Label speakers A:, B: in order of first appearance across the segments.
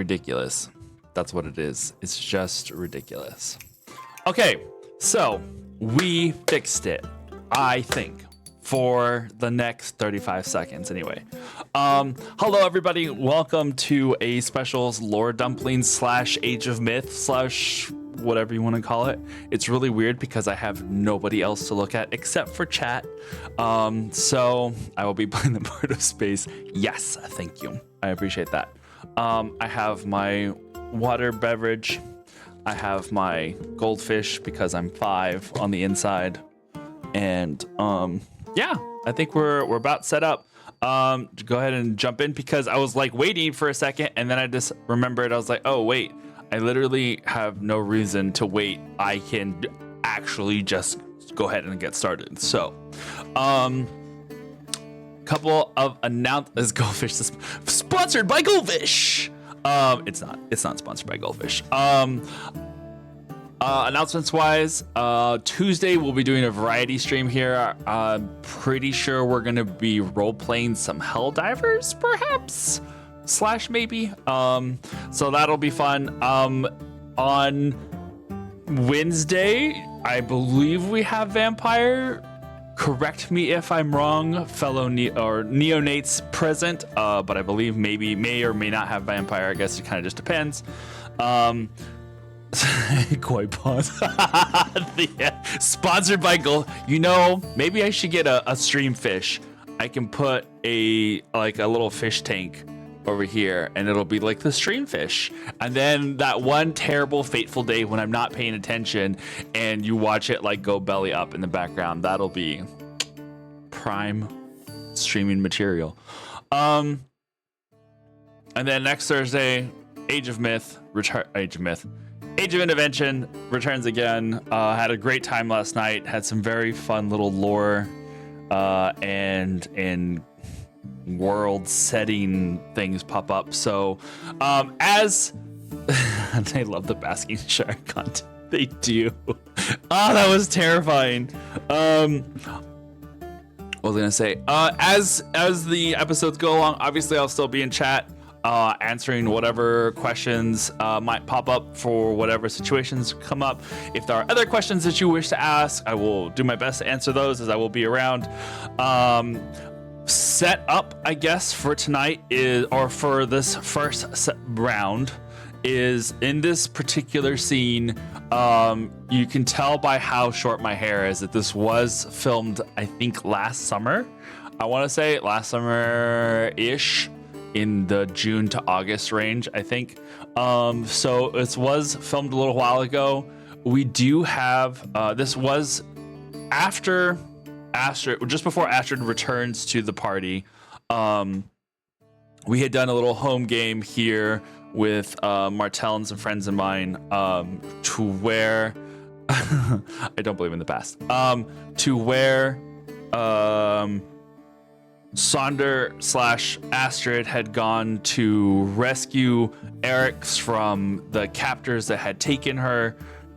A: ridiculous. That's what it is. It's just ridiculous. Okay, so we fixed it, I think, for the next 35 seconds anyway. Hello, everybody. Welcome to a special lore dumplings / Age of Myth / whatever you want to call it. It's really weird because I have nobody else to look at except for chat. So I will be playing the part of space. Yes, thank you. I appreciate that. I have my water beverage. I have my goldfish because I'm 5 on the inside. And yeah, I think we're about set up. Go ahead and jump in because I was like waiting for a second and then I just remembered. I was like, oh wait, I literally have no reason to wait. I can actually just go ahead and get started. So, couple of announcements. Goldfish sponsored by Goldfish. It's not sponsored by Goldfish. Announcements wise, Tuesday we'll be doing a variety stream here. I'm pretty sure we're gonna be role playing some Helldivers, perhaps / maybe. So that'll be fun. On Wednesday, I believe we have Vampire. Correct me if I'm wrong, fellow neonates present, but I believe may or may not have Vampire. I guess it kind of just depends. Koi Pond. Yeah. Sponsored by Gold. You know, maybe I should get a stream fish. I can put a little fish tank over here and it'll be like the stream fish. And then that one terrible fateful day when I'm not paying attention and you watch it like go belly up in the background, that'll be prime streaming material. And then next Thursday, Age of Intervention returns again. Had a great time last night. Had some very fun little lore and world setting things pop up. So as I love the basking shark content. They do. Oh, that was terrifying. What was I gonna say? As the episodes go along, obviously I'll still be in chat. Answering whatever questions might pop up for whatever situations come up. If there are other questions that you wish to ask, I will do my best to answer those as I will be around. Set up, I guess, for tonight or for this first round is in this particular scene. You can tell by how short my hair is that this was filmed, I think, last summer. I want to say last summer-ish. In the June to August range, I think. So it was filmed a little while ago. We do have, this was after Astrid, just before Astrid returns to the party. We had done a little home game here with Martell and some friends of mine to where, I don't believe in the past, to where, Sonder / Astrid had gone to rescue Eric's from the captors that had taken her,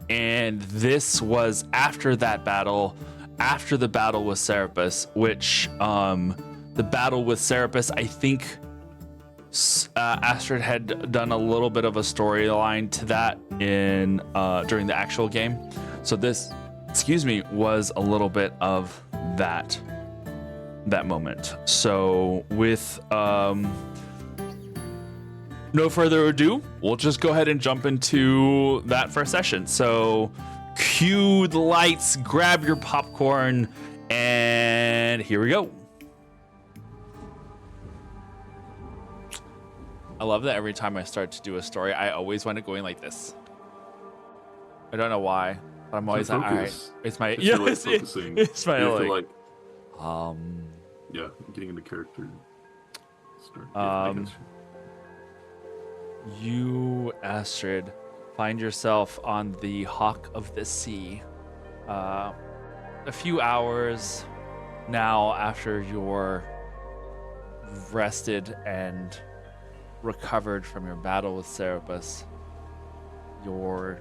A: and this was after that battle, after the battle with Serapis, which the battle with Serapis, I think Astrid had done a little bit of a storyline to that in during the actual game. So this, was a little bit of that moment. So with no further ado, we'll just go ahead and jump into that first session. So cue the lights, grab your popcorn, and here we go. I love that every time I start to do a story, I always wind up going like this. I don't know why, but I'm always like, all right, it's my, yeah, it's my like,
B: yeah, getting into character.
A: You, Astrid, find yourself on the Hawk of the Sea. A few hours now after you're rested and recovered from your battle with Serapis, your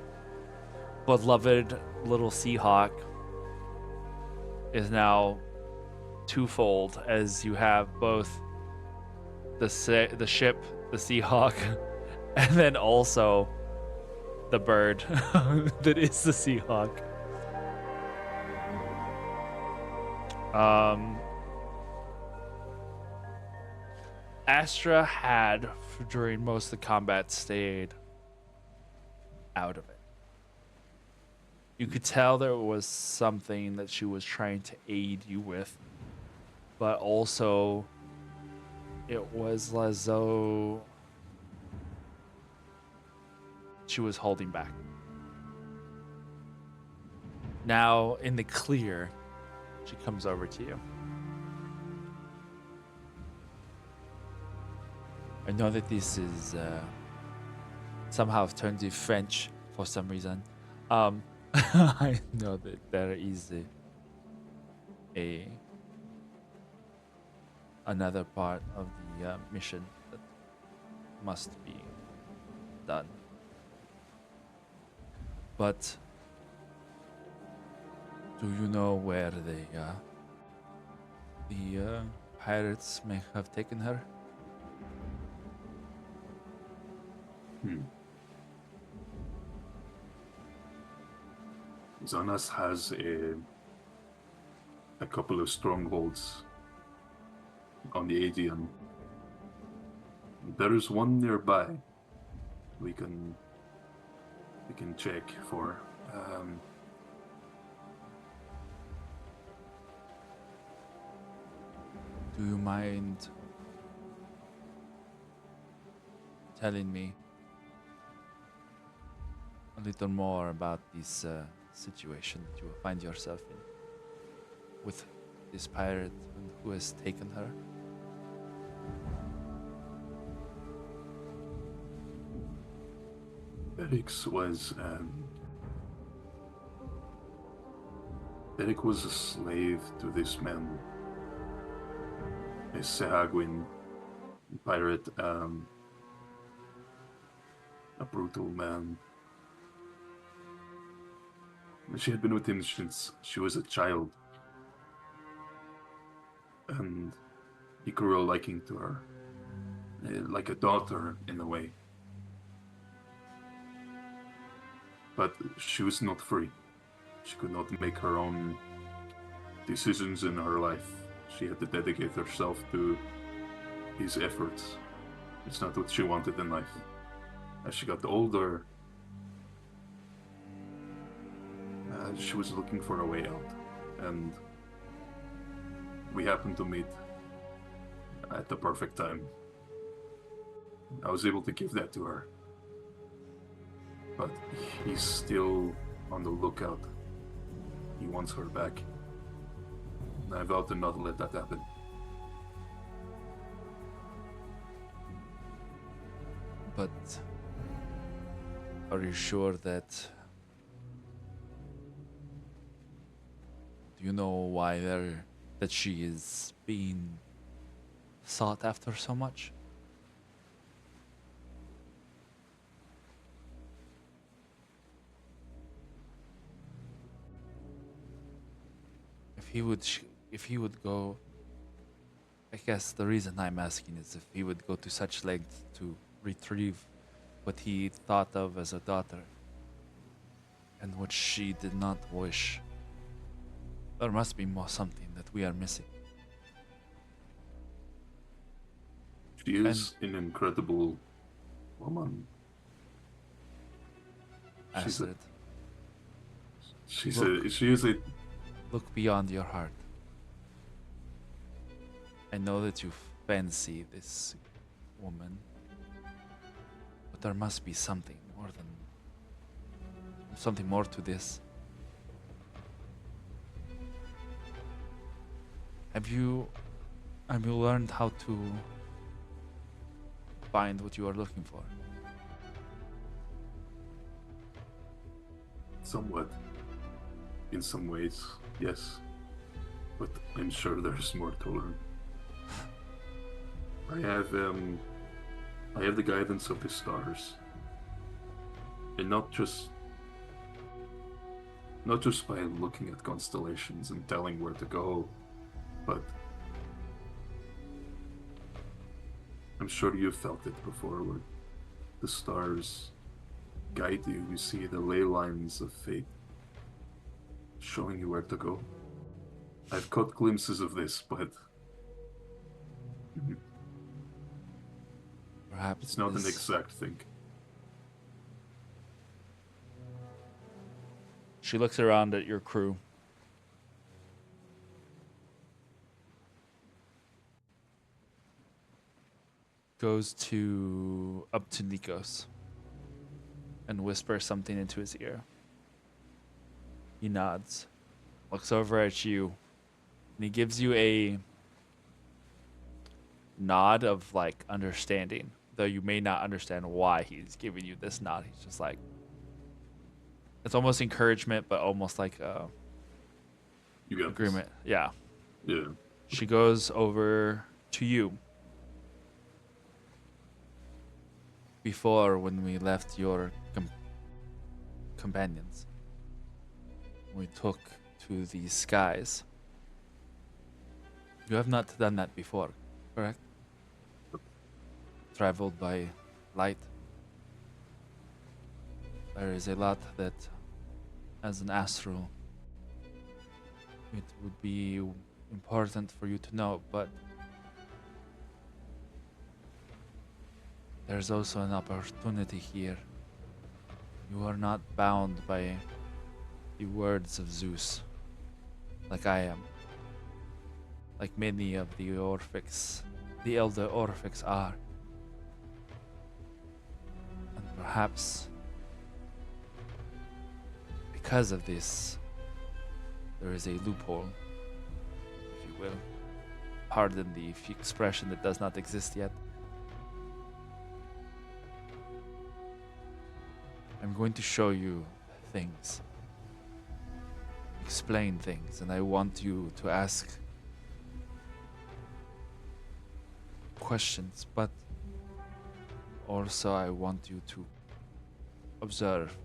A: beloved little Seahawk is now twofold, as you have both the ship, the Seahawk, And then also the bird that is the Seahawk. Astra had, during most of the combat, stayed out of it. You could tell there was something that she was trying to aid you with, but also it was as though she was holding back. Now, in the clear, she comes over to you. I know that this is somehow turned to French for some reason. I know that there is another part of the mission that must be done. But do you know where the pirates may have taken her?
B: Zanas has a couple of strongholds on the Aegean. There is one nearby we can check for.
A: Do you mind telling me a little more about this situation that you find yourself in with this pirate who has taken her?
B: Eric was a slave to this man, a Sahaguin pirate, a brutal man. She had been with him since she was a child, and he grew a liking to her, like a daughter in a way. But she was not free. She could not make her own decisions in her life. She had to dedicate herself to his efforts. It's not what she wanted in life. As she got older, she was looking for a way out, and we happened to meet at the perfect time. I was able to give that to her, but he's still on the lookout. He wants her back, and I vowed to not let that happen.
A: But are you sure that... Do you know why that she is being sought after so much? If he would go, I guess the reason I'm asking is if he would go to such lengths to retrieve what he thought of as a daughter and what she did not wish. There must be more something that we are missing.
B: She is an incredible woman.
A: Astrid,
B: she is a
A: look beyond your heart. I know that you fancy this woman, but there must be something more to this. Have you learned how to find what you are looking for?
B: Somewhat. In some ways, yes. But I'm sure there's more to learn. I have the guidance of the stars. And not just by looking at constellations and telling where to go, but I'm sure you've felt it before, where the stars guide you. You see the ley lines of fate showing you where to go. I've caught glimpses of this, but
A: Perhaps
B: it's not an
A: this-
B: exact thing.
A: She looks around at your crew. Goes up to Nikos and whispers something into his ear. He nods, looks over at you, and he gives you a nod of like understanding, though you may not understand why he's giving you this nod. He's just like, it's almost encouragement, but almost like
B: You got
A: agreement. Yeah.
B: This. Yeah.
A: She goes over to you. Before, when we left your companions, we took to the skies. You have not done that before, correct? Traveled by light. There is a lot that, as an astral, it would be important for you to know, but there's also an opportunity here. You are not bound by the words of Zeus, like I am. Like many of the Orphics, the elder Orphics are. And perhaps, because of this, there is a loophole, if you will. Pardon the expression that does not exist yet. I'm going to show you things, explain things, and I want you to ask questions, but also I want you to observe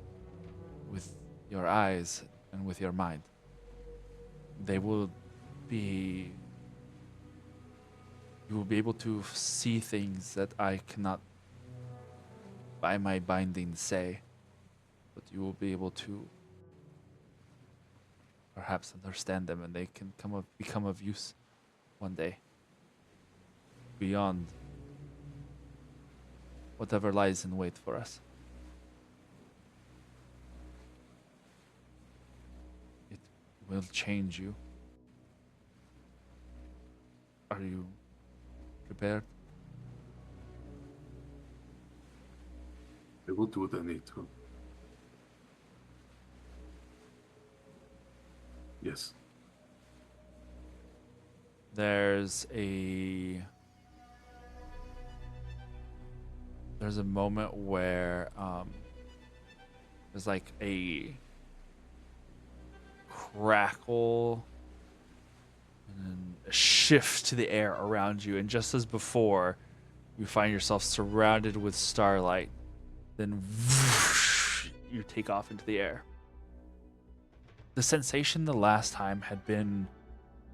A: with your eyes and with your mind. You will be able to see things that I cannot, by my binding, say. But you will be able to perhaps understand them, and they can become of use one day. Beyond whatever lies in wait for us. It will change you. Are you prepared?
B: I will do what I need to. Yes.
A: There's a moment where there's like a crackle and a shift to the air around you, and just as before, you find yourself surrounded with starlight. Then whoosh, you take off into the air. The sensation the last time had been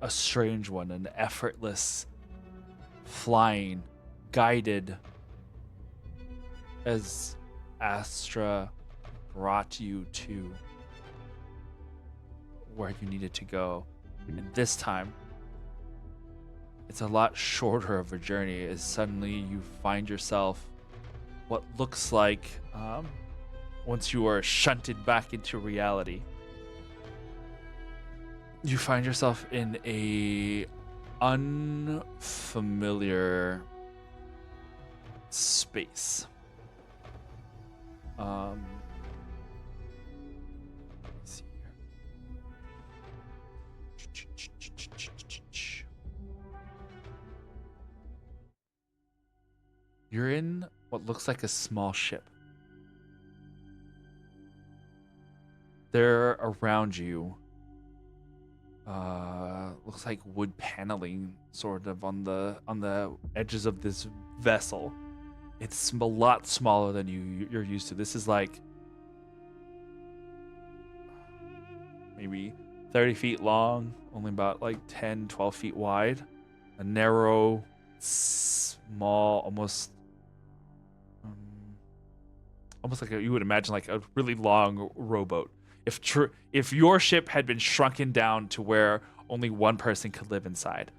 A: a strange one, an effortless flying, guided as Astra brought you to where you needed to go. And this time, it's a lot shorter of a journey, as suddenly you find yourself what looks like, once you are shunted back into reality, you find yourself in a unfamiliar space. Let me see here. You're in what looks like a small ship. There around you, looks like wood paneling, sort of on the edges of this vessel. It's a lot smaller than you're used to. This is like maybe 30 feet long, only about like 10, 12 feet wide. A narrow, small, almost almost like you would imagine like a really long rowboat. If your ship had been shrunken down to where only one person could live inside,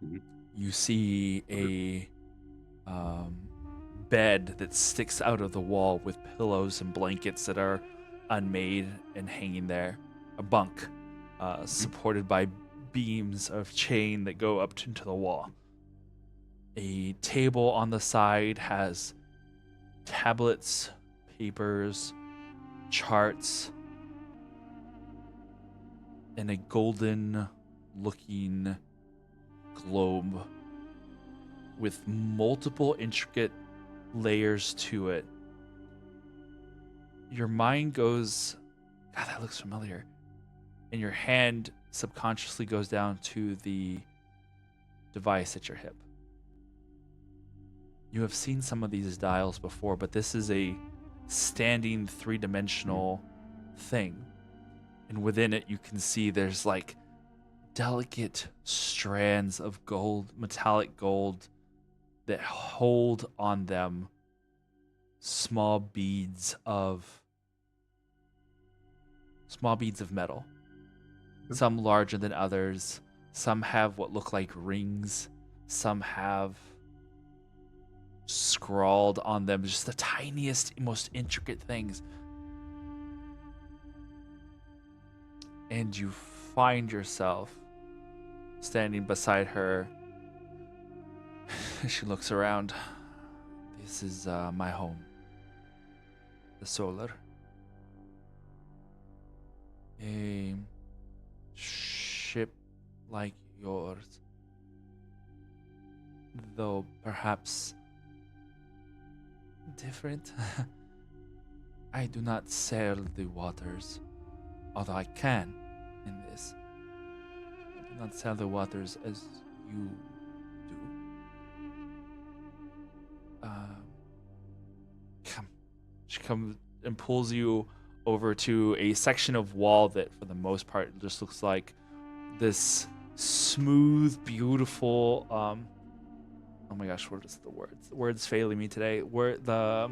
B: Mhm.
A: you see a bed that sticks out of the wall with pillows and blankets that are unmade and hanging there. A bunk supported by beams of chain that go up into the wall. A table on the side has tablets, papers, charts, and a golden looking globe with multiple intricate layers to it. Your mind goes, God, that looks familiar. And your hand subconsciously goes down to the device at your hip. You have seen some of these dials before, but this is a standing three-dimensional thing. And within it, you can see there's like delicate strands of gold, metallic gold, that hold on them small beads of metal. Some larger than others. Some have what look like rings. Some have scrawled on them just the tiniest, most intricate things. And you find yourself standing beside her. She looks around. This is my home. The Solar. A ship like yours, though perhaps different. I do not sail the waters, although I can in this. I do not sail the waters as you do. She comes and pulls you over to a section of wall that, for the most part, just looks like this smooth, beautiful. Oh my gosh, what is the words? The words failing me today. Where the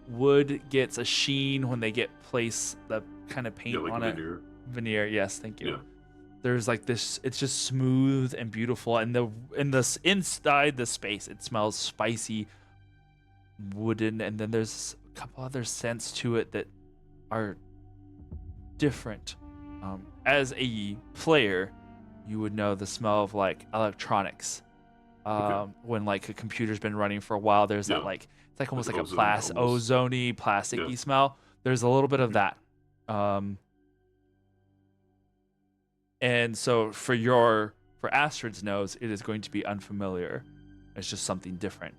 A: wood gets a sheen when they get the kind of paint
B: like
A: on
B: veneer.
A: it. Veneer, yes, thank you.
B: Yeah.
A: There's like this. It's just smooth and beautiful, and inside the space, it smells spicy, wooden, and then there's a couple other scents to it that are different. As a player, you would know the smell of like electronics. When like a computer's been running for a while, there's that like it's like almost like a ozone-y, plasticky smell. There's a little bit of that. And so for Astrid's nose, it is going to be unfamiliar. It's just something different.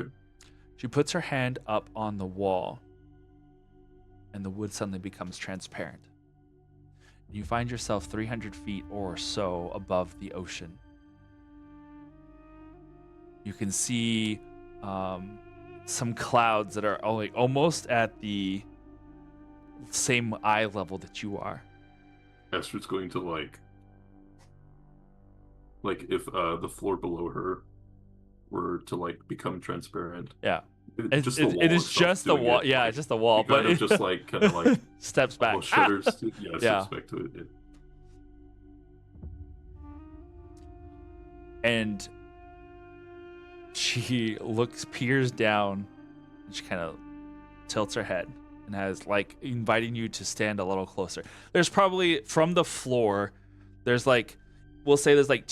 B: Okay.
A: She puts her hand up on the wall, and the wood suddenly becomes transparent. You find yourself 300 feet or so above the ocean. You can see some clouds that are almost at the same eye level that you are.
B: Astrid's going to like if the floor below her were to like become transparent.
A: Yeah.
B: It
A: is just the wall. Yeah, just the wall.
B: But it just like kind of like
A: steps back.
B: Shudders. Steps back to it.
A: And she peers down, and she kind of tilts her head and has like inviting you to stand a little closer. There's probably from the floor, there's like, we'll say there's like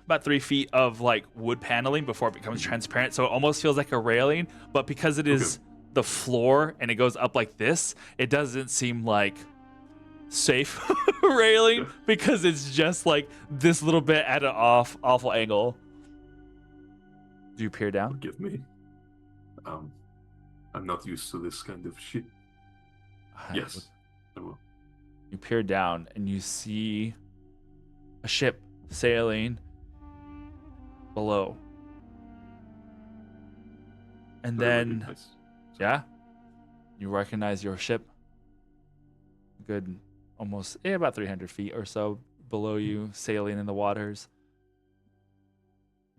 A: about 3 feet of like wood paneling before it becomes transparent. So it almost feels like a railing, but because it is the floor and it goes up like this, it doesn't seem like safe railing because it's just like this little bit at an awful angle. Do you peer down?
B: Forgive me. I'm not used to this kind of shit. Yes, I will.
A: You peer down and you see a ship sailing below. And then, you recognize your ship. Good, almost about 300 feet or so below you, sailing in the waters.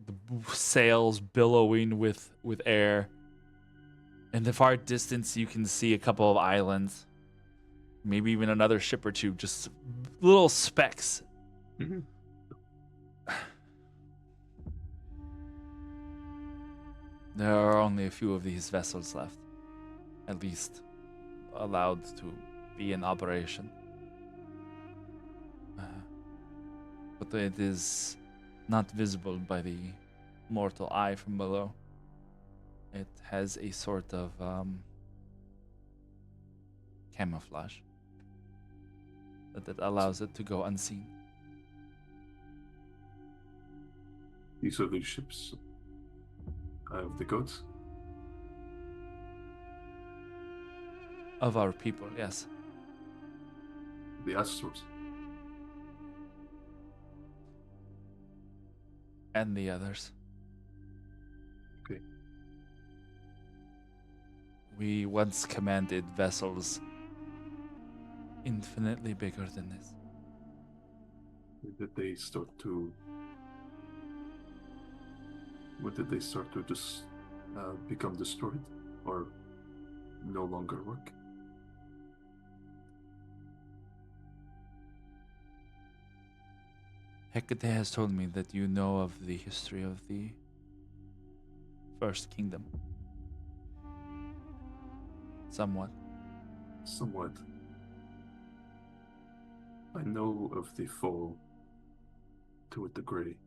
A: The sails billowing with air. In the far distance, you can see a couple of islands, maybe even another ship or two, just little specks.
B: Mhm.
A: There are only a few of these vessels left, at least allowed to be in operation. But it is not visible by the mortal eye from below. It has a sort of camouflage that allows it to go unseen.
B: These are the ships of the goats.
A: Of our people, yes.
B: The Astros.
A: And the others.
B: Okay.
A: We once commanded vessels infinitely bigger than this.
B: Did they start to? When did they start to just become destroyed or no longer work?
A: Hecate has told me that you know of the history of the First Kingdom. Somewhat.
B: Somewhat. I know of the fall to a degree.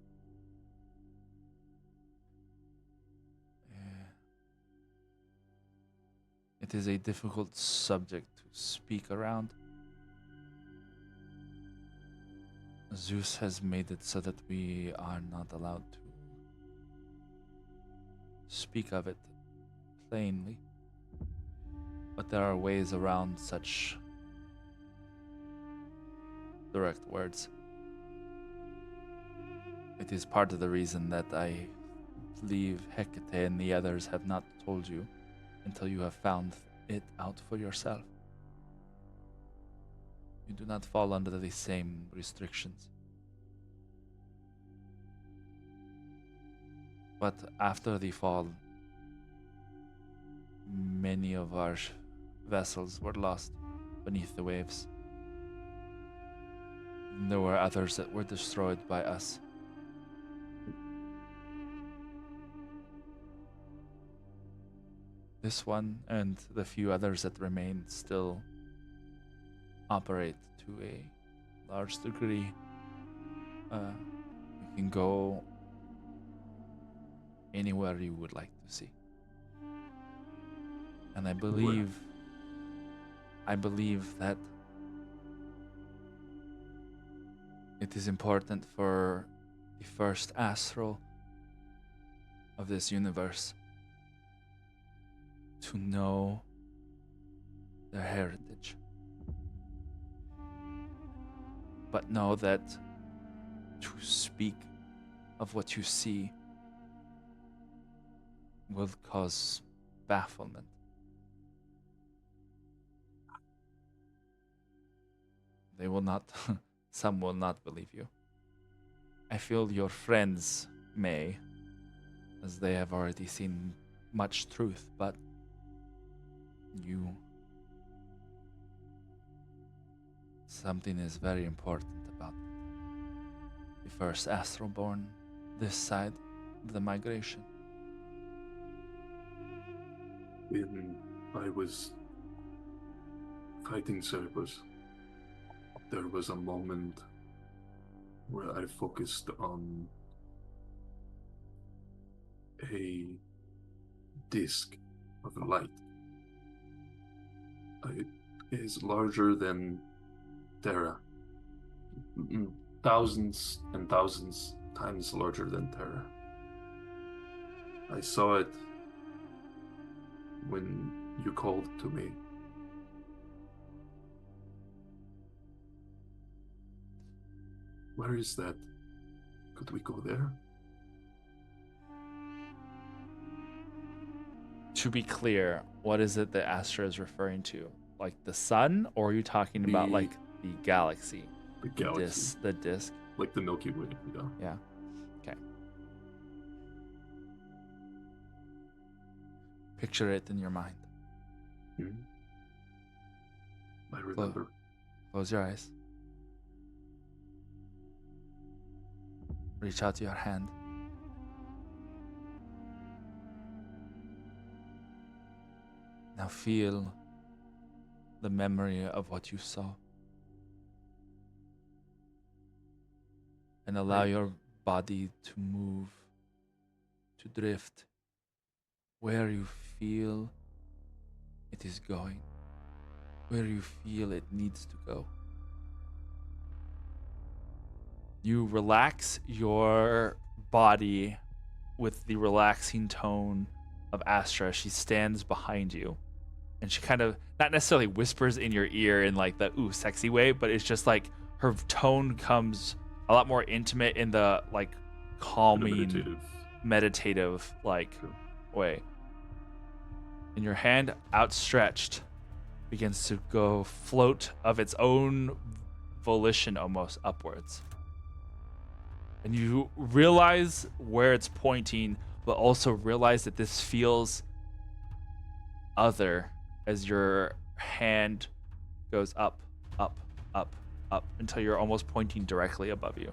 A: It is a difficult subject to speak around. Zeus has made it so that we are not allowed to speak of it plainly. But there are ways around such direct words. It is part of the reason that I believe Hecate and the others have not told you until you have found it out for yourself. You do not fall under the same restrictions. But after the fall, many of our vessels were lost beneath the waves. And there were others that were destroyed by us. This one and the few others that remain still operate to a large degree. You can go anywhere you would like to see. And I believe that it is important for the first astral of this universe to know their heritage. But know that to speak of what you see will cause bafflement. They will not, some will not believe you. I feel your friends may, as they have already seen much truth, but something is very important about the first astral born this side of the migration.
B: When I was fighting Cerberus, there was a moment where I focused on a disk of light. It is larger than Terra. Thousands and thousands times larger than Terra. I saw it when you called to me. Where is that? Could we go there?
A: To be clear, what is it that Astra is referring to? Like the sun, or are you talking about like the galaxy?
B: The galaxy.
A: The disk?
B: Like the Milky Way, yeah.
A: Yeah. Okay. Picture it in your mind.
B: Mhm. I remember.
A: Close your eyes. Reach out your hand. Now feel the memory of what you saw. And allow your body to move, to drift where you feel it is going, where you feel it needs to go. You relax your body with the relaxing tone of Astra. She stands behind you, and she kind of not necessarily whispers in your ear in like the ooh sexy way, but it's just like her tone comes a lot more intimate in the like calming, meditative like way. And your hand outstretched begins to go float of its own volition almost upwards. And you realize where it's pointing, but also realize that this feels other as your hand goes up, up, up, up until you're almost pointing directly above you.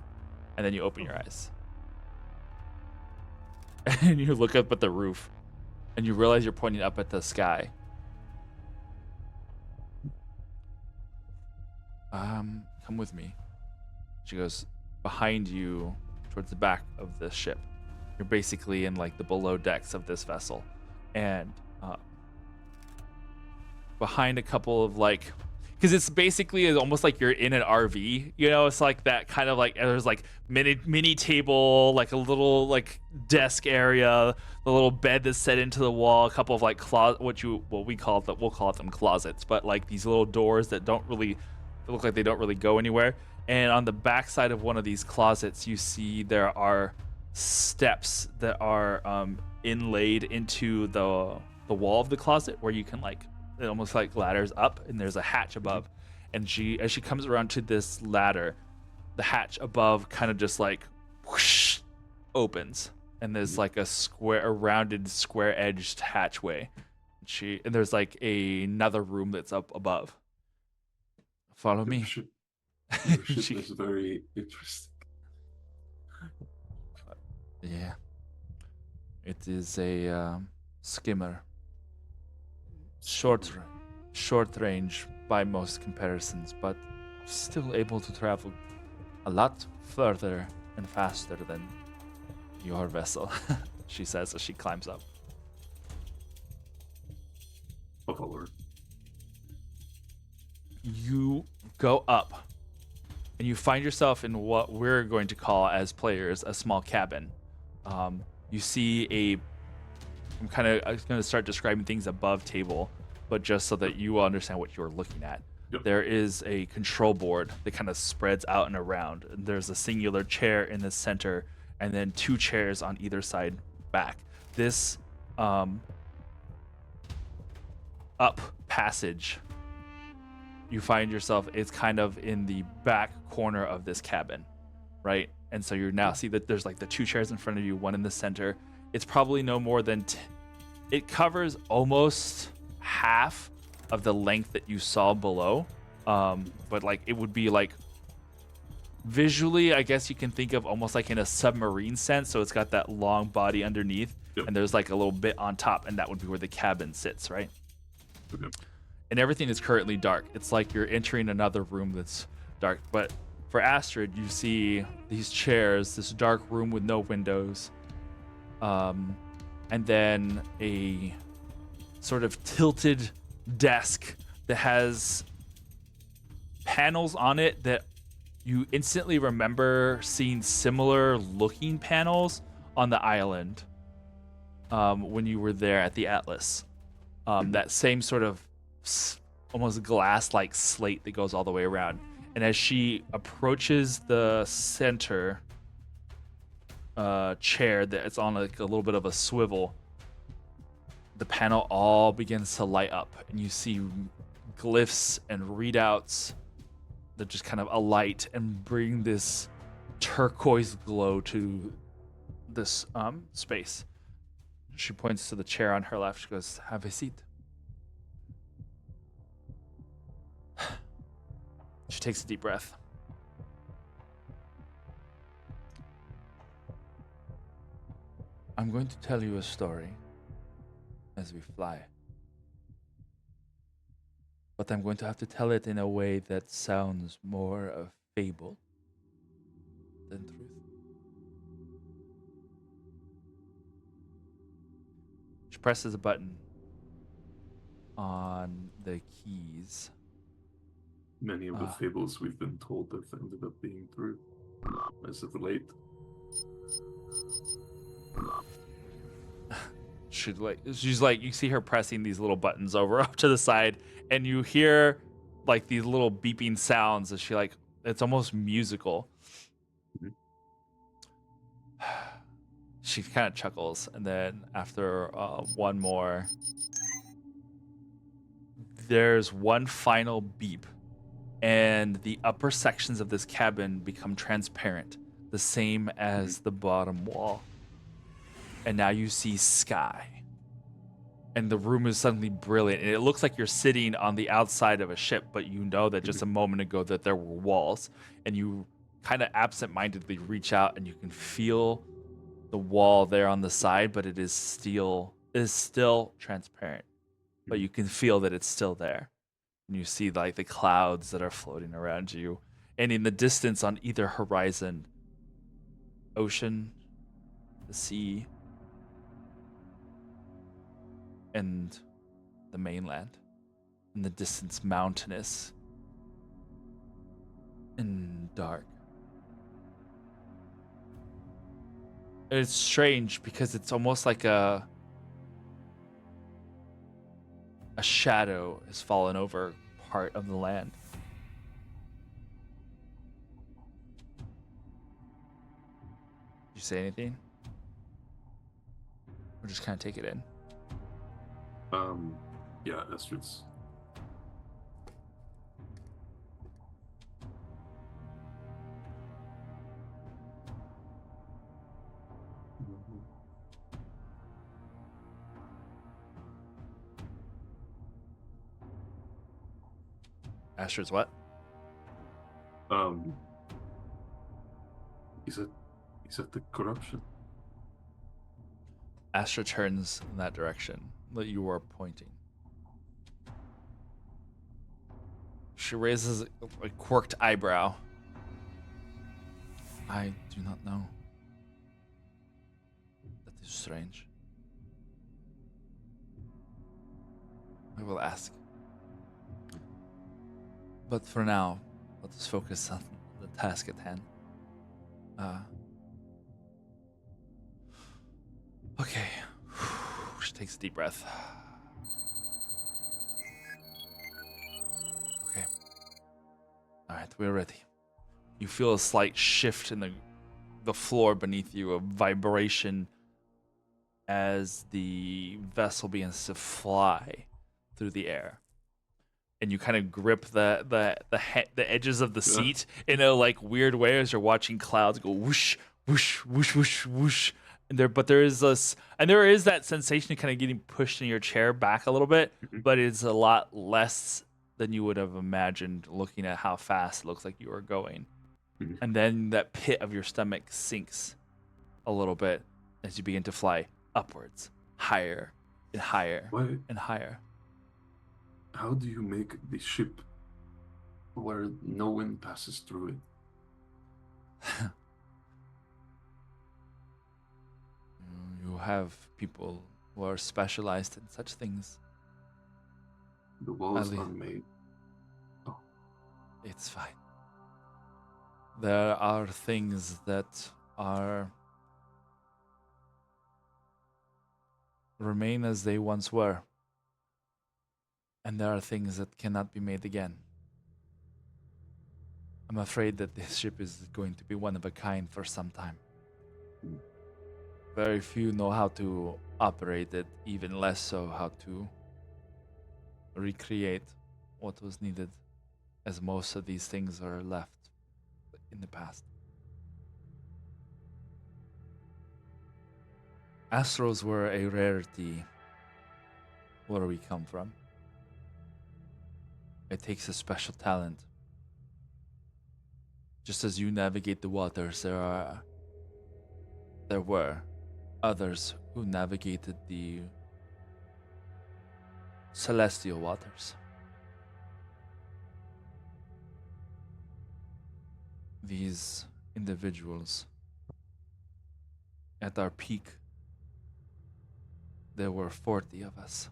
A: And then you open your eyes. And you look up at the roof and you realize you're pointing up at the sky. Come with me. She goes, behind you towards the back of the ship. You're basically in like the below decks of this vessel. And behind a couple of like, because it's basically almost like you're in an RV, you know, it's like that kind of like, there's like mini table, like a little like desk area, the little bed that's set into the wall, a couple of like we'll call it them closets, but like these little doors that look like they don't really go anywhere. And on the back side of one of these closets, you see there are steps that are inlaid into the wall of the closet where you can like, it almost like ladders up, and there's a hatch above. And as she comes around to this ladder, the hatch above kind of just like whoosh, opens, and there's like a rounded square edged hatchway. And there's like another room that's up above. Follow me.
B: Your ship is very interesting.
A: Yeah. It is a skimmer. Short range by most comparisons, but still able to travel a lot further and faster than your vessel, she says as she climbs up.
B: I'll follow her.
A: You go up, and you find yourself in what we're going to call as players a small cabin. You see I'm going to start describing things above table, but just so that you understand what you're looking at.
B: Yep.
A: There is a control board that kind of spreads out and around. And there's a singular chair in the center, and then two chairs on either side back. This up passage, you find yourself, it's kind of in the back corner of this cabin, right? And so you now see that there's like the two chairs in front of you, one in the center. It's probably no more than it covers almost half of the length that you saw below, but like it would be like visually, I guess you can think of almost like in a submarine sense. So it's got that long body underneath, and there's like a little bit on top, and that would be where the cabin sits, right?
B: Okay.
A: And everything is currently dark. It's like you're entering another room that's dark. But for Astrid, you see these chairs, this dark room with no windows, and then a sort of tilted desk that has panels on it that you instantly remember seeing similar looking panels on the island when you were there at the Atlas. That same sort of almost glass-like slate that goes all the way around. And as she approaches the center chair that's on like a little bit of a swivel, the panel all begins to light up, and you see glyphs and readouts that just kind of alight and bring this turquoise glow to this space. She points to the chair on her left. She goes, "Have a seat." She takes a deep breath. I'm going to tell you a story as we fly. But I'm going to have to tell it in a way that sounds more of fable than truth. She presses a button on the keys.
B: Many of the fables we've been told have ended up being true. As of late.
A: She's like, you see her pressing these little buttons over up to the side, and you hear like these little beeping sounds as she like, it's almost musical.
B: Mhm.
A: She kind of chuckles, and then after one more, there's one final beep, and the upper sections of this cabin become transparent, the same as the bottom wall. And now you see sky. And the room is suddenly brilliant. And it looks like you're sitting on the outside of a ship, but you know that just a moment ago that there were walls. And you kind of absent-mindedly reach out and you can feel the wall there on the side, but it is still transparent. But you can feel that it's still there. And you see like the clouds that are floating around you. And in the distance on either horizon, ocean, the sea, and the mainland. In the distance, mountainous and dark. It's strange because it's almost like a shadow has fallen over part of the land. Did you say anything? Or just kind of take it in?
B: Yeah, Astrid's.
A: Astrid's what?
B: Is it the corruption?
A: Astra turns in that direction that you are pointing. She raises a quirked eyebrow. I do not know. That is strange. I will ask. But for now, let us focus on the task at hand. Okay. She takes a deep breath. Okay. All right, we're ready. You feel a slight shift in the floor beneath you, a vibration as the vessel begins to fly through the air. And you kind of grip the edges of the seat in a like weird way as you're watching clouds go whoosh, whoosh, whoosh, whoosh, whoosh. And there is that sensation of kind of getting pushed in your chair back a little bit, but it's a lot less than you would have imagined looking at how fast it looks like you are going. And then that pit of your stomach sinks a little bit as you begin to fly upwards, higher and higher and higher.
B: How do you make the ship where no one passes through it?
A: You have people who are specialized in such things.
B: The walls are made. Oh.
A: It's fine. There are things that remain as they once were. And there are things that cannot be made again. I'm afraid that this ship is going to be one of a kind for some time. Very few know how to operate it, even less so how to recreate what was needed, as most of these things are left in the past. Astros were a rarity where we come from. It takes a special talent. Just as you navigate the waters, there were others who navigated the celestial waters. These individuals, at our peak, there were 40 of us.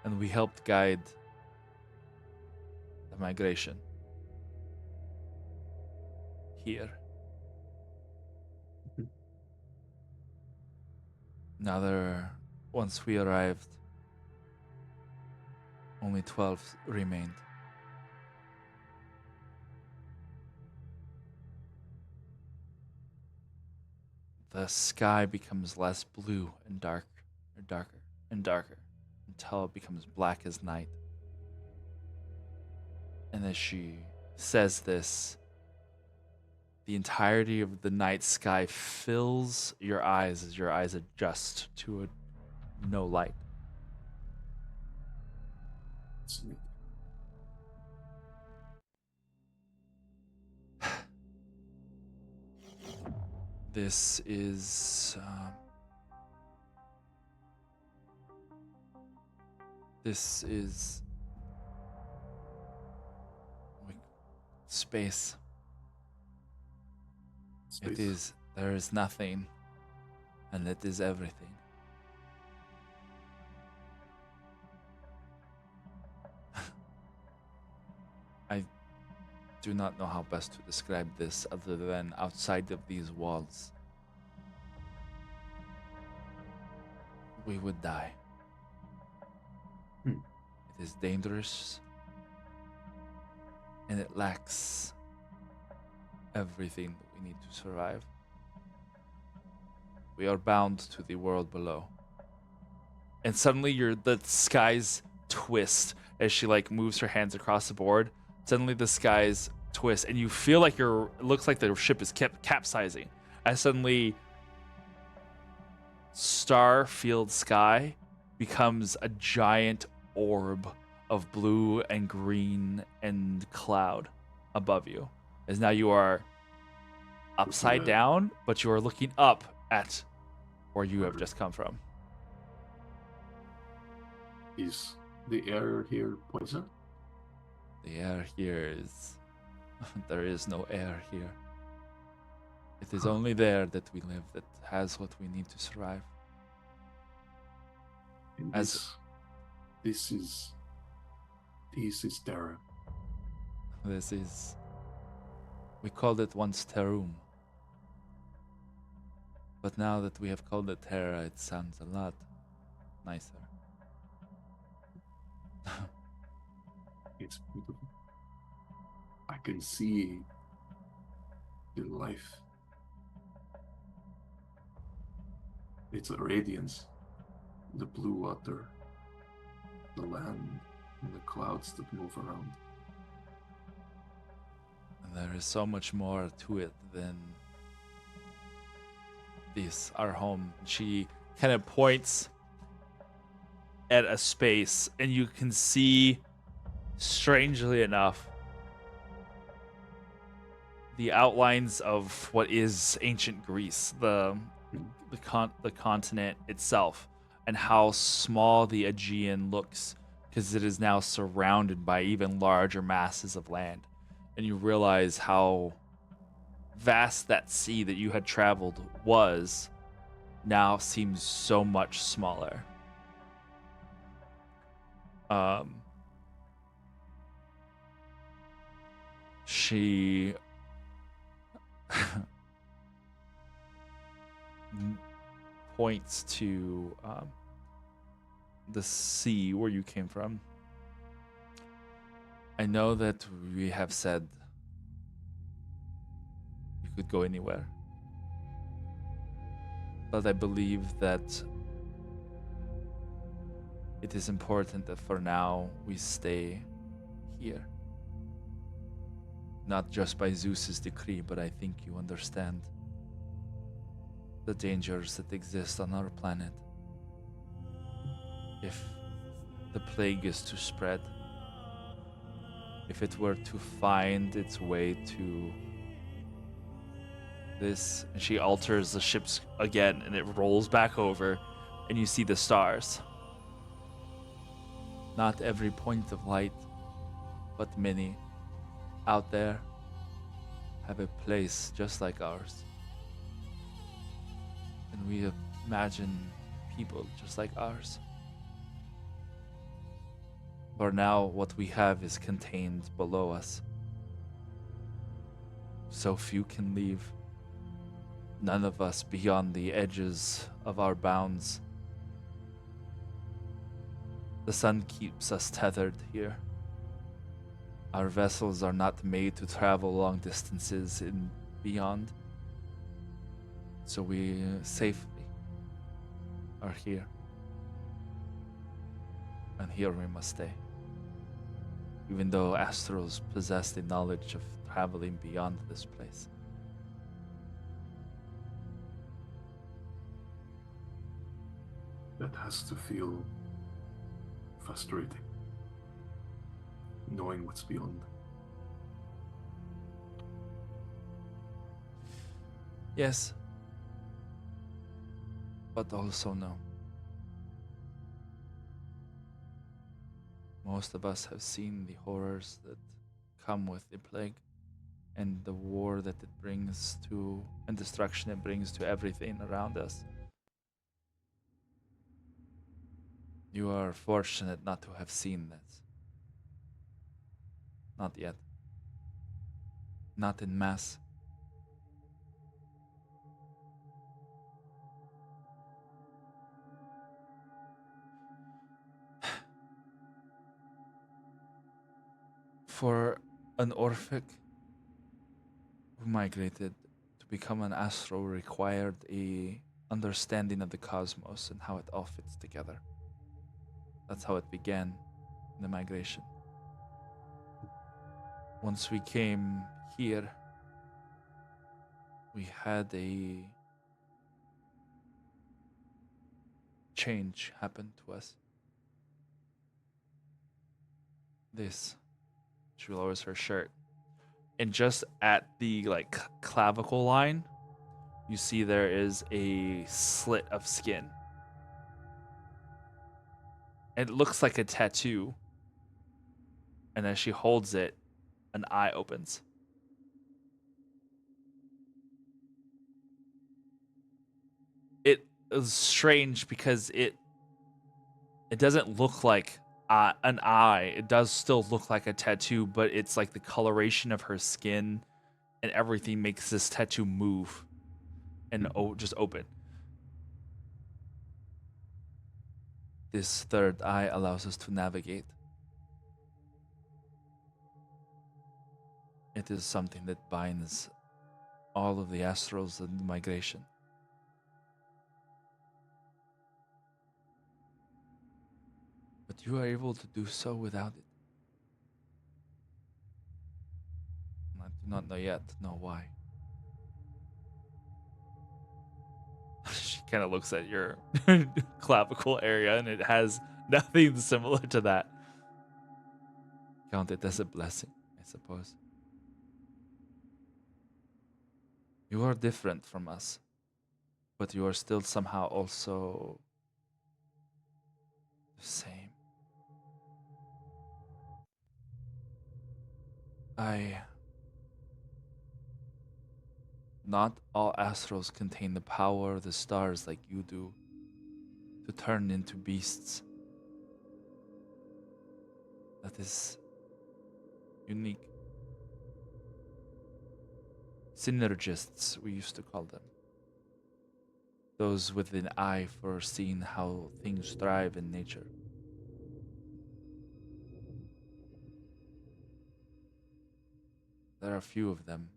A: And we helped guide the migration here. Now once we arrived, only 12 remained. The sky becomes less blue and darker and darker until it becomes black as night. And as she says this, the entirety of the night sky fills your eyes as your eyes adjust to no light.
B: It's neat.
A: This is like space. It is. There is nothing, and it is everything. I do not know how best to describe this other than outside of these walls, we would die. It is dangerous, and it lacks everything that we need to survive. We are bound to the world below. And suddenly the skies twist as she moves her hands across the board. Suddenly the skies twist and you feel like it looks like the ship is capsizing. As suddenly Starfield sky becomes a giant orb of blue and green and cloud above you. As now you are upside down, but you are looking up at where you have just come from.
B: Is the air here poison?
A: The air here is... there is no air here. It is only there that we live that has what we need to survive.
B: And this is Terra.
A: This is... we called it once Terum. But now that we have called it Terra, it sounds a lot nicer.
B: It's beautiful. I can see the life. It's a radiance. The blue water, the land, and the clouds that move around.
A: And there is so much more to it than this, our home. She kind of points at a space, and you can see, strangely enough, the outlines of what is ancient Greece, the continent itself, and how small the Aegean looks, because it is now surrounded by even larger masses of land. And you realize how vast that sea that you had traveled was now seems so much smaller. She points to the sea where you came from. I know that we have said you could go anywhere, but I believe that it is important that for now we stay here. Not just by Zeus's decree, but I think you understand the dangers that exist on our planet. If the plague is to spread, if it were to find its way to this, and she alters the ships again, and it rolls back over, and you see the stars. Not every point of light, but many out there have a place just like ours. And we imagine people just like ours. For now, what we have is contained below us. So few can leave. None of us beyond the edges of our bounds. The sun keeps us tethered here. Our vessels are not made to travel long distances and beyond. So we safely are here. And here we must stay. Even though Astros possess the knowledge of traveling beyond this place.
B: That has to feel frustrating. Knowing what's beyond.
A: Yes. But also no. Most of us have seen the horrors that come with the plague and the war that it brings to, and destruction it brings to everything around us. You are fortunate not to have seen this. Not yet. Not in mass. For an Orphic who migrated to become an Astro required a understanding of the cosmos and how it all fits together. That's how it began in the migration. Once we came here, we had a change happen to us. This, she lowers her shirt, and just at the clavicle line, you see there is a slit of skin. It looks like a tattoo, and as she holds it, an eye opens. It is strange because it doesn't look like an eye. It does still look like a tattoo, but it's like the coloration of her skin and everything makes this tattoo move and just open. This third eye allows us to navigate. It is something that binds all of the Astros and migration. But you are able to do so without it. I do not know yet know why. She kind of looks at your clavicle area and it has nothing similar to that. Count it as a blessing, I suppose. You are different from us, but you are still somehow also the same. Not all Astros contain the power of the stars like you do to turn into beasts. That is unique. Synergists, we used to call them. Those with an eye for seeing how things thrive in nature. There are few of them.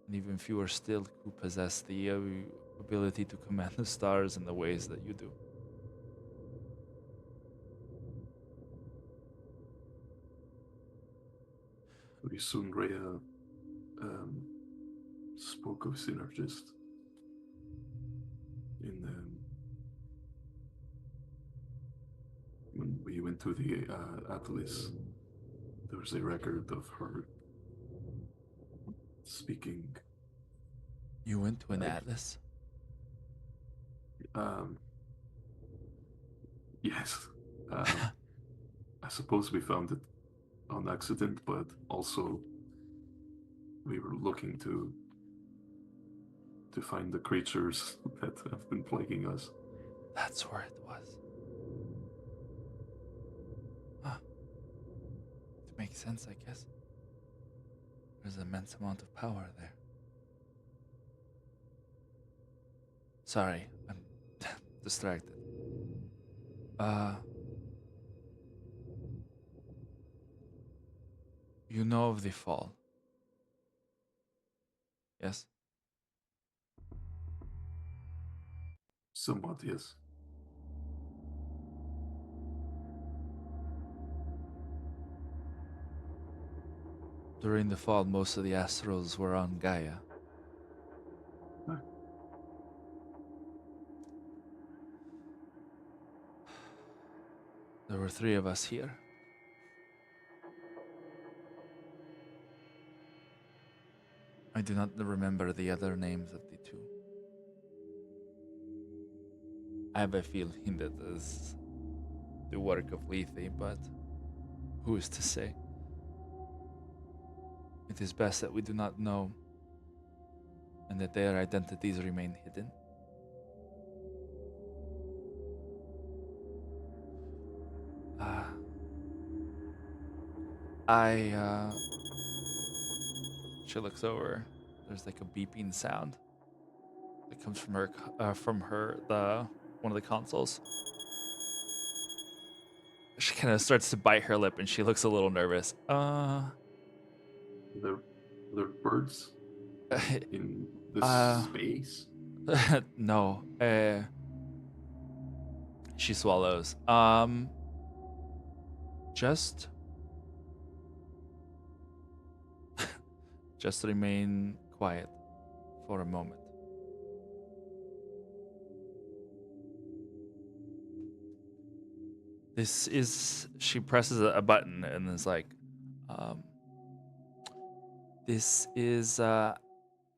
A: And even fewer still who possess the ability to command the stars in the ways that you do.
B: Pretty soon, Rhea, spoke of synergist. When we went to the Atlas, there was a record of her speaking.
A: You went to an atlas?
B: Um, yes. I suppose we found it on accident, but also we were looking to find the creatures that have been plaguing us.
A: That's where it was. Huh. It makes sense, I guess. There's an immense amount of power there. Sorry, I'm distracted. You know of the fall? Yes?
B: Somewhat, yes.
A: During the fall, most of the astrals were on Gaia.
B: Huh.
A: There were 3 of us here. I do not remember the other names of the 2. I have a feeling that is the work of Lethe, but who is to say? It is best that we do not know and that their identities remain hidden. She looks over. There's like a beeping sound that comes from one of the consoles. She kind of starts to bite her lip, and she looks a little nervous.
B: There birds in this space?
A: No. She swallows. Just remain quiet for a moment. This is. She presses a button and is like, this is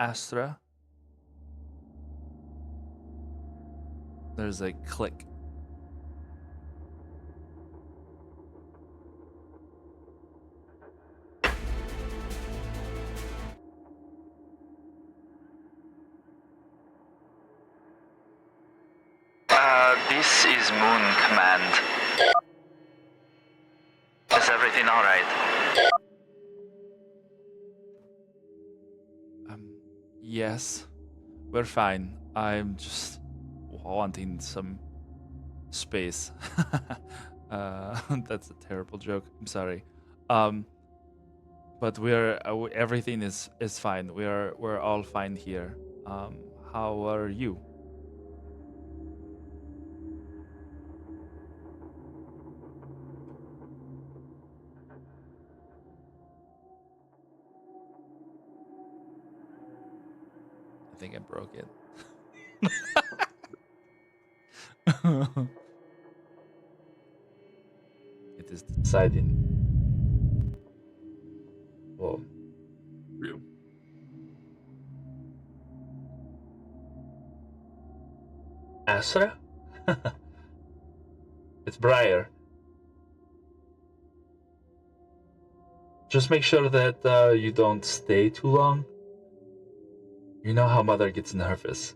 A: Astra. There's a click. This is Moon Command. Is everything alright? Yes. We're fine. I'm just wanting some space. That's a terrible joke. I'm sorry. But everything is fine. We're all fine here. How are you? I think I broke it. It is deciding. Whoa.
B: Real.
A: Astra? It's Briar. Just make sure that you don't stay too long. You know how Mother gets nervous.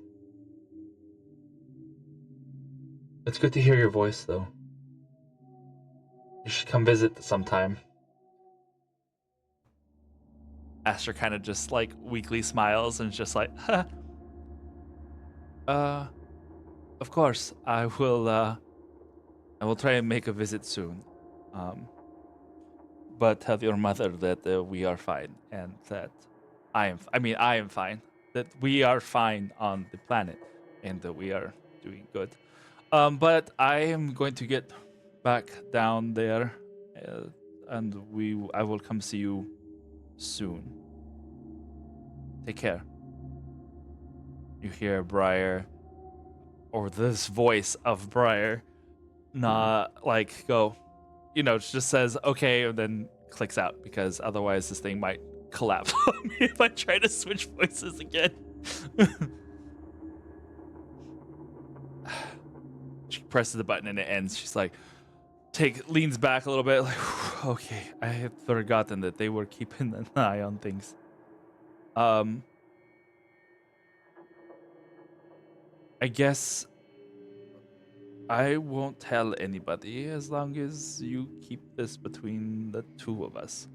A: It's good to hear your voice, though. You should come visit sometime. Astra kind of just like weakly smiles and is just like, huh. Of course, I will try and make a visit soon. But tell your mother that we are fine and that I am fine. That we are fine on the planet and that we are doing good. But I am going to get back down there, and I will come see you soon. Take care. You hear Briar, or this voice of Briar, not like go, it just says okay, and then clicks out because otherwise this thing might collapse on me if I try to switch voices again. She presses the button and it ends. She's like, leans back a little bit, like, okay, I had forgotten that they were keeping an eye on things. I guess I won't tell anybody as long as you keep this between the two of us.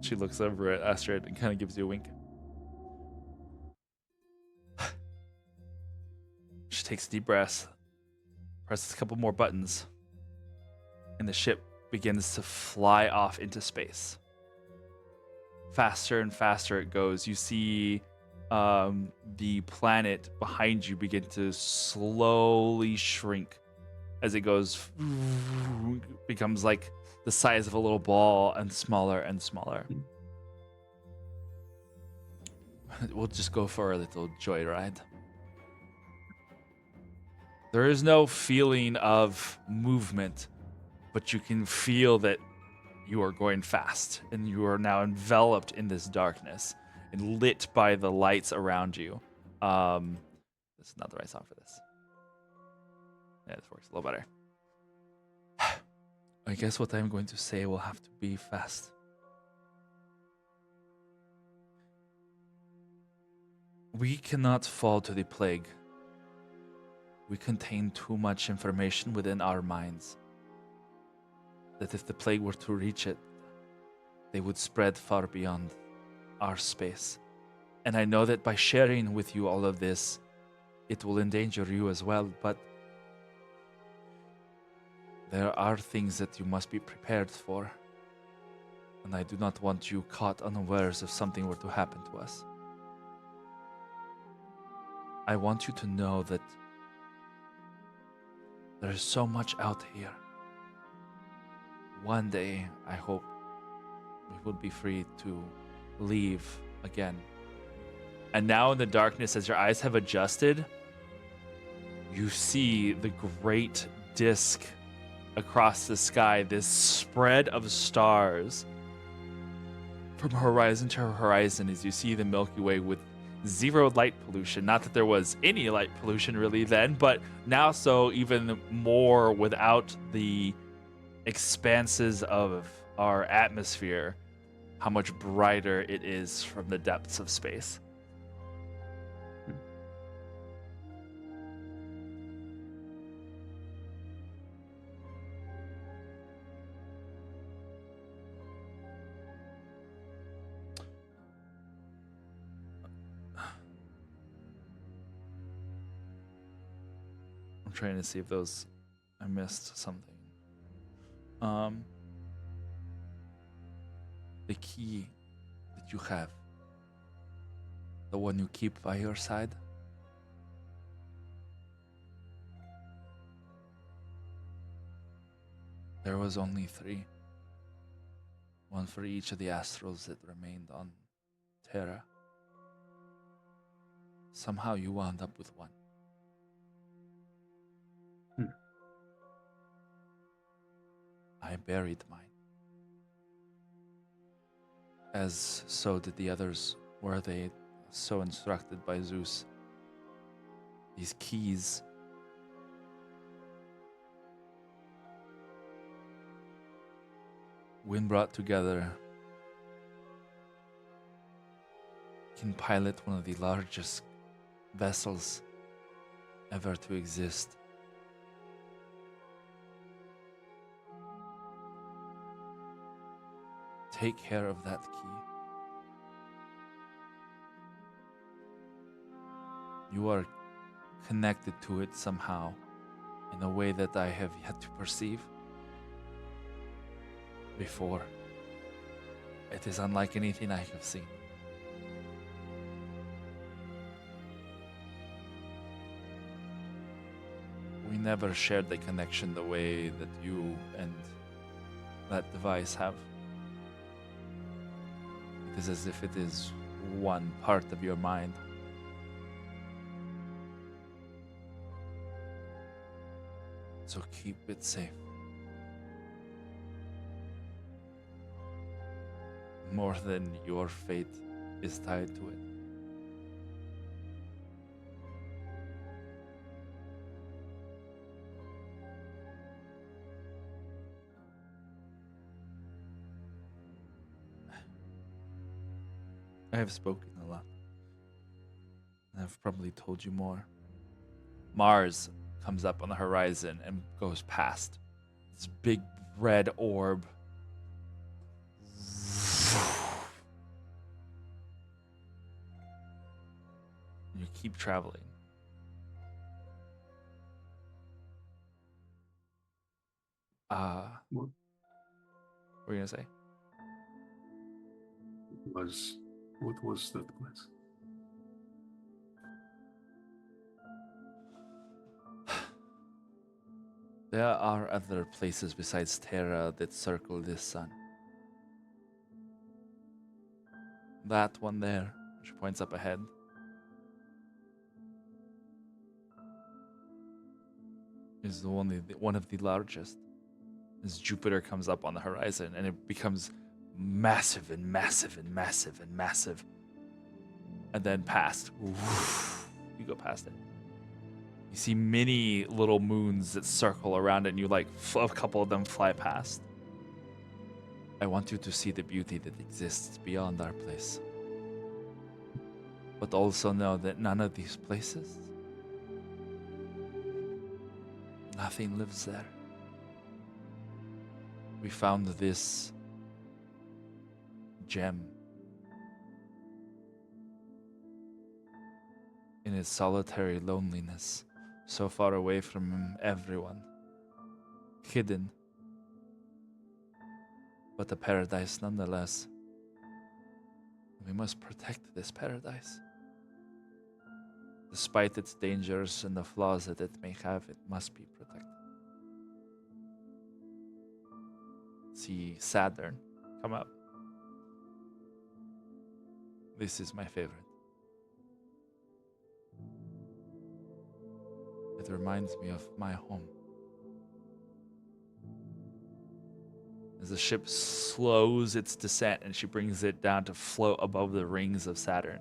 A: She looks over at Astrid and kind of gives you a wink. She takes a deep breath, presses a couple more buttons, and the ship begins to fly off into space. Faster and faster it goes. You see the planet behind you begin to slowly shrink as it goes, becomes like the size of a little ball and smaller and smaller. We'll just go for a little joyride. There is no feeling of movement, but you can feel that you are going fast and you are now enveloped in this darkness and lit by the lights around you. This is not the right song for this. Yeah, this works a little better. I guess what I'm going to say will have to be fast. We cannot fall to the plague. We contain too much information within our minds. That if the plague were to reach it, they would spread far beyond our space. And I know that by sharing with you all of this, it will endanger you as well, but there are things that you must be prepared for. And I do not want you caught unawares if something were to happen to us. I want you to know that there is so much out here. One day, I hope, we will be free to leave again. And now in the darkness, as your eyes have adjusted, you see the great disk across the sky, this spread of stars from horizon to horizon as you see the Milky Way with zero light pollution. Not that there was any light pollution really then, but now so even more without the expanses of our atmosphere, how much brighter it is from the depths of space. I'm trying to see if I missed something. The key that you have, the one you keep by your side, there was only 3. One for each of the astrals that remained on Terra. Somehow you wound up with 1. I buried mine. As so did the others, were they so instructed by Zeus. These keys when brought together can pilot one of the largest vessels ever to exist. Take care of that key. You are connected to it somehow in a way that I have yet to perceive before. It is unlike anything I have seen. We never shared the connection the way that you and that device have. It is as if it is one part of your mind. So keep it safe. More than your fate is tied to it. I have spoken a lot. And I've probably told you more. Mars comes up on the horizon and goes past. This big red orb. And you keep traveling.
B: What
A: What were you gonna say?
B: what was that place?
A: There are other places besides Terra that circle this sun. That one there, she points up ahead, is one of the largest. As Jupiter comes up on the horizon and it becomes massive and massive and massive and massive. And then past. You go past it. You see many little moons that circle around it, and you a couple of them fly past. I want you to see the beauty that exists beyond our place. But also know that none of these places, nothing lives there. We found this gem in its solitary loneliness, so far away from everyone, hidden, but a paradise nonetheless. We must protect this paradise. Despite its dangers and the flaws that it may have, it must be protected. See Saturn come up. This is my favorite. It reminds me of my home. As the ship slows its descent and she brings it down to float above the rings of Saturn.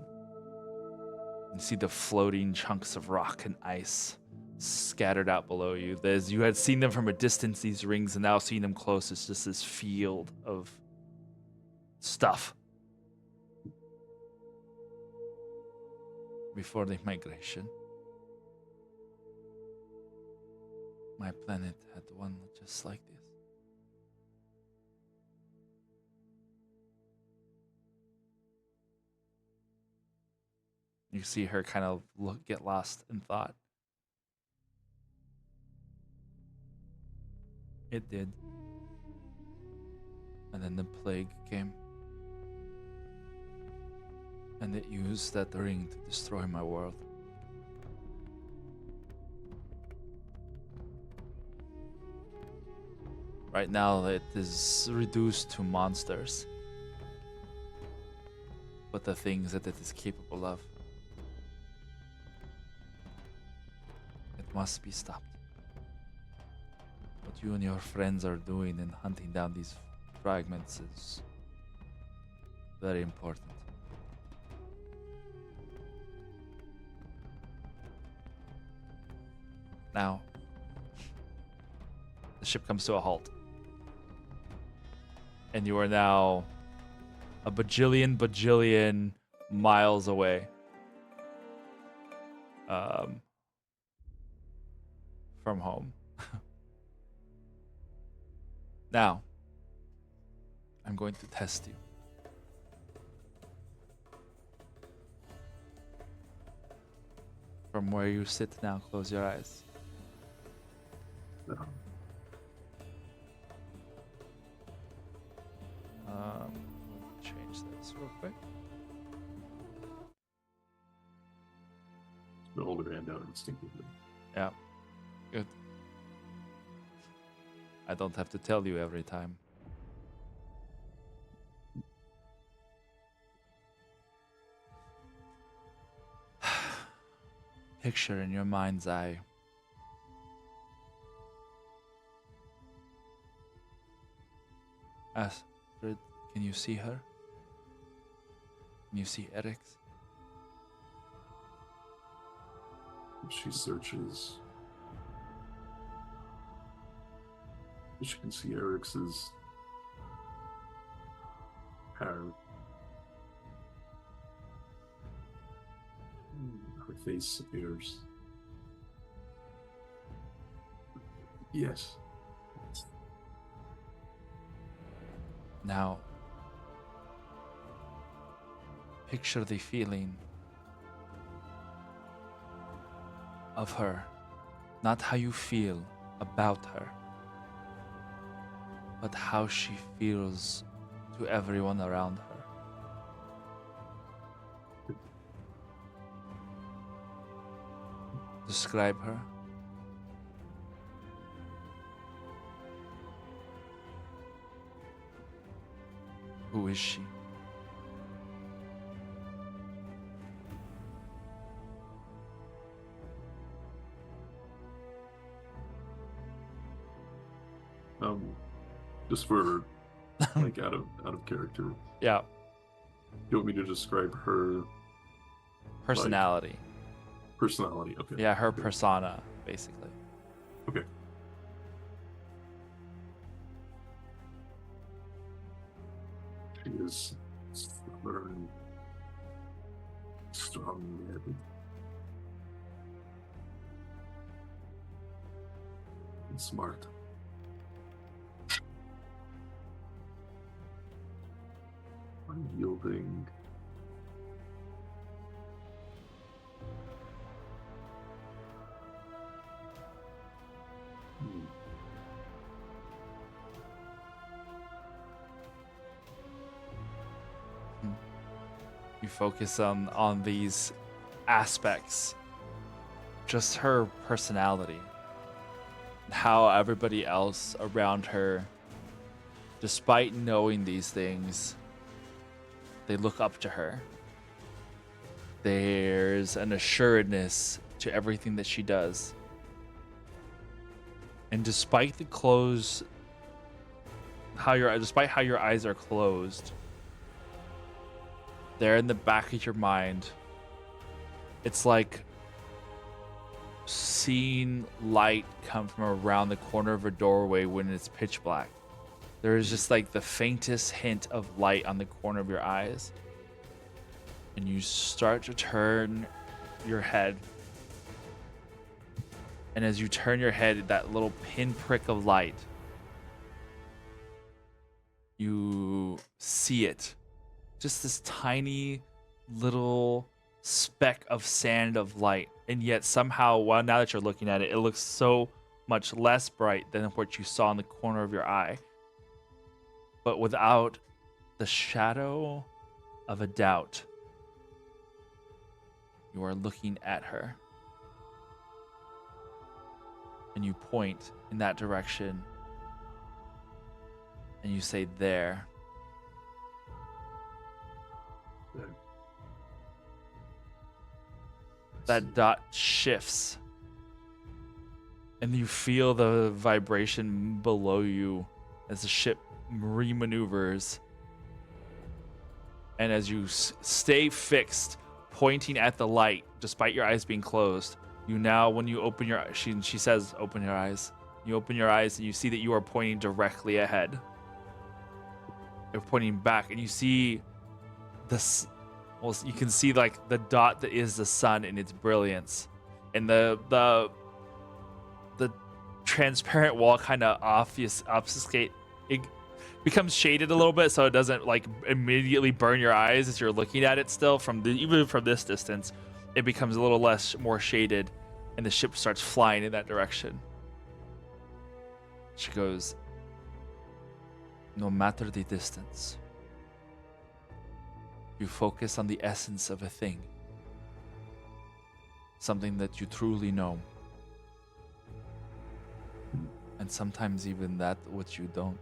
A: You see the floating chunks of rock and ice scattered out below you. As you had seen them from a distance, these rings, and now seeing them close, it's just this field of stuff. Before the migration, my planet had one just like this. You see her kind of get lost in thought. It did. And then the plague came. And it used that ring to destroy my world. Right now it is reduced to monsters. But the things that it is capable of, it must be stopped. What you and your friends are doing in hunting down these fragments is very important. Now, the ship comes to a halt. And you are now a bajillion miles away from home. Now, I'm going to test you. From where you sit now, close your eyes.
B: No.
A: Change this real quick.
B: I'll hold her hand out instinctively.
A: Yeah, good. I don't have to tell you every time. Picture in your mind's eye Astrid, can you see her? Can you see Eric's?
B: She searches. She can see Eric's hair. Her face appears. Yes.
A: Now, picture the feeling of her, not how you feel about her, but how she feels to everyone around her. Describe her. Who is she?
B: Just for like out of character.
A: Yeah,
B: You want me to describe her
A: personality.
B: personality? Okay.
A: Yeah, her persona, basically.
B: Okay. She is stubborn, strong-headed, and smart. Unyielding. Hmm.
A: You focus on these aspects, just her personality, how everybody else around her, despite knowing these things, they look up to her. There's an assuredness to everything that she does. And despite the close, despite how your eyes are closed, there in the back of your mind, it's like seeing light come from around the corner of a doorway when it's pitch black. There is just like the faintest hint of light on the corner of your eyes. And you start to turn your head. And as you turn your head, that little pinprick of light, you see it. Just this tiny little speck of sand of light. And yet somehow, well, now that you're looking at it, it looks so much less bright than what you saw in the corner of your eye. But without the shadow of a doubt, you are looking at her. And you point in that direction. And you say, there.
B: There.
A: That dot shifts. And you feel the vibration below you as the ship remaneuvers. And as you stay fixed, pointing at the light, despite your eyes being closed, you now, when you open your eyes, she says, open your eyes. You open your eyes and you see that you are pointing directly ahead. You're pointing back and you see this, well, you can see like the dot that is the sun in its brilliance. And the transparent wall kind of obfuscate. It becomes shaded a little bit so it doesn't like immediately burn your eyes as you're looking at it still even from this distance. It becomes a little more shaded and the ship starts flying in that direction. She goes, no matter the distance, you focus on the essence of a thing, something that you truly know. And sometimes even that which you don't.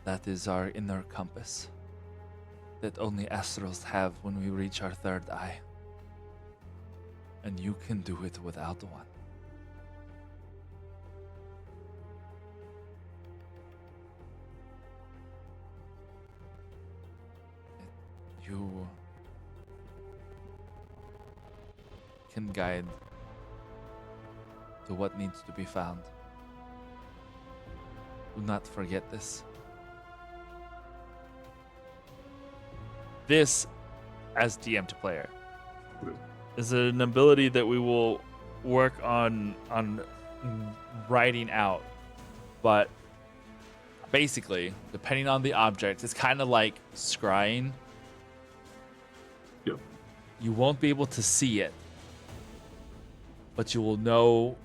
A: That is our inner compass that only astrals have when we reach our third eye. And you can do it without one. can guide to what needs to be found. Do not forget this. This, as DM to player, is an ability that we will work on writing out. But basically, depending on the object, it's kind of like scrying.
B: Yep.
A: You won't be able to see it, but you will know.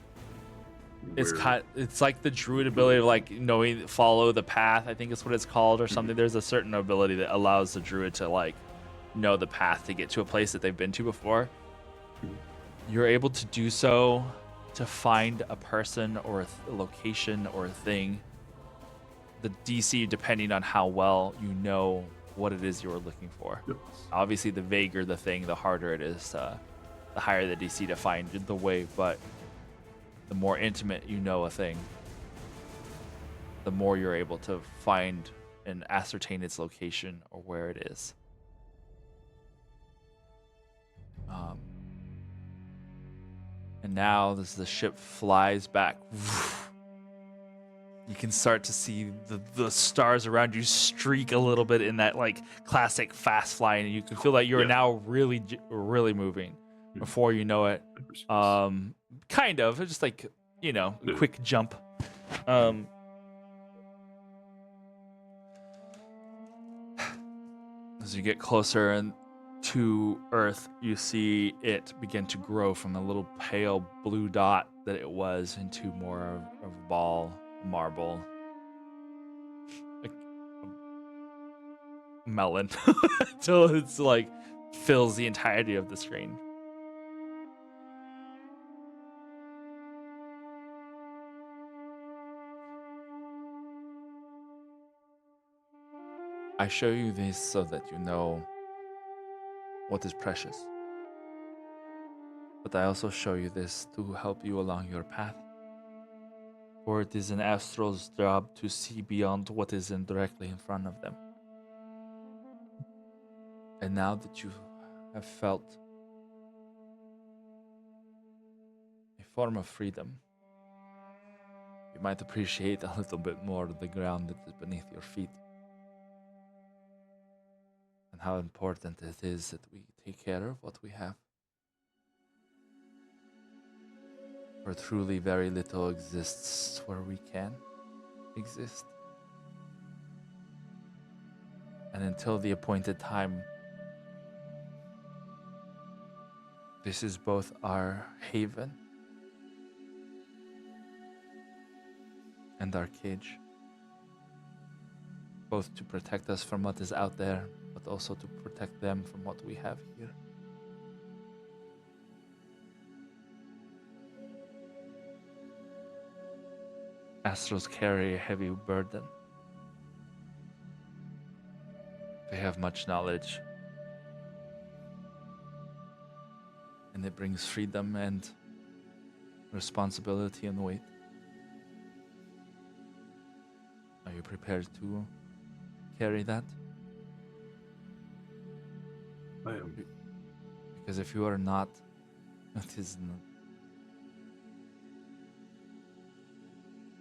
A: It's like the druid ability of like knowing follow the path, I think is what it's called, or something. There's a certain ability that allows the druid to like know the path to get to a place that they've been to before. You're able to do so to find a person or a location or a thing. The DC, depending on how well you know what it is you were looking for.
B: Yep.
A: Obviously, the vaguer the thing, the harder it is, the higher the DC to find the way. But the more intimate you know a thing, the more you're able to find and ascertain its location or where it is. And now, as the ship flies back, you can start to see the stars around you streak a little bit in that like classic fast flying, and you can feel that you're now really moving. Before you know it, kind of just like quick jump. As you get closer and to Earth, you see it begin to grow from a little pale blue dot that it was into more of a ball, marble, like a melon, until it's like fills the entirety of the screen. I show you this so that you know what is precious. But I also show you this to help you along your path. For it is an astral's job to see beyond what is directly in front of them. And now that you have felt a form of freedom, you might appreciate a little bit more the ground that is beneath your feet. And how important it is that we take care of what we have. For truly very little exists where we can exist. And until the appointed time, this is both our haven and our cage. Both to protect us from what is out there, but also to protect them from what we have here. Astrals carry a heavy burden. They have much knowledge. And it brings freedom and responsibility and weight. Are you prepared to carry that?
B: I am.
A: Because if you are not, it is not.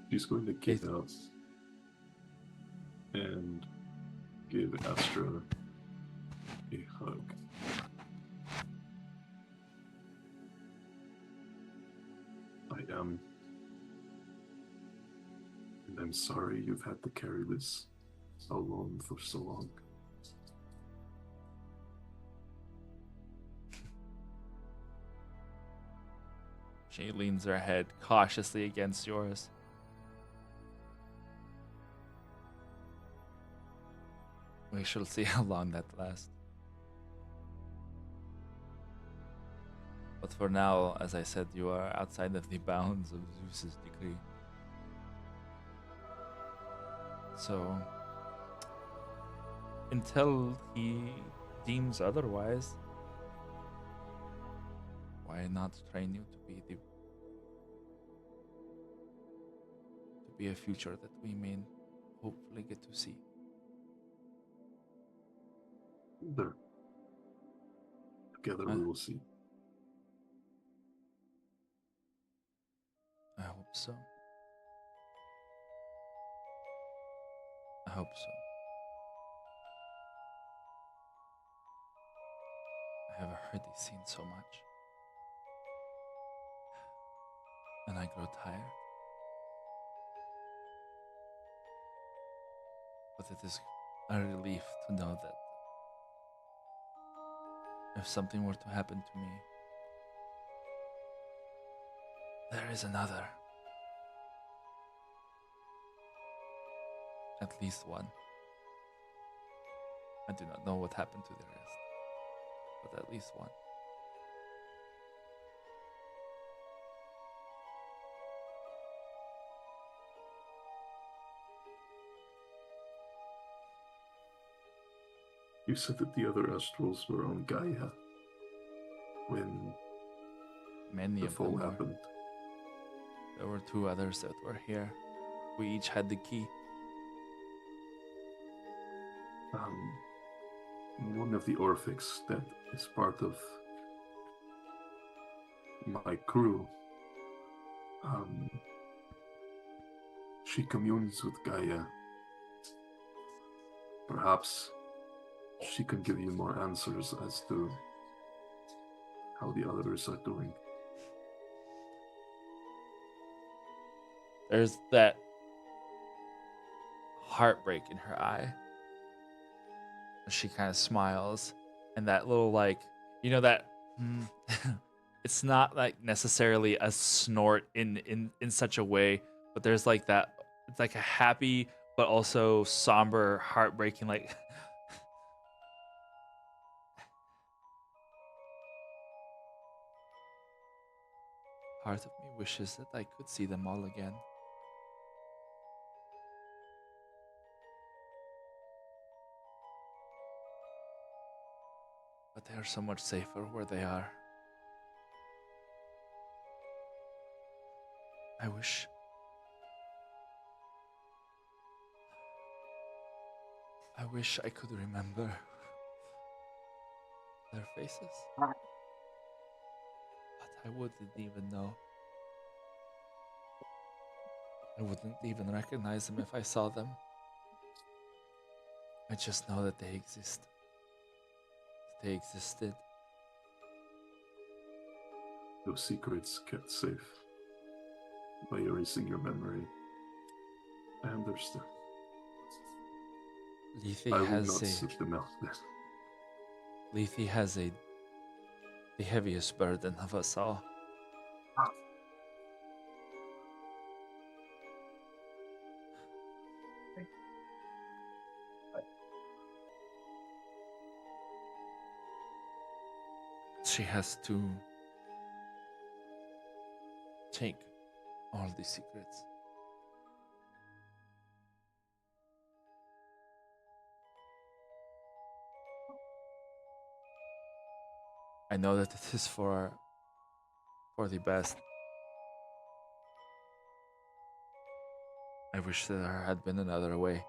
B: She's going to get out and give Astra a hug. I'm sorry you've had to carry this alone for so long.
A: She leans her head cautiously against yours. We shall see how long that lasts. But for now, as I said, you are outside of the bounds of Zeus's decree. So, until he deems otherwise, why not train you to be a future that we may hopefully get to see?
B: Together we will see.
A: so. I hope so. I have heard these scenes so much. And I grow tired. But it is a relief to know that if something were to happen to me, there is another. At least one. I do not know what happened to the rest, but at least one.
B: You said that the other astrals were on Gaia when
A: Many
B: the
A: of
B: fall
A: them were.
B: happened.
A: There were two others that were here. We each had the key.
B: One of the Orphics that is part of my crew, she communes with Gaia. Perhaps she can give you more answers as to how the others are doing.
A: There's that heartbreak in her eye. She kind of smiles, and that little that it's not like necessarily a snort in such a way, but there's like that. It's like a happy but also somber, heartbreaking like. Part of me wishes that I could see them all again. But they are so much safer where they are. I wish. I wish I could remember their faces. But I wouldn't even know. I wouldn't even recognize them if I saw them. I just know that they exist. They existed.
B: Those secrets kept safe by erasing your memory. I understand.
A: Lethe
B: I will
A: has
B: not
A: a
B: seek them out then.
A: Lethe has the heaviest burden of us all. She has to take all the secrets. I know that it is for the best. I wish there had been another way.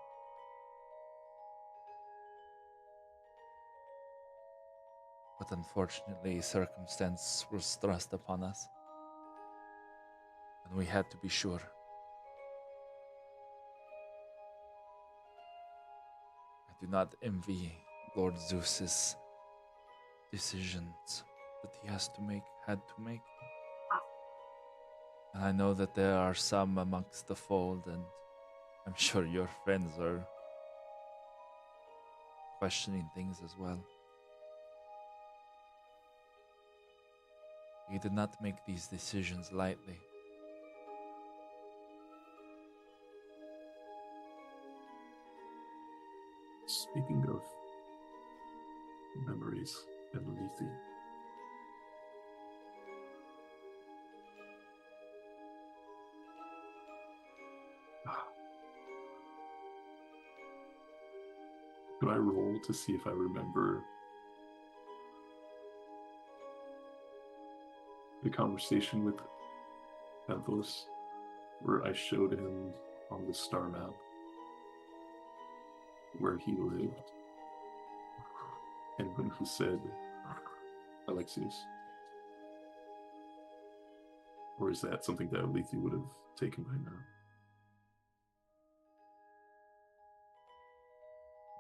A: But unfortunately, circumstance was thrust upon us. And we had to be sure. I do not envy Lord Zeus's decisions that he had to make. And I know that there are some amongst the fold, and I'm sure your friends are questioning things as well. He did not make these decisions lightly.
B: Speaking of memories and Lethe, do I roll to see if I remember the conversation with Pentheus where I showed him on the star map where he lived, and when he said, Alexius, Or is that something that Lethe would have taken by now?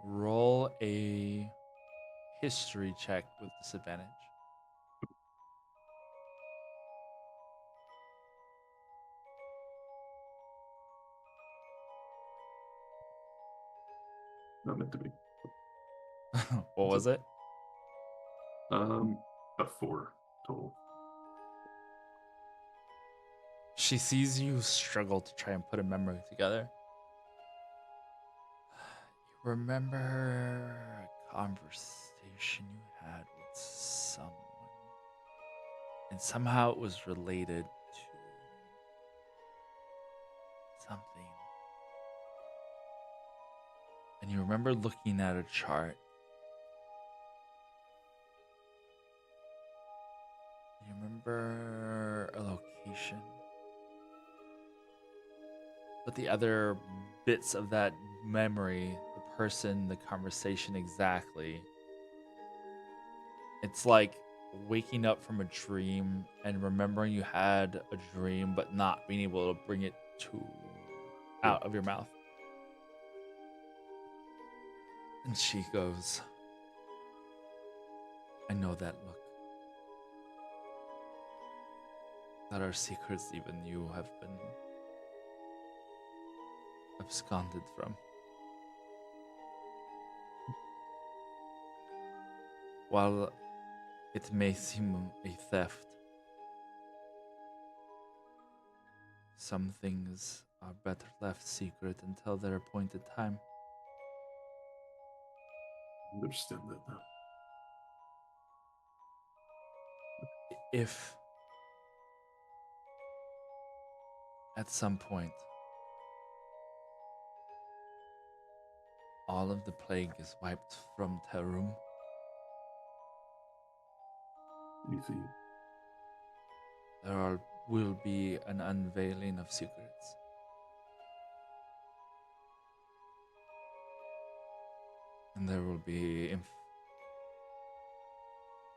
A: Roll a history check with disadvantage.
B: Not meant to be.
A: What was it?
B: A 4 total.
A: She sees you struggle to try and put a memory together. You remember a conversation you had with someone, and somehow it was related to something. And you remember looking at a chart. You remember a location. But the other bits of that memory, the person, the conversation exactly, it's like waking up from a dream and remembering you had a dream but not being able to bring it to out of your mouth. And she goes, I know that look. That our secrets even you have been absconded from. While it may seem a theft, some things are better left secret until their appointed time.
B: I understand that now.
A: If at some point all of the plague is wiped from Terum,
B: Lethe,
A: will be an unveiling of secrets. And there will be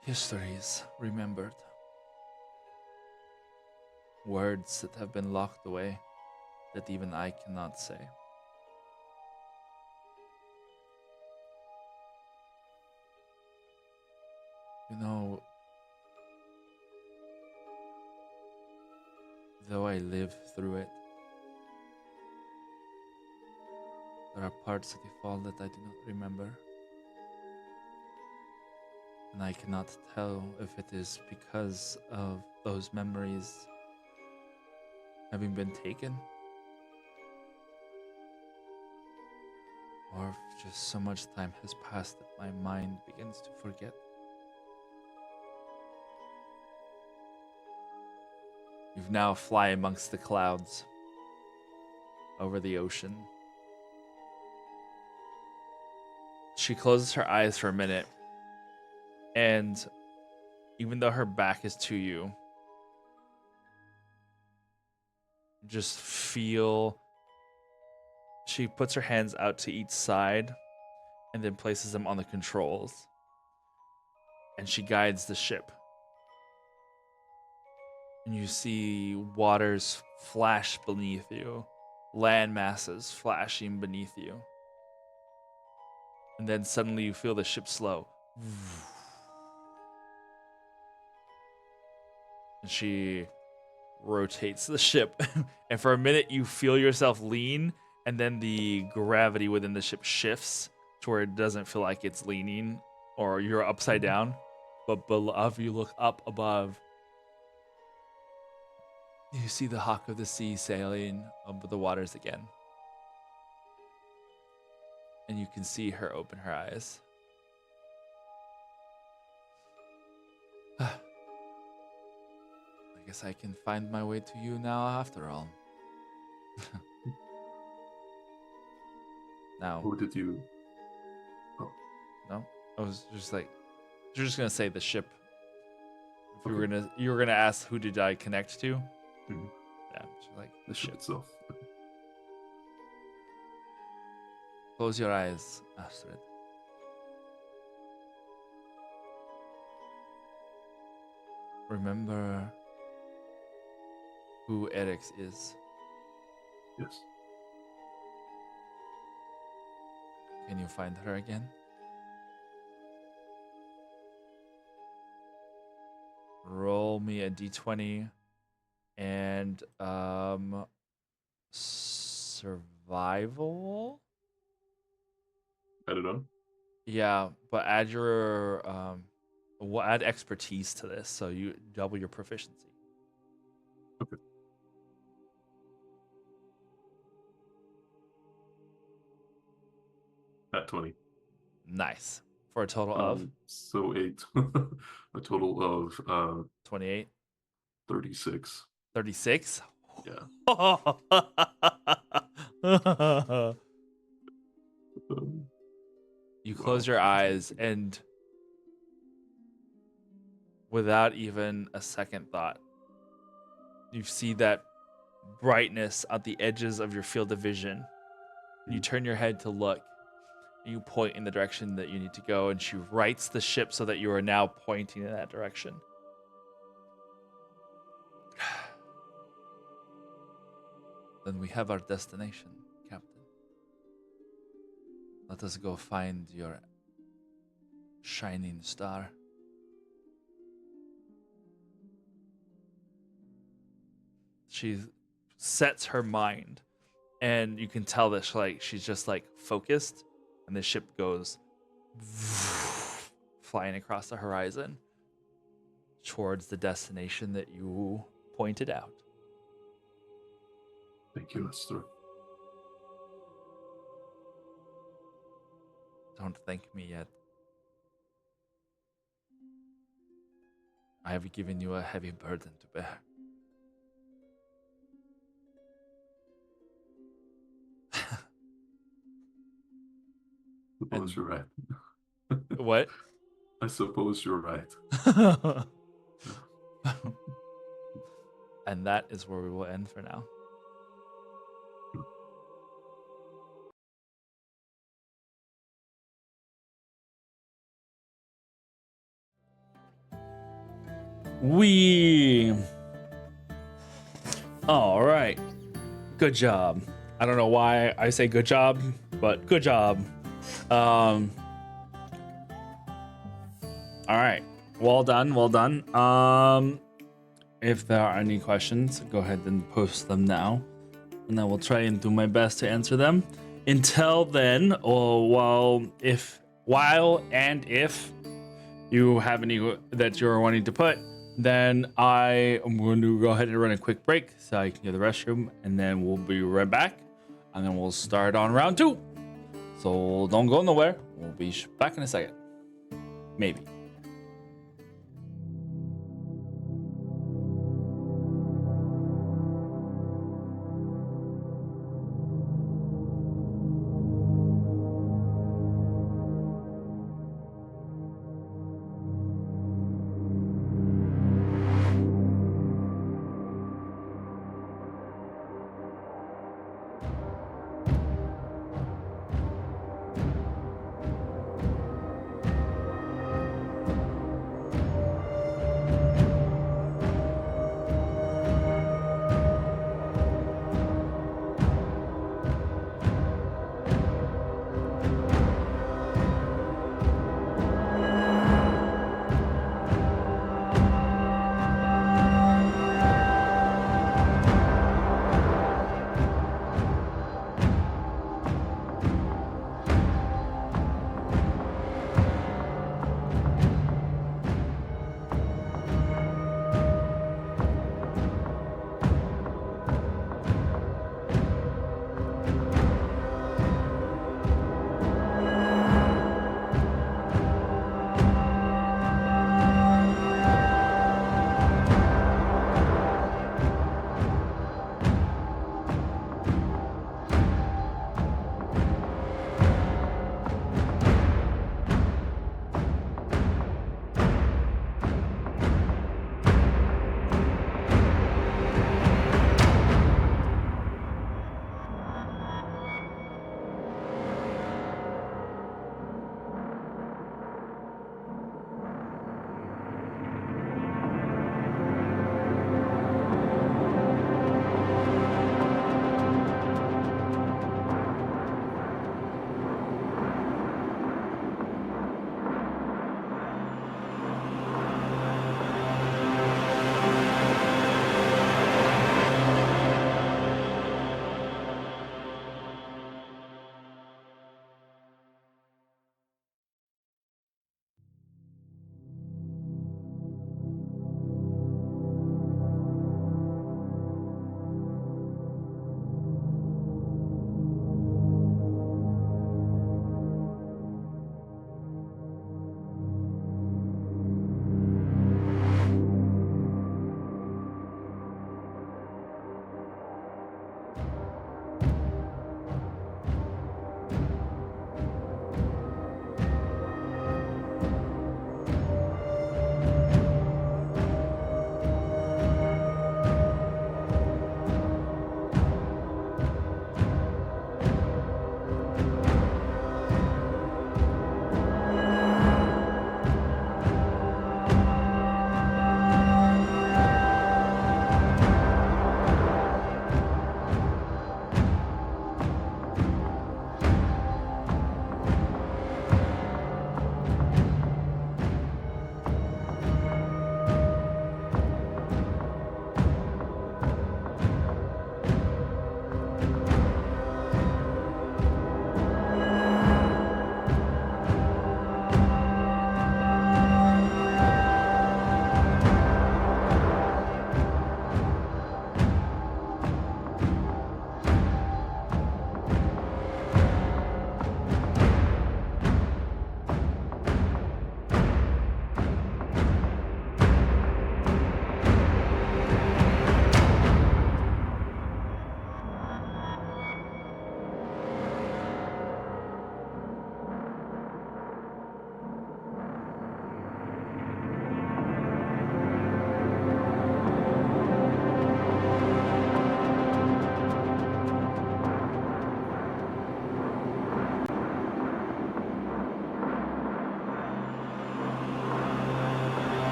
A: histories remembered. Words that have been locked away that even I cannot say. You know, though I live through it, there are parts of the fall that I do not remember. And I cannot tell if it is because of those memories having been taken, or if just so much time has passed that my mind begins to forget. You now fly amongst the clouds over the ocean. She closes her eyes for a minute, and even though her back is to you, just feel she puts her hands out to each side and then places them on the controls, and she guides the ship. And you see waters flash beneath you, land masses flashing beneath you. And then suddenly you feel the ship slow. And she rotates the ship. And for a minute, you feel yourself lean, and then the gravity within the ship shifts to where it doesn't feel like it's leaning or you're upside down. But above, you look up above. You see the Hawk of the Sea sailing over the waters again. And you can see her open her eyes. I guess I can find my way to you now after all. Now,
B: who did you? Oh,
A: no? I was just like, you're just gonna say the ship. If
B: Okay.
A: you were gonna ask who did I connect to?
B: Mhm.
A: Yeah, just like
B: the ship itself.
A: Close your eyes, Astrid. Remember who Eric's is?
B: Yes.
A: Can you find her again? Roll me a d20 and survival.
B: Add it on.
A: Yeah, but add your we'll add expertise to this, so you double your proficiency.
B: Okay. At 20.
A: Nice. For a total of
B: So 8. A total of
A: 28,
B: 36.
A: 36.
B: Yeah.
A: You close
B: Wow.
A: your eyes and without even a second thought, you see that brightness at the edges of your field of vision. You turn your head to look. You point in the direction that you need to go, and she rights the ship so that you are now pointing in that direction. Then we have our destination, Captain. Let us go find your shining star. She sets her mind, and you can tell that she's just like focused, and the ship goes flying across the horizon towards the destination that you pointed out.
B: Thank you, Astrid.
A: Don't thank me yet. I have given you a heavy burden to bear.
B: Suppose you're right.
A: What?
B: I suppose you're right.
A: And that is where we will end for now. All right. Good job. I don't know why I say good job, but good job. All right. Well done. Well done. If there are any questions, go ahead and post them now, and I will try and do my best to answer them. Until then, or if you have any that you're wanting to put, then I am going to go ahead and run a quick break so I can get the restroom, and then we'll be right back, and then we'll start on round 2. So don't go nowhere. We'll be back in a second. Maybe.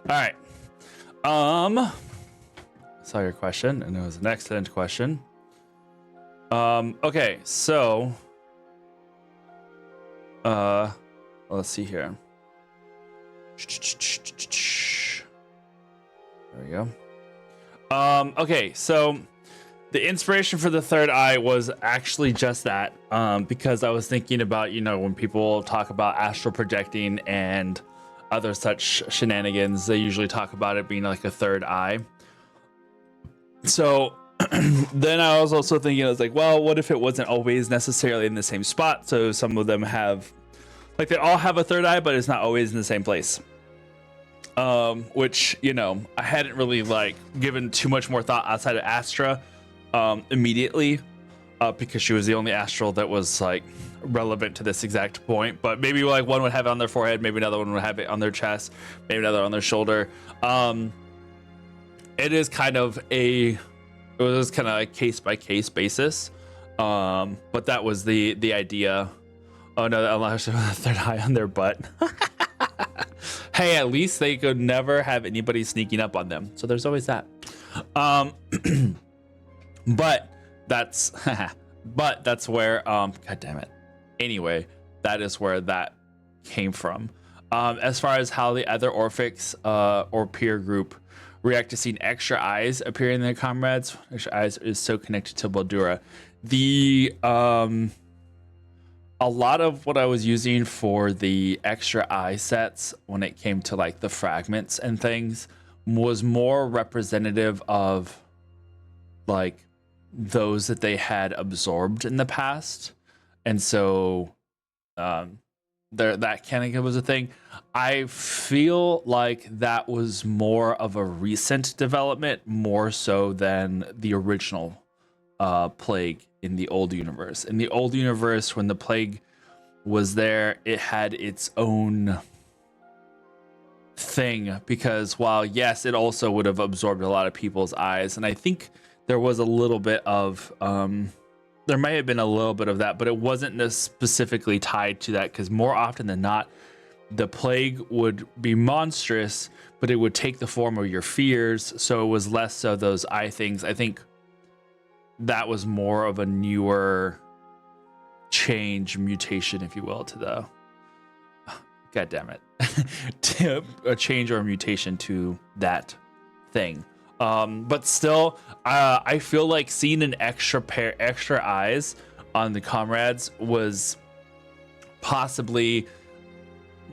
A: right. Saw your question, and it was an excellent question. Okay, so let's see here. There we go. Okay, so the inspiration for the third eye was actually just that, because I was thinking about, when people talk about astral projecting and other such shenanigans, they usually talk about it being like a third eye. So then I was also thinking, I was like, well, what if it wasn't always necessarily in the same spot? So some of them have, like, they all have a third eye, but it's not always in the same place. Which, I hadn't really like given too much more thought outside of Astra immediately, because she was the only astral that was like relevant to this exact point. But maybe like one would have it on their forehead, maybe another one would have it on their chest, maybe another on their shoulder. It was kind of a case by case basis. But that was the idea. Oh no, that allows them a third eye on their butt. Hey, at least they could never have anybody sneaking up on them. So there's always that. But that's where god damn it. Anyway, that is where that came from. As far as how the other Orphics or peer group react to seeing extra eyes appearing in their comrades. Extra eyes is so connected to Baldura. A lot of what I was using for the extra eye sets when it came to like the fragments and things was more representative of like those that they had absorbed in the past. And so that kind of was a thing. I feel like that was more of a recent development, more so than the original plague in the old universe. In the old universe, when the plague was there, it had its own thing, because while yes, it also would have absorbed a lot of people's eyes, and I think there was a little bit of there might have been a little bit of that, but it wasn't specifically tied to that, because more often than not, the plague would be monstrous, but it would take the form of your fears, so it was less so those eye things. I think that was more of a newer mutation, if you will, to the god damn it to a change or a mutation to that thing. But still, I feel like seeing an extra eyes on the comrades was possibly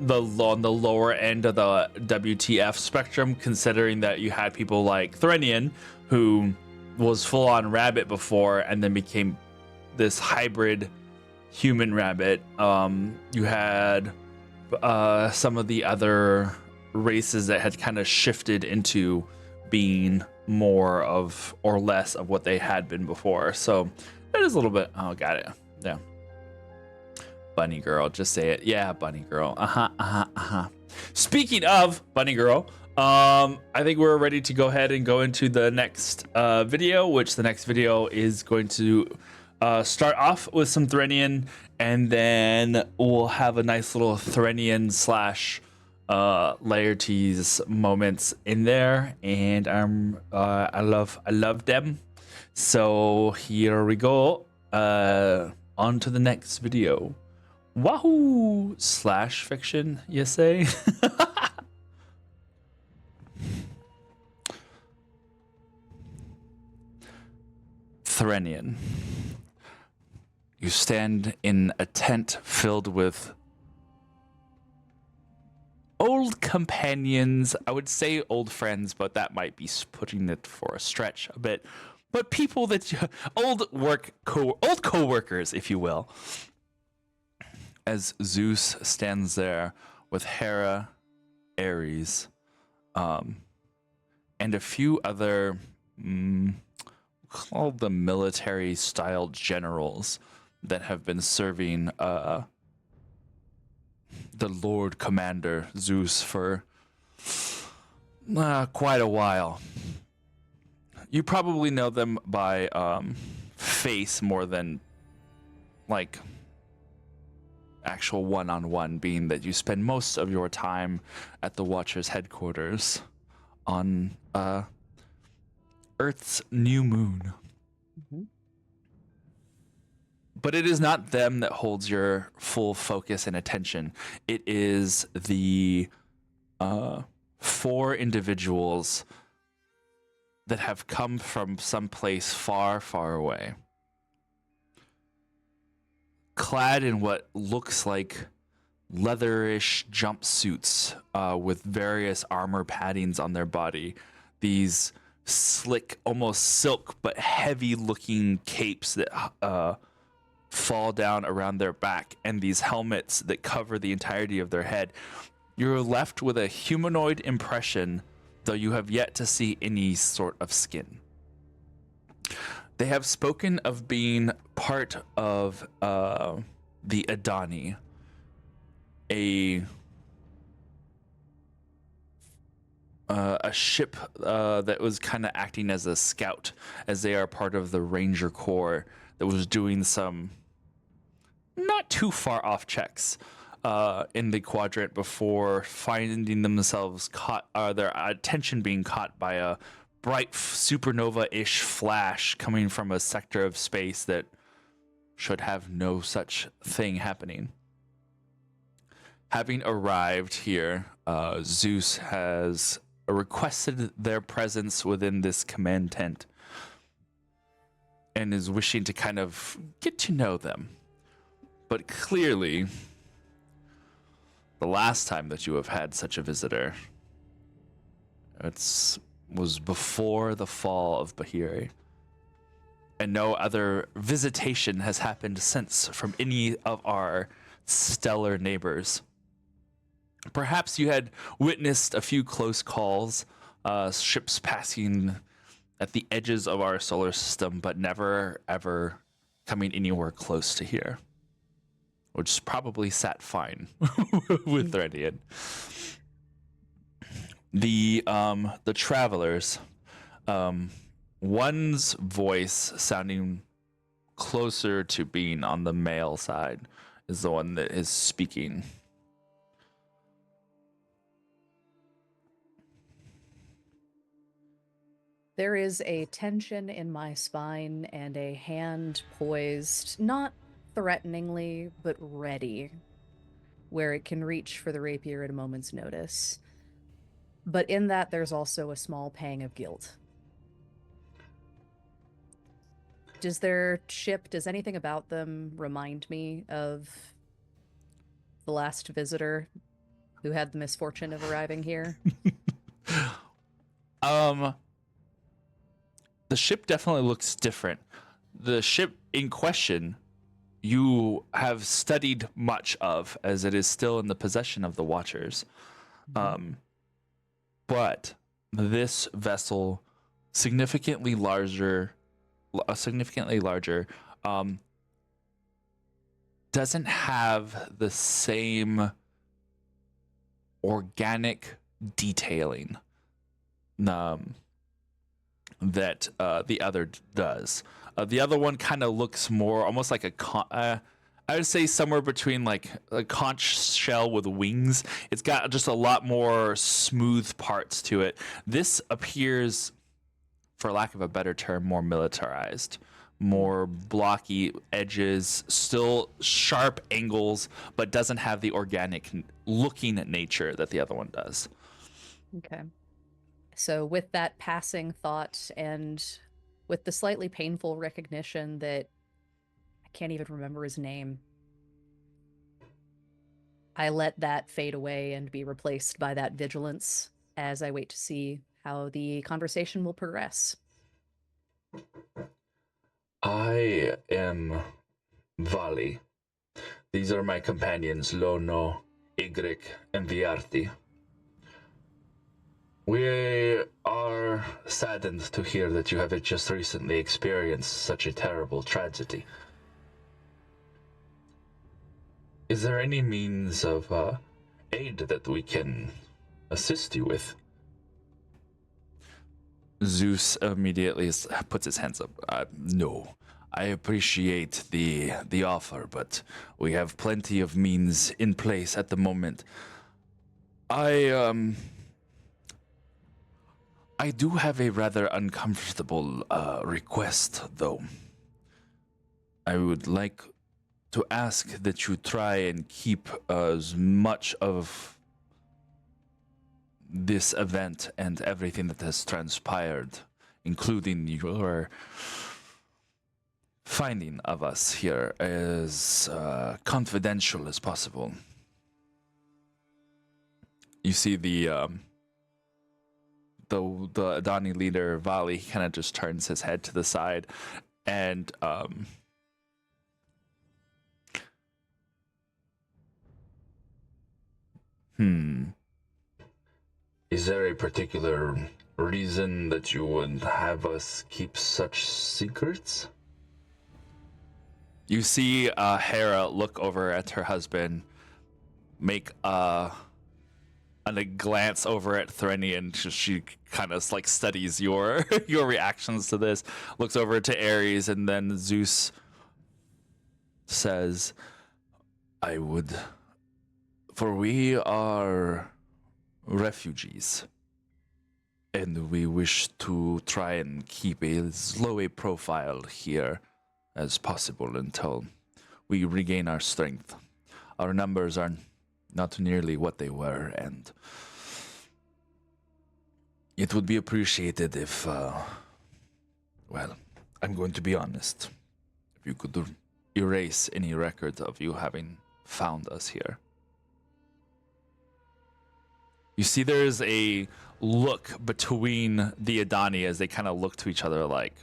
A: on the lower end of the WTF spectrum, considering that you had people like Threnian, who was full on rabbit before and then became this hybrid human rabbit. You had some of the other races that had kind of shifted into being more of or less of what they had been before. So it is a little bit. Oh, got it. Yeah. Bunny girl, just say it. Yeah, bunny girl. Speaking of bunny girl, I think we're ready to go ahead and go into the next video, which the next video is going to start off with some Threnian, and then we'll have a nice little Threnian slash Laertes moments in there, and I love them. So here we go. On to the next video. Wahoo! Slash fiction, you say? Threnian. You stand in a tent filled with old companions. I would say old friends, but that might be putting it for a stretch a bit. But people that old co-workers, if you will. As Zeus stands there with Hera, Ares, and a few other called the military-style generals that have been serving the Lord Commander Zeus for quite a while. You probably know them by face more than like actual one-on-one, being that you spend most of your time at the Watcher's headquarters on Earth's new moon.
C: Mm-hmm.
A: But it is not them that holds your full focus and attention. It is the 4 individuals that have come from someplace far, far away, clad in what looks like leatherish jumpsuits with various armor paddings on their body. These slick, almost silk, but heavy-looking capes that fall down around their back, and these helmets that cover the entirety of their head. You're left with a humanoid impression, though you have yet to see any sort of skin. They have spoken of being part of the Adani, a ship that was kind of acting as a scout, as they are part of the Ranger Corps that was doing some not too far off checks in the quadrant before finding themselves caught, their attention being caught by a bright supernova-ish flash coming from a sector of space that should have no such thing happening. Having arrived here, Zeus has requested their presence within this command tent and is wishing to kind of get to know them. But clearly, the last time that you have had such a visitor, was before the fall of Bahiri. And no other visitation has happened since from any of our stellar neighbors. Perhaps you had witnessed a few close calls, ships passing at the edges of our solar system, but never, ever coming anywhere close to here. Which probably sat fine with Threadian. The travelers, one's voice sounding closer to being on the male side is the one that is speaking.
C: There is a tension in my spine and a hand poised, not threateningly, but ready, where it can reach for the rapier at a moment's notice. But in that, there's also a small pang of guilt. Does their ship, does anything about them remind me of the last visitor who had the misfortune of arriving here?
A: The ship definitely looks different. The ship in question you have studied much of, as it is still in the possession of the Watchers. But this vessel, significantly larger, doesn't have the same organic detailing that the other does. The other one kind of looks more almost like I would say somewhere between like a conch shell with wings. It's got just a lot more smooth parts to it. This appears, for lack of a better term, more militarized, more blocky edges, still sharp angles, but doesn't have the organic looking nature that the other one does.
C: Okay. So with that passing thought and with the slightly painful recognition that I can't even remember his name, I let that fade away and be replaced by that vigilance as I wait to see how the conversation will progress.
D: I am Vali. These are my companions, Lono, Ygric, and Viarti. We are saddened to hear that you have just recently experienced such a terrible tragedy. Is there any means of aid that we can assist you with?
A: Zeus immediately puts his hands up. No, I appreciate the offer, but we have plenty of means in place at the moment. I do have a rather uncomfortable request, though. I would like to ask that you try and keep as much of this event and everything that has transpired, including your finding of us here, as confidential as possible. You see the Adani leader, Vali, kind of just turns his head to the side and
D: Is there a particular reason that you would have us keep such secrets?
A: You see Hera look over at her husband, make a glance over at Threnian. She kind of like studies your your reactions to this. Looks over to Ares, and then Zeus says, for we are refugees, and we wish to try and keep as low a profile here as possible until we regain our strength. Our numbers are not nearly what they were, and it would be appreciated if, well, I'm going to be honest, if you could erase any record of you having found us here. You see there's a look between the Adani as they kind of look to each other like,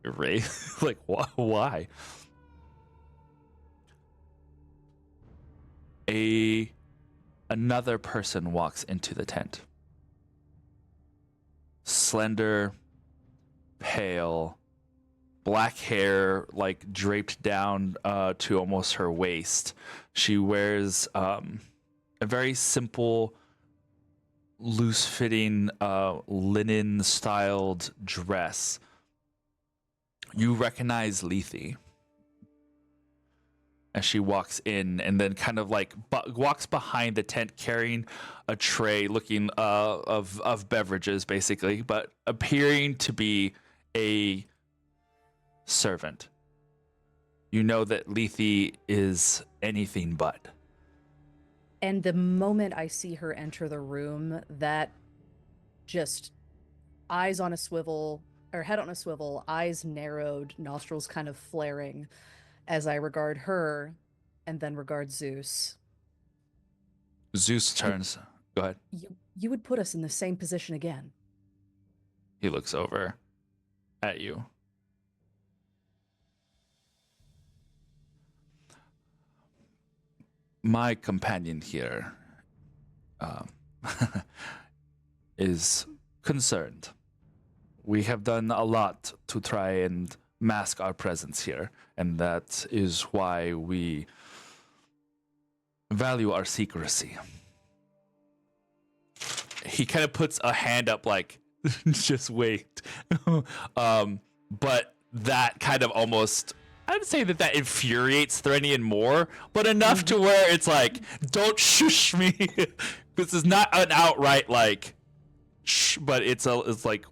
A: erase? Like, why? Another person walks into the tent. Slender, pale, black hair like draped down to almost her waist. She wears a very simple, loose-fitting linen-styled dress. You recognize Lethe as she walks in, and then kind of like walks behind the tent carrying a tray looking of beverages, basically, but appearing to be a servant. You know that Lethe is anything but.
C: And the moment I see her enter the room, that just eyes on a swivel, or head on a swivel, eyes narrowed, nostrils kind of flaring, as I regard her and then regard Zeus.
A: Zeus turns. Go ahead.
C: You would put us in the same position again.
A: He looks over at you. My companion here is concerned. We have done a lot to try and mask our presence here, and that is why we value our secrecy. He kind of puts a hand up like, just wait. But that kind of almost, I would say that infuriates Threnian more, but enough to where it's like, don't shush me. This is not an outright like, shh, but it's like,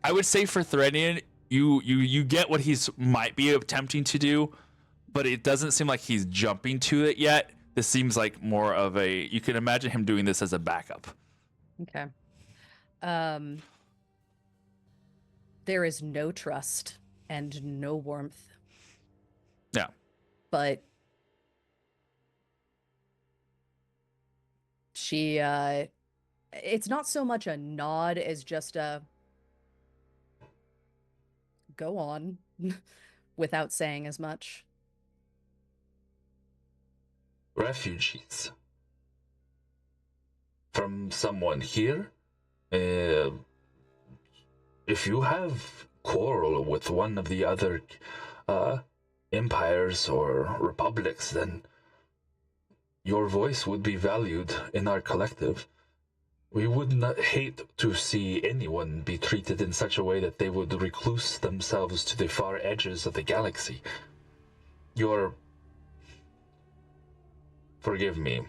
A: I would say for Threnian, you get what he's might be attempting to do, but it doesn't seem like he's jumping to it yet. This seems like more of you can imagine him doing this as a backup.
C: Okay. There is no trust and no warmth.
A: Yeah.
C: But she, it's not so much a nod as just a go on without saying as much.
D: Refugees from someone here? If you have quarrel with one of the other empires or republics, then your voice would be valued in our collective. We would not hate to see anyone be treated in such a way that they would recluse themselves to the far edges of the galaxy. Forgive me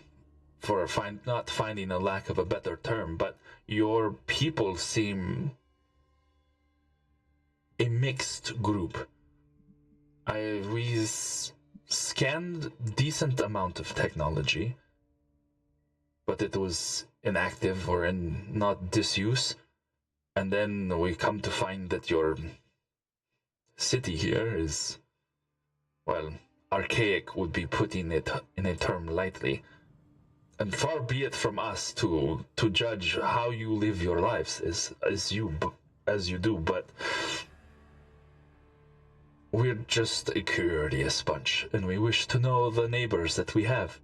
D: for not finding a lack of a better term, but your people seem a mixed group. We scanned decent amount of technology, but it was inactive or in not disuse. And then we come to find that your city here is, well, archaic would be putting it in a term lightly. And far be it from us to judge how you live your lives as you do, but we're just a curious bunch, and we wish to know the neighbors that we have.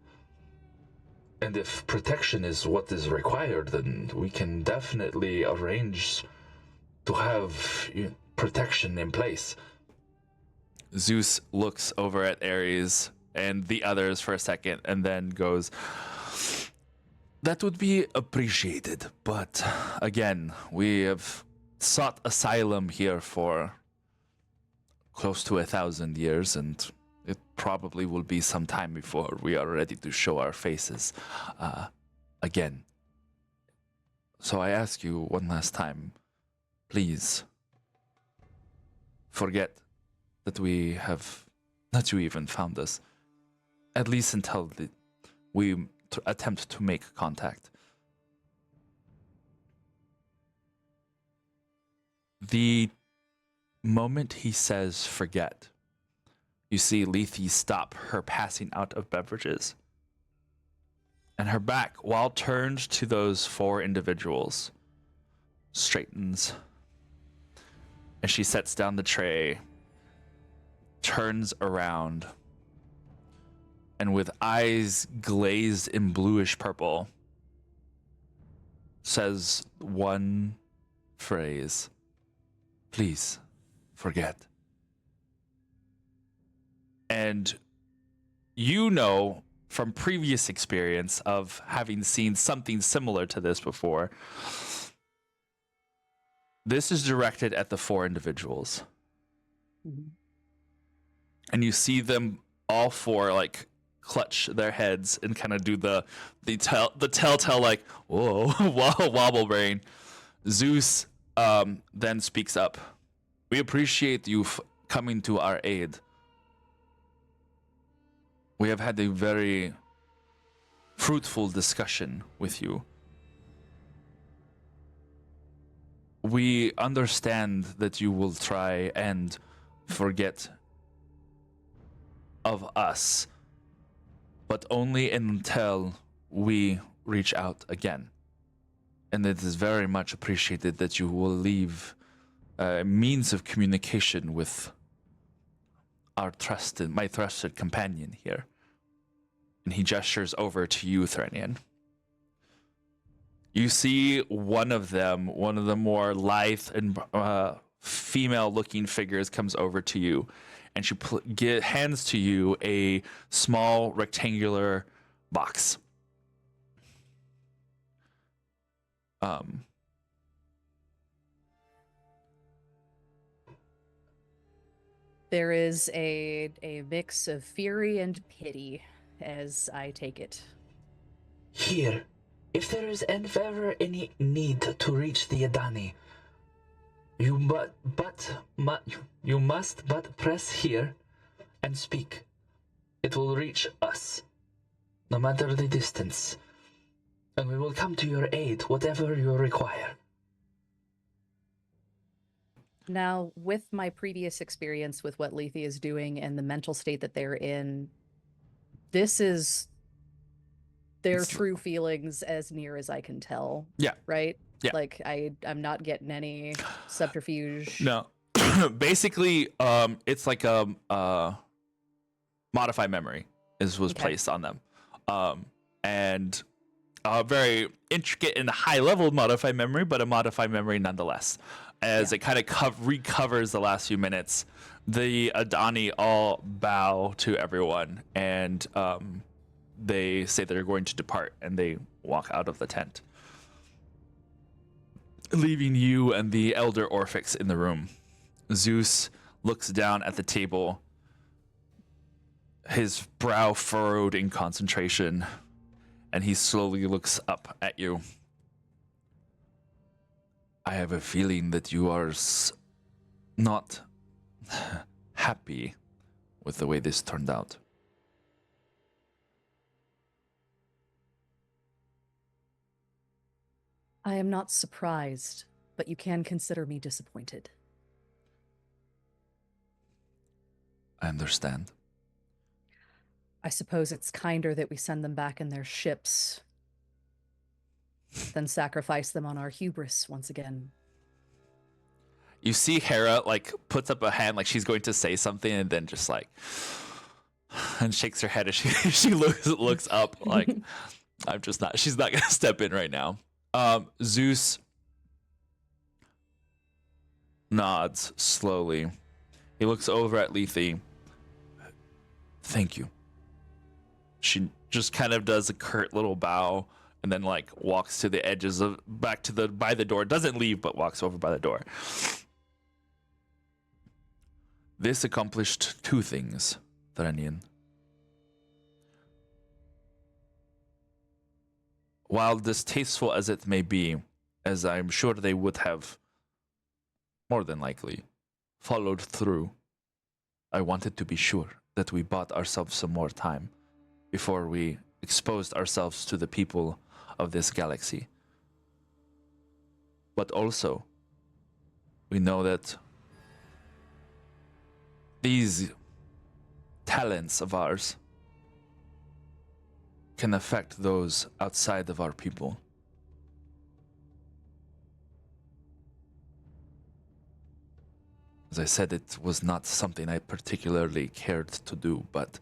D: And if protection is what is required, then we can definitely arrange to have protection in place.
A: Zeus looks over at Ares and the others for a second and then goes, "That would be appreciated, but again, we have sought asylum here for close to 1,000 years, and it probably will be some time before we are ready to show our faces again. So I ask you one last time, please forget that that you even found us, at least until we attempt to make contact." The moment he says forget, you see Lethe stop her passing out of beverages, and her back, while turned to those 4 individuals, straightens, and she sets down the tray, turns around, and with eyes glazed in bluish purple, says one phrase, "Please forget." And you know from previous experience of having seen something similar to this before, this is directed at the 4 individuals.
C: Mhm.
A: And you see them all 4 like clutch their heads and kind of do the telltale like whoa wobble brain. Zeus then speaks up. "We appreciate you coming to our aid. We have had a very fruitful discussion with you. We understand that you will try and forget of us, but only until we reach out again. And it is very much appreciated that you will leave a means of communication with my trusted companion here." And he gestures over to you, Threnian. You see one of the more lithe and female-looking figures comes over to you, and she hands to you a small rectangular box.
C: There is a mix of fury and pity as I take it.
D: Here, if there is ever any need to reach the Adani, you must but press here and speak. It will reach us, no matter the distance, and we will come to your aid, whatever you require.
C: Now, with my previous experience with what Lethe is doing and the mental state that they're in, this is their true feelings as near as I can tell.
A: Yeah.
C: Right?
A: Yeah.
C: Like, I'm not getting any subterfuge.
A: No. Basically, it's like a modified memory was placed on them. And a very intricate and high-level modified memory, but a modified memory nonetheless. As it kind of recovers the last few minutes, the Adani all bow to everyone, and they say they're going to depart, and they walk out of the tent. leaving you and the elder Orphix in the room. Zeus looks down at the table, his brow furrowed in concentration, and he slowly looks up at you. I have a feeling that you are not happy with the way this turned out.
C: I am not surprised, but you can consider me disappointed.
A: I understand.
C: I suppose it's kinder that we send them back in their ships than sacrifice them on our hubris once again.
A: You see Hera like puts up a hand like she's going to say something and then just like and shakes her head as she looks up like she's not gonna step in right now. Zeus nods slowly. He looks over at Lethe. Thank you. She just kind of does a curt little bow and then like walks to the edges of back to by the door. Doesn't leave, but walks over by the door. This accomplished two things, Thrennian. While distasteful as it may be, as I'm sure they would have more than likely followed through, I wanted to be sure that we bought ourselves some more time before we exposed ourselves to the people of this galaxy. But also, we know that these talents of ours can affect those outside of our people. As I said, it was not something I particularly cared to do, but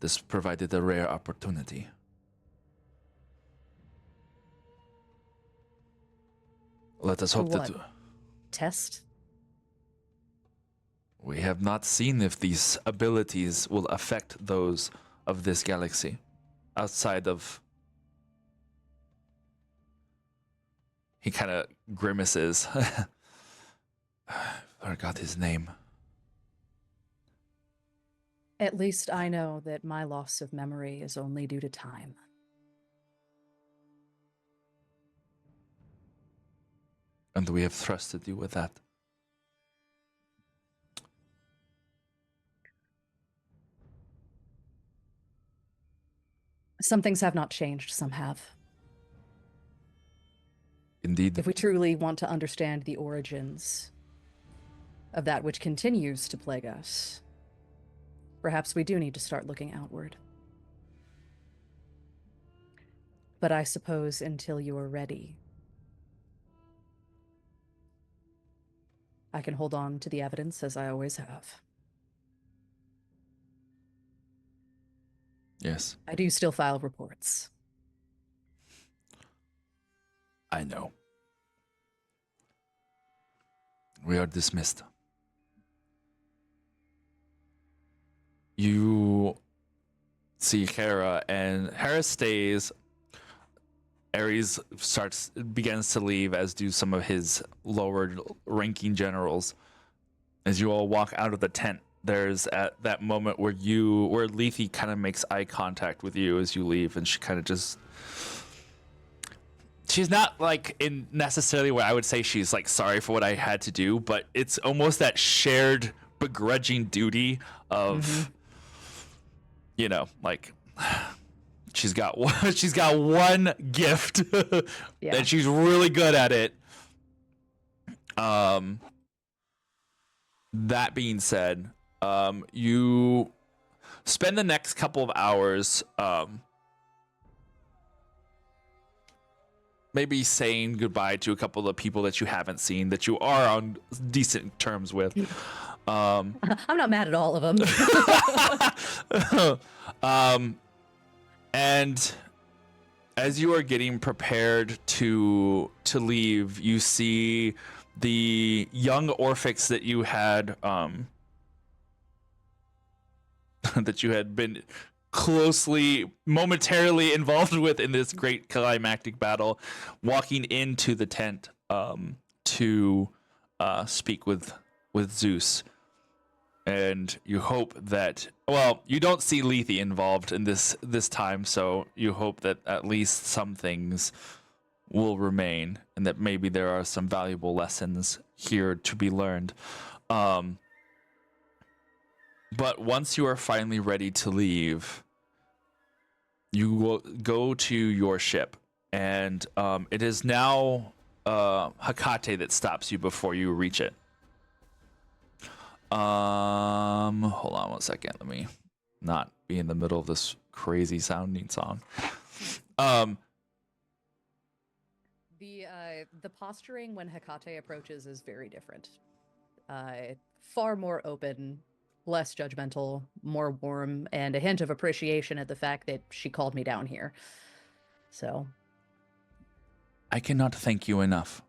A: this provided a rare opportunity. Let us hope that
C: Test?
A: we have not seen if these abilities will affect those of this galaxy outside of. He kind of grimaces. I forgot his name.
C: At least I know that my loss of memory is only due to time.
A: And we have trusted you with that.
C: Some things have not changed, some have.
A: Indeed.
C: If we truly want to understand the origins of that which continues to plague us, perhaps we do need to start looking outward. But I suppose until you are ready, I can hold on to the evidence as I always have.
A: Yes.
C: I do still file reports.
A: I know. We are dismissed. You see Hera, and Hera stays. Ares begins to leave, as do some of his lower ranking generals. As you all walk out of the tent, there's at that moment where Lethe kind of makes eye contact with you as you leave, and she kind of just. She's not like in necessarily where I would say she's like sorry for what I had to do, but it's almost that shared begrudging duty of, like she's got one gift
C: Yeah.
A: and she's really good at it. That being said, you spend the next couple of hours maybe saying goodbye to a couple of people that you haven't seen, that you are on decent terms with.
C: I'm not mad at all of them.
A: And as you are getting prepared to leave, you see the young Orphix that you had that you had been closely, momentarily involved with in this great climactic battle, walking into the tent. to speak with Zeus, and you hope that, well, you don't see Lethe involved in this time, so you hope that at least some things will remain, and that maybe there are some valuable lessons here to be learned. But once you are finally ready to leave, you will go to your ship, and it is now Hecate that stops you before you reach it. Hold on one second. Let me not be in the middle of this crazy sounding song.
C: The posturing when Hecate approaches is very different. Far more open, less judgmental, more warm, and a hint of appreciation at the fact that she called me down here. So,
A: I cannot thank you enough,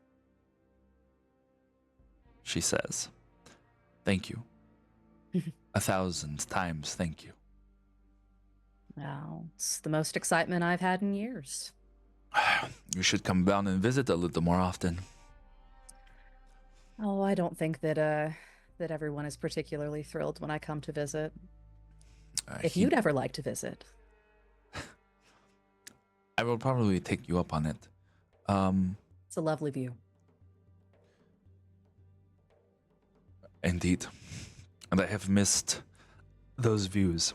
A: she says. Thank you. 1,000 times thank you.
C: now it's the most excitement I've had in years.
A: You should come down and visit a little more often.
C: Oh, I don't think that everyone is particularly thrilled when I come to visit. If you'd ever like to visit.
A: I will probably take you up on it.
C: It's a lovely view.
A: Indeed. And I have missed those views.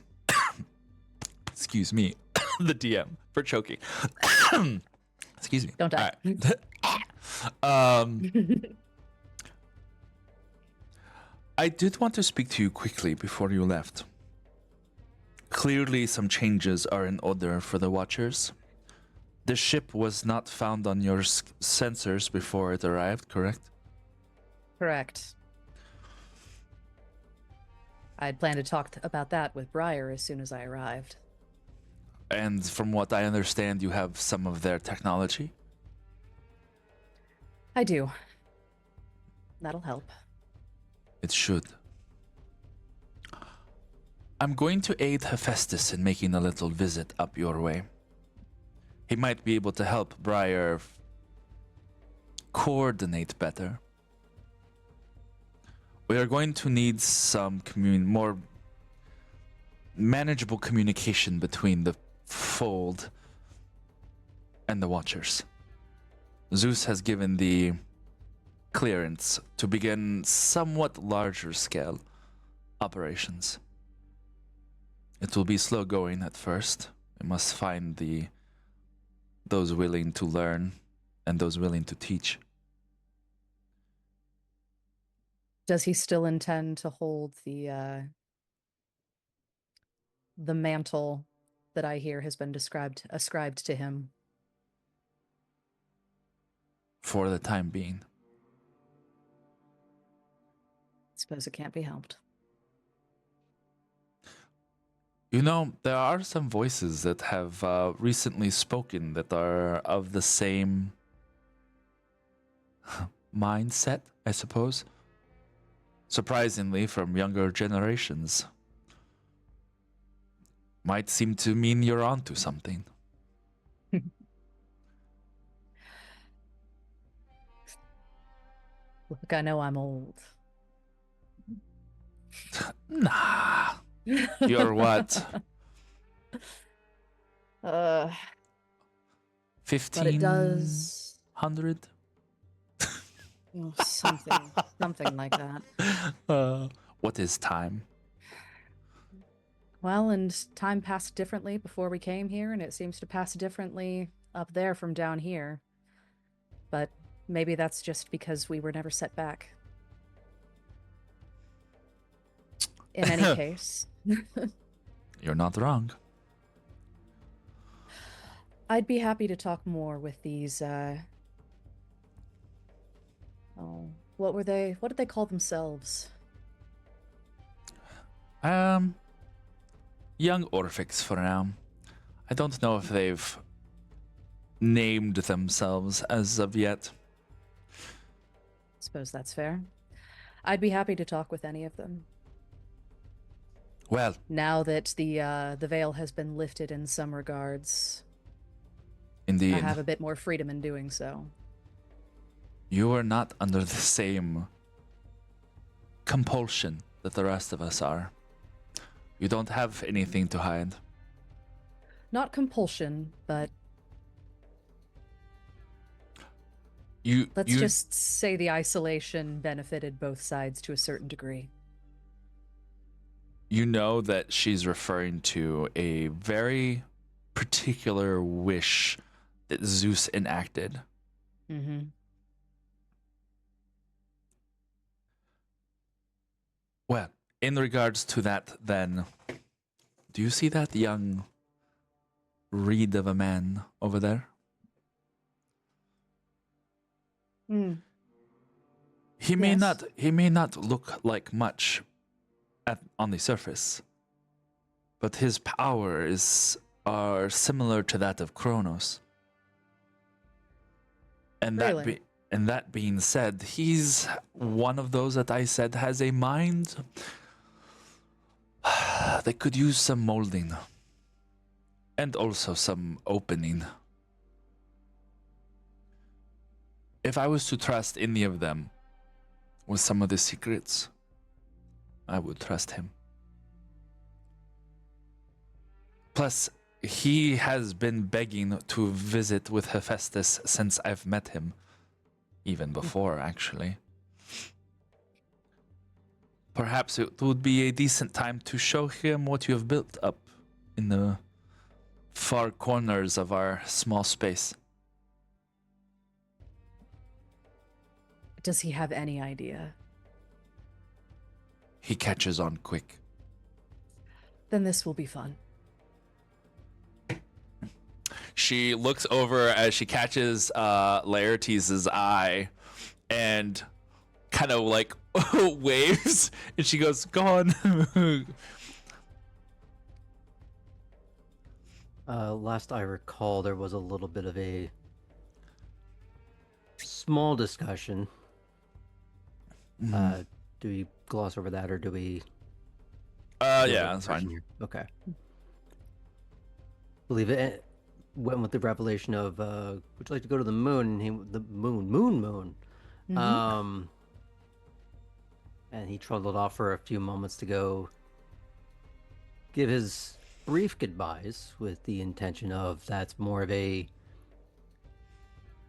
A: Excuse me, the DM for choking. Excuse me.
C: Don't die.
A: All right. I did want to speak to you quickly before you left. Clearly, some changes are in order for the Watchers. The ship was not found on your sensors before it arrived, correct?
C: Correct. I'd planned to talk about that with Briar as soon as I arrived.
A: And from what I understand, you have some of their technology?
C: I do. That'll help.
A: It should. I'm going to aid Hephaestus in making a little visit up your way. He might be able to help Briar coordinate better. We are going to need some more manageable communication between the Fold and the Watchers. Zeus has given the clearance to begin somewhat larger scale operations. It will be slow going at first. We must find those willing to learn and those willing to teach.
C: Does he still intend to hold the mantle that I hear has been ascribed to him?
A: For the time being.
C: Suppose it can't be helped.
A: You know, there are some voices that have recently spoken that are of the same mindset, I suppose. Surprisingly, from younger generations. Might seem to mean you're onto something.
C: Look, I know I'm old.
A: Nah. You're what? 15?
C: But it does
A: 100?
C: something like that.
A: What is time?
C: Well, and time passed differently before we came here, and it seems to pass differently up there from down here. But maybe that's just because we were never set back. In any case.
A: You're not wrong.
C: I'd be happy to talk more with these, what were they? What did they call themselves?
A: Young Orphics for now. I don't know if they've named themselves as of yet.
C: Suppose that's fair. I'd be happy to talk with any of them.
A: Well,
C: Now that the veil has been lifted in some regards,
A: indeed.
C: I have a bit more freedom in doing so.
A: You are not under the same compulsion that the rest of us are. You don't have anything to hide.
C: Not compulsion, but let's
A: You
C: just say the isolation benefited both sides to a certain degree.
A: you know that she's referring to a very particular wish that Zeus enacted.
C: Mm-hmm.
A: Well, in regards to that, then, do you see that young reed of a man over there?
C: Mm.
A: He may
C: Yes.
A: not look like much on the surface, but his powers are similar to that of Kronos. And
C: Really?
A: that being said, he's one of those that I said has a mind that could use some molding and also some opening. If I was to trust any of them with some of the secrets, I would trust him. Plus, he has been begging to visit with Hephaestus since I've met him. Even before, actually. Perhaps it would be a decent time to show him what you have built up in the far corners of our small space.
C: Does he have any idea?
A: He catches on quick.
C: Then this will be fun.
A: She looks over as she catches Laertes' eye and kind of like waves, and she goes, "Go on."
E: Last I recall, there was a little bit of a small discussion. Do we gloss over that, or do we?
A: Yeah, that's fine.
E: Here? Okay. Believe it went with the revelation of would you like to go to the moon? And the moon.
C: Mhm.
E: And he trundled off for a few moments to go give his brief goodbyes with the intention of that's more of a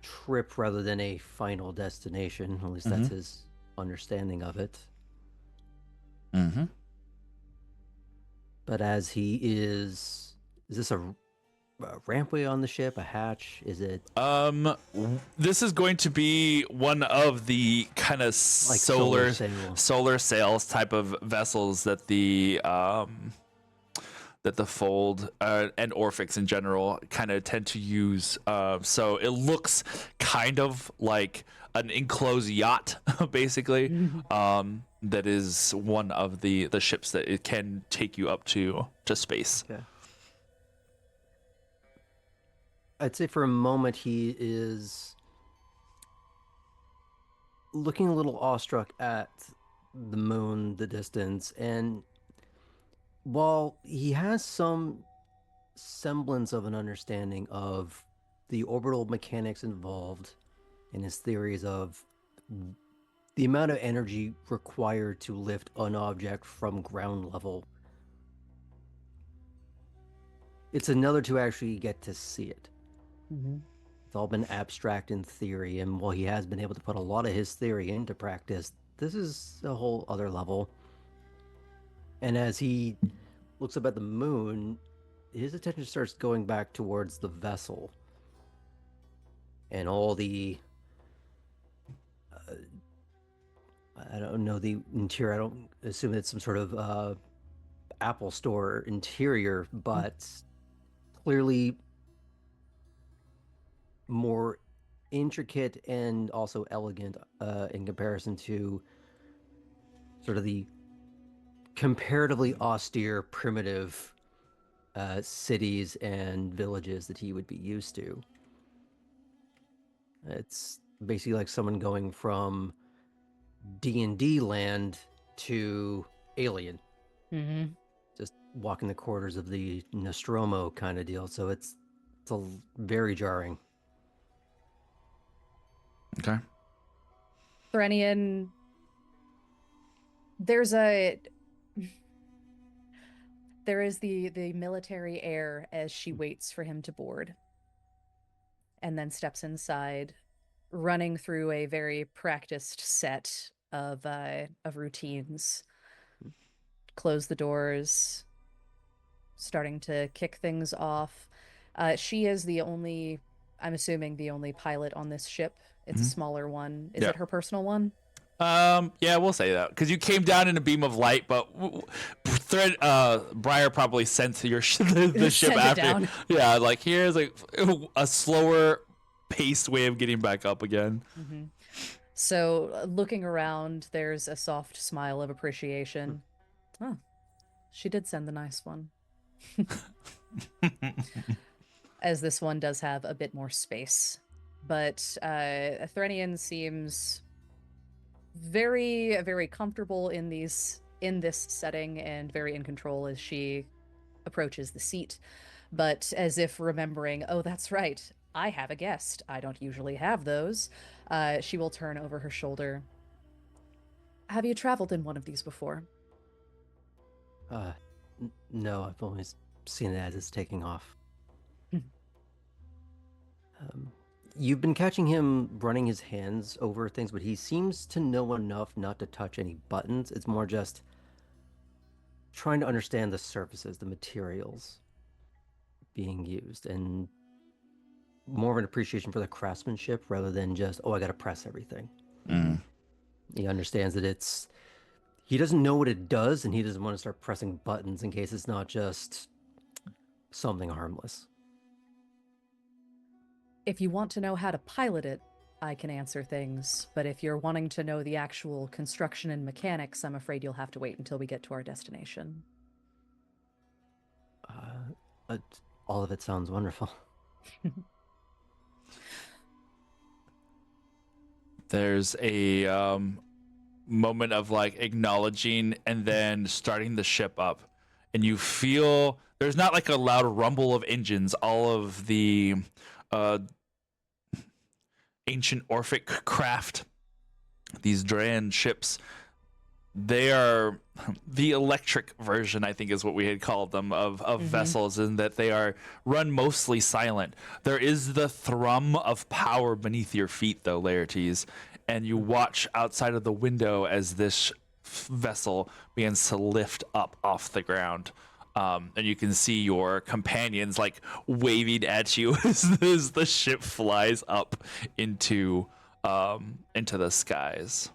E: trip rather than a final destination. At least that's his understanding of it.
A: Mm-hmm.
E: But as he is this a rampway on the ship, a hatch? Is it
A: This is going to be one of the kind of
E: like
A: solar
E: sail?
A: sails type of vessels that the Fold and Orphix in general kind of tend to use. So it looks kind of like an enclosed yacht, basically. That is one of the ships that it can take you up to space.
E: Okay. I'd say for a moment he is looking a little awestruck at the moon, the distance, and while he has some semblance of an understanding of the orbital mechanics involved in his theories of the amount of energy required to lift an object from ground level, it's another to actually get to see it. It's all been abstract in theory, and while he has been able to put a lot of his theory into practice, this is a whole other level. And as he looks up at the moon, his attention starts going back towards the vessel and all the I don't know the interior. I don't assume it's some sort of Apple Store interior, but clearly more intricate and also elegant in comparison to sort of the comparatively austere, primitive cities and villages that he would be used to. It's basically like someone going from D&D land to Alien. Just walking the corridors of the Nostromo kind of deal. So it's a very jarring.
A: Okay.
C: Threnian, there is the military air as she waits for him to board, and then steps inside, running through a very practiced set of routines. Close the doors, starting to kick things off. She is I'm assuming the only pilot on this ship. It's a smaller one. Is it her personal one?
A: Yeah, we'll say that because you came down in a beam of light, but Briar probably sent the ship after.
C: Down.
A: Yeah, like here's like a slower paced way of getting back up again.
C: Mm-hmm. So looking around, there's a soft smile of appreciation. Oh, she did send the nice one. As this one does have a bit more space. But Threnian seems very, very comfortable in this setting and very in control as she approaches the seat. But as if remembering, oh, that's right, I have a guest. I don't usually have those. She will turn over her shoulder. Have you traveled in one of these before?
E: No, I've always seen it as it's taking off. You've been catching him running his hands over things, but he seems to know enough not to touch any buttons. It's more just trying to understand the surfaces, the materials being used, and more of an appreciation for the craftsmanship rather than just, oh, I got to press everything. He understands that he doesn't know what it does, and he doesn't want to start pressing buttons in case it's not just something harmless.
C: If you want to know how to pilot it, I can answer things. But if you're wanting to know the actual construction and mechanics, I'm afraid you'll have to wait until we get to our destination.
E: All of it sounds wonderful.
A: There's a moment of like acknowledging and then starting the ship up, and you feel there's not like a loud rumble of engines. All of the ancient Orphic craft, these Drayan ships, they are the electric version, I think is what we had called them, of vessels, in that they are run mostly silent. There is the thrum of power beneath your feet, though, Laertes, and you watch outside of the window as this vessel begins to lift up off the ground. And you can see your companions like waving at you as the ship flies up into the skies.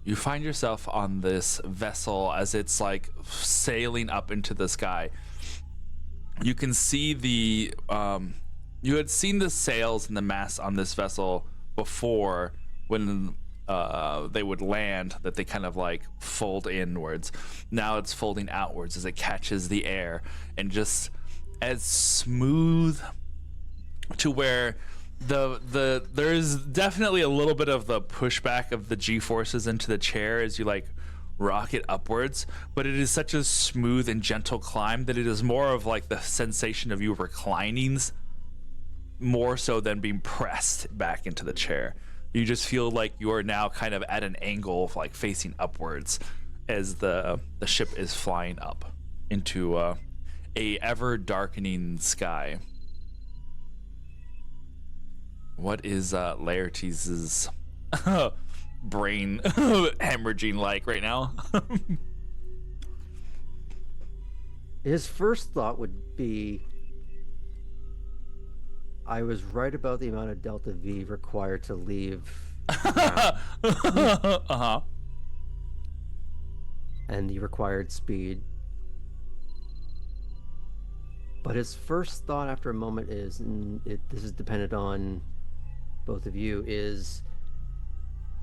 A: You find yourself on this vessel as it's like sailing up into the sky. You can see you had seen the sails and the masts on this vessel before when they would land, that they kind of like fold inwards. Now it's folding outwards as it catches the air, and just as smooth to where there's definitely a little bit of the pushback of the G-forces into the chair as you like rock it upwards, but it is such a smooth and gentle climb that it is more of like the sensation of you reclining more so than being pressed back into the chair. You just feel like you are now kind of at an angle of like facing upwards as the ship is flying up into a ever darkening sky. What is Laertes' brain hemorrhaging like right now?
E: His first thought would be, I was right about the amount of delta V required to leave and the required speed. But his first thought after a moment is, this is dependent on both of you, is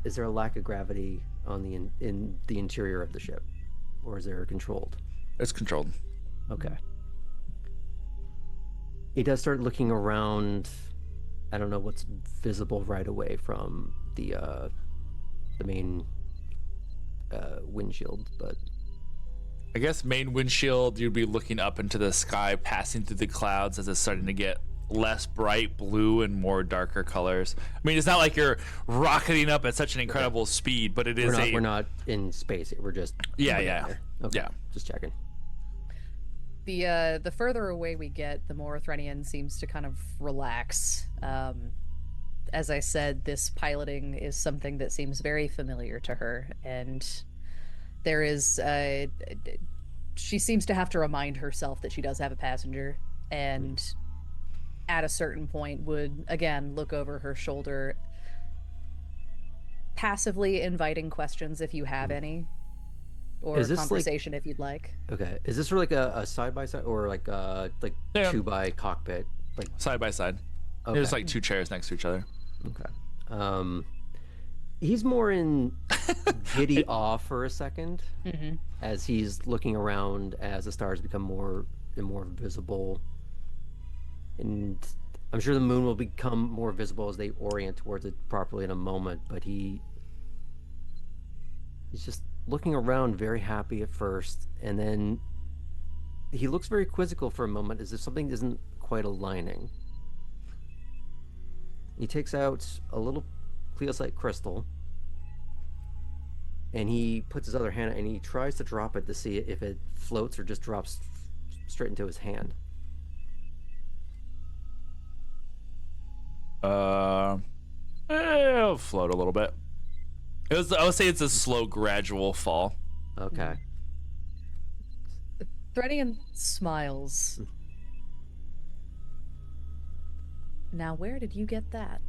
E: there a lack of gravity on in the interior of the ship, or is there controlled?
A: It's controlled.
E: Okay. He does start looking around. I don't know what's visible right away from the main windshield, but
A: I guess main windshield, you'd be looking up into the sky, passing through the clouds as it's starting to get less bright blue and more darker colors. I mean, it's not like you're rocketing up at such an incredible speed, but it is
E: we're not in space. We're just
A: yeah.
E: Okay,
A: Yeah.
E: just checking.
C: The further away we get, the more Threnian seems to kind of relax. As I said, this piloting is something that seems very familiar to her, and there is she seems to have to remind herself that she does have a passenger, and at a certain point would again look over her shoulder, passively inviting questions if you have any, or conversation if you'd like.
E: Okay, is this sort of like a side by side or like two by cockpit, like
A: Side by side.
E: Okay.
A: There's like two chairs next to each other.
E: Okay. He's more in giddy awe for a second, as he's looking around as the stars become more and more visible, and I'm sure the moon will become more visible as they orient towards it properly in a moment. But he's just looking around, very happy at first, and then he looks very quizzical for a moment, as if something isn't quite aligning. He takes out a little Cleosite crystal, and he puts his other hand and he tries to drop it to see if it floats or just drops straight into his hand.
A: It'll float a little bit. I would say it's a slow, gradual fall.
E: Okay.
C: Threnian smiles. Now, where did you get that?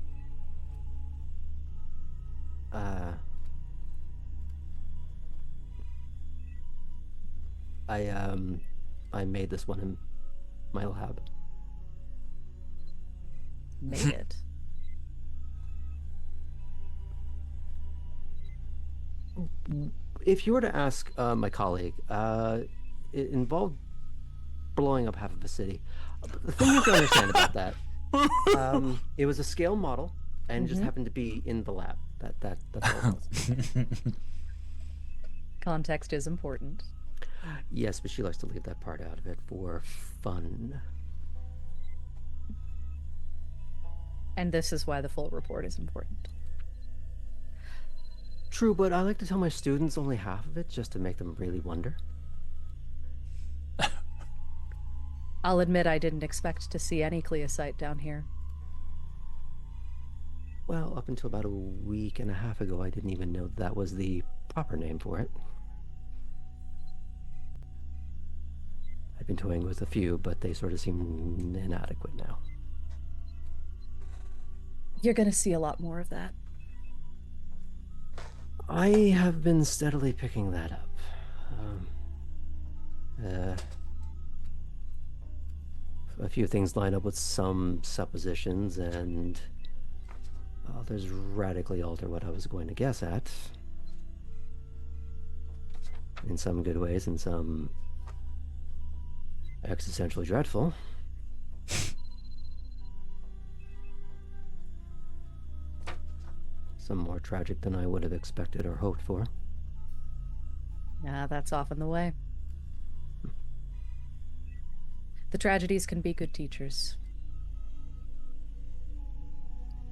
E: I made this one in my lab.
C: Made it.
E: If you were to ask my colleague, it involved blowing up half of a city. The thing you have to understand about that, it was a scale model, and just happened to be in the lab. That's all it was.
C: Context is important.
E: Yes, but she likes to leave that part out of it for fun.
C: And this is why the full report is important.
E: True, but I like to tell my students only half of it, just to make them really wonder.
C: I'll admit I didn't expect to see any Cleosite down here.
E: Well, up until about a week and a half ago, I didn't even know that was the proper name for it. I've been toying with a few, but they sort of seem inadequate now.
C: You're gonna see a lot more of that.
E: I have been steadily picking that up. A few things line up with some suppositions, and others radically alter what I was going to guess at. In some good ways, and some existentially dreadful. Some more tragic than I would have expected or hoped for.
C: That's often the way. The tragedies can be good teachers.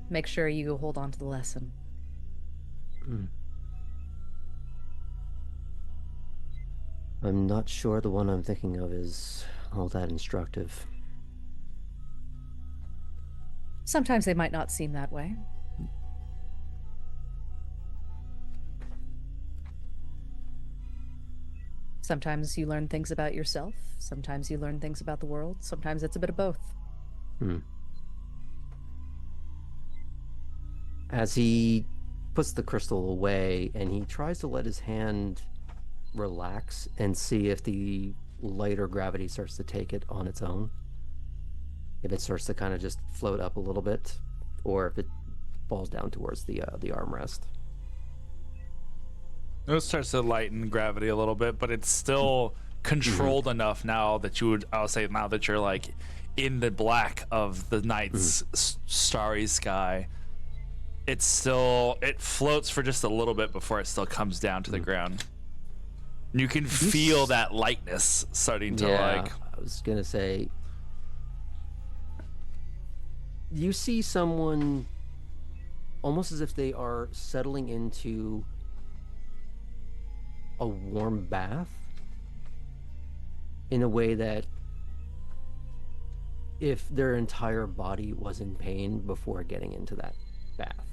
C: Make sure you hold on to the lesson.
E: I'm not sure the one I'm thinking of is all that instructive.
C: Sometimes they might not seem that way. Sometimes you learn things about yourself. Sometimes you learn things about the world. Sometimes it's a bit of both.
E: As he puts the crystal away and he tries to let his hand relax and see if the lighter gravity starts to take it on its own. If it starts to kind of just float up a little bit, or if it falls down towards the armrest.
A: It starts to lighten gravity a little bit, but it's still controlled enough now that I'll say now that you're like in the black of the night's starry sky. It floats for just a little bit before it still comes down to the ground. You can feel that lightness starting to
E: I was gonna say, You see someone almost as if they are settling into a warm bath in a way that if their entire body was in pain before getting into that bath.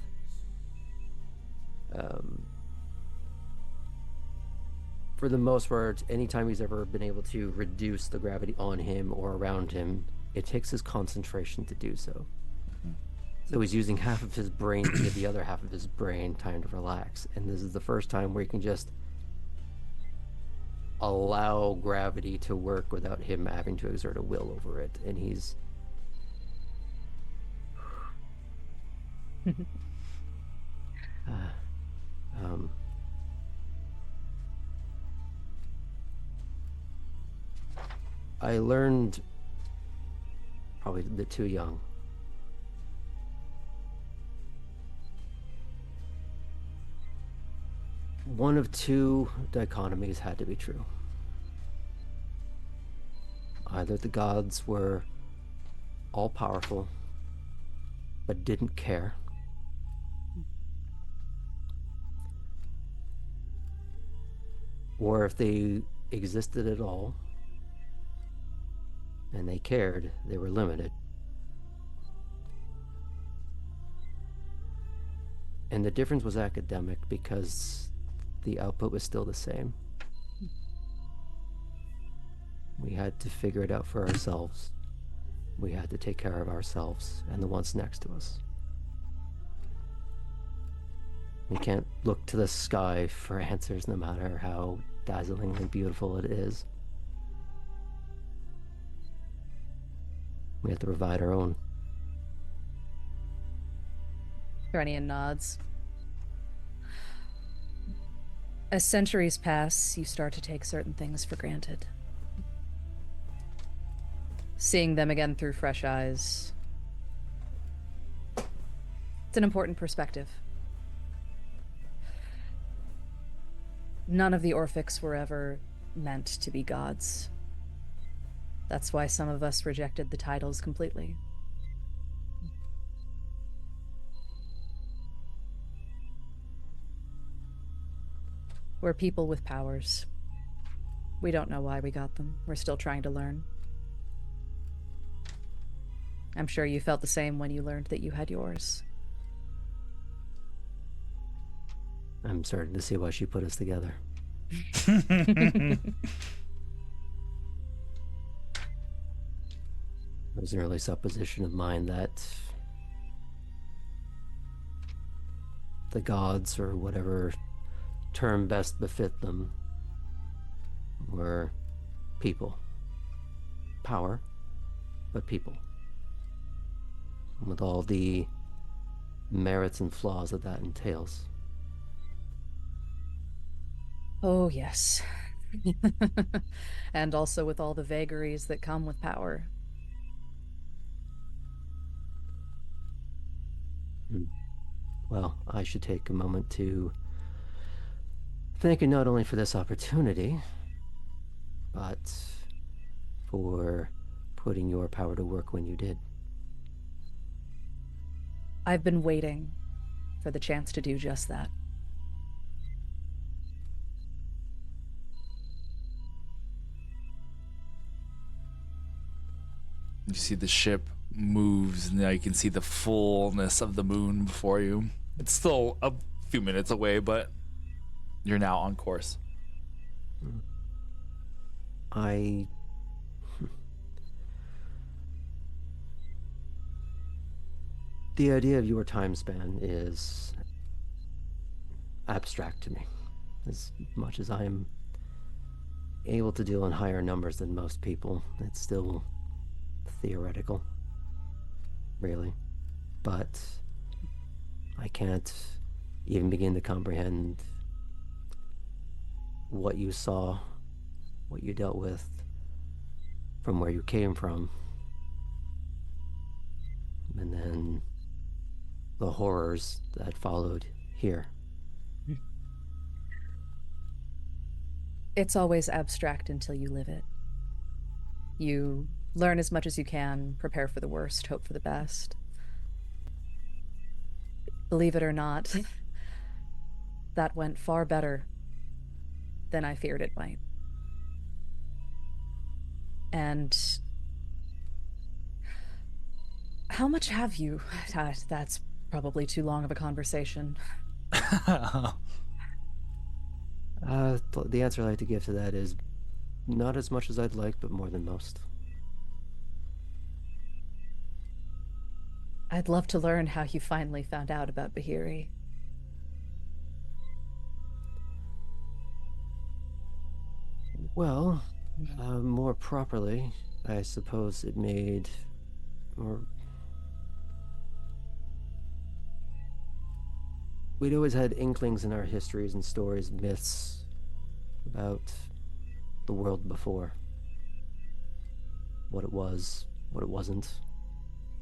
E: For the most part, anytime he's ever been able to reduce the gravity on him or around him, it takes his concentration to do so. So he's using half of his brain to give the other half of his brain time to relax. And this is the first time where he can just allow gravity to work without him having to exert a will over it. And he's... I learned probably a bit too young. One of two dichotomies had to be true. Either the gods were all-powerful, but didn't care, or if they existed at all, and they cared, they were limited. And the difference was academic because the output was still the same. We had to figure it out for ourselves. We had to take care of ourselves and the ones next to us. We can't look to the sky for answers no matter how dazzlingly beautiful it is. We have to provide our own.
C: Thrennian nods. As centuries pass, you start to take certain things for granted. Seeing them again through fresh eyes. It's an important perspective. None of the Orphics were ever meant to be gods. That's why some of us rejected the titles completely. We're people with powers. We don't know why we got them. We're still trying to learn. I'm sure you felt the same when you learned that you had yours.
E: I'm starting to see why she put us together. It was an early supposition of mine that the gods, or whatever term best befit them, were people. Power, but people. With all the merits and flaws that that entails.
C: Oh, yes. And also with all the vagaries that come with power.
E: Well, I should take a moment to thank you not only for this opportunity, but for putting your power to work when you did.
C: I've been waiting for the chance to do just that.
A: You see the ship moves, and now you can see the fullness of the moon before you. It's still a few minutes away, but you're now on course.
E: The idea of your time span is abstract to me. As much as I am able to deal in higher numbers than most people, it's still theoretical, really. But I can't even begin to comprehend what you saw, what you dealt with, from where you came from, and then the horrors that followed here.
C: It's always abstract until you live it. You learn as much as you can, prepare for the worst, hope for the best. Believe it or not, that went far better than I feared it might. And how much have you? That's probably too long of a conversation.
E: The answer I'd like to give to that is not as much as I'd like, but more than most.
C: I'd love to learn how you finally found out about Bahiri.
E: Well, more properly, I suppose it made, or we'd always had inklings in our histories and stories, myths about the world before. What it was, what it wasn't,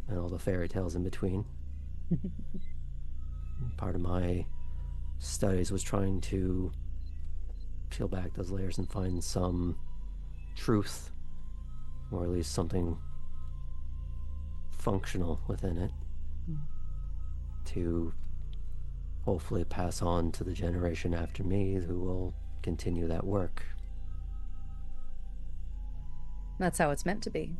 E: and all the fairy tales in between. Part of my studies was trying to peel back those layers and find some truth, or at least something functional within it, to hopefully pass on to the generation after me who will continue that work.
C: That's how it's meant to be.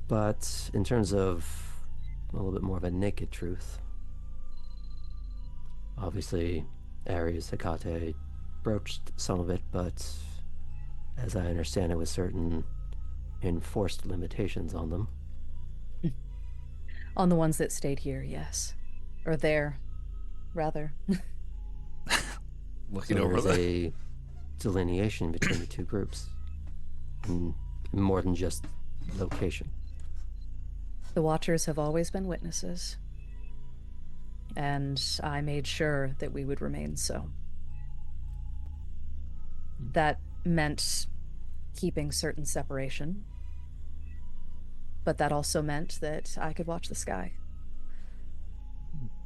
E: But in terms of a little bit more of a naked truth, obviously Ares, Hecate broached some of it, but as I understand it, with certain enforced limitations on them.
C: On the ones that stayed here, yes. Or there, rather.
A: Looking
E: So
A: over
E: there's
A: there.
E: a delineation between the two groups, and more than just location.
C: The Watchers have always been witnesses. And I made sure that we would remain so. That meant keeping certain separation. But that also meant that I could watch the sky.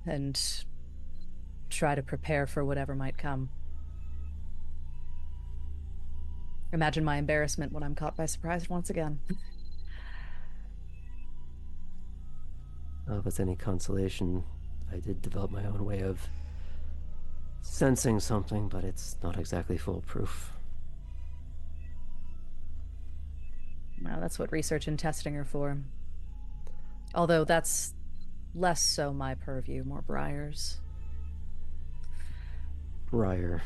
C: And try to prepare for whatever might come. Imagine my embarrassment when I'm caught by surprise once again.
E: If it's any consolation, I did develop my own way of sensing something, but it's not exactly foolproof.
C: Well, that's what research and testing are for. Although that's less so my purview, more Briar's.
E: Briar.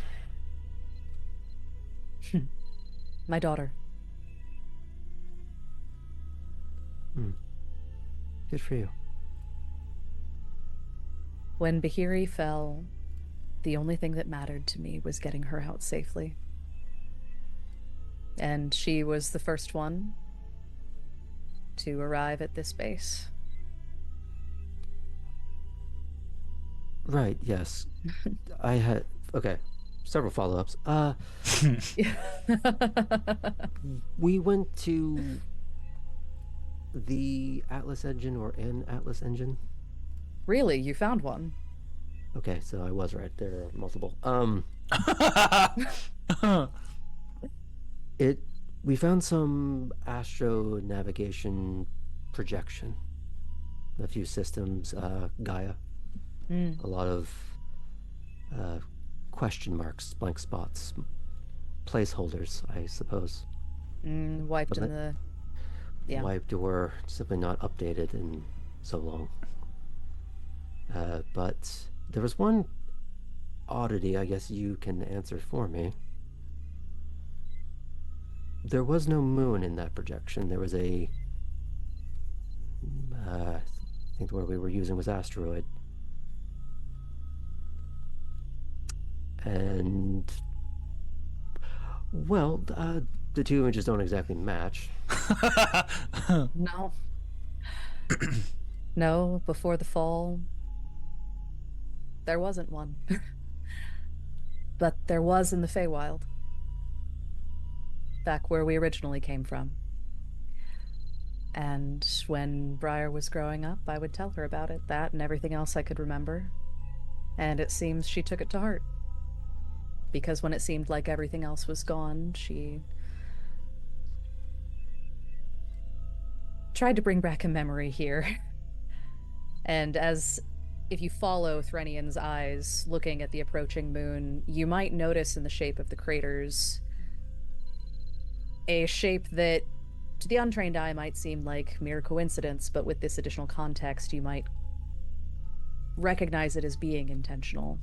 C: My daughter.
E: Good for you.
C: When Bahiri fell, the only thing that mattered to me was getting her out safely. And she was the first one to arrive at this base.
E: Right, yes. I had, okay, several follow-ups. We went to the Atlas engine, or an Atlas engine.
C: Really? You found one?
E: Okay, so I was right. There are multiple. We found some astro navigation projection. A few systems, Gaia. A lot of question marks, blank spots, placeholders, I suppose.
C: Wiped in the... Yeah.
E: Wiped or simply not updated in so long. But there was one oddity, I guess you can answer for me. There was no moon in that projection. There was a... I think the word we were using was asteroid. And... well, the two images don't exactly match.
C: No. No, before the fall, there wasn't one. But there was in the Feywild. Back where we originally came from. And when Briar was growing up, I would tell her about it, that and everything else I could remember. And it seems she took it to heart. Because when it seemed like everything else was gone, she tried to bring back a memory here. And if you follow Threnian's eyes looking at the approaching moon, you might notice in the shape of the craters a shape that to the untrained eye might seem like mere coincidence, but with this additional context, you might recognize it as being intentional.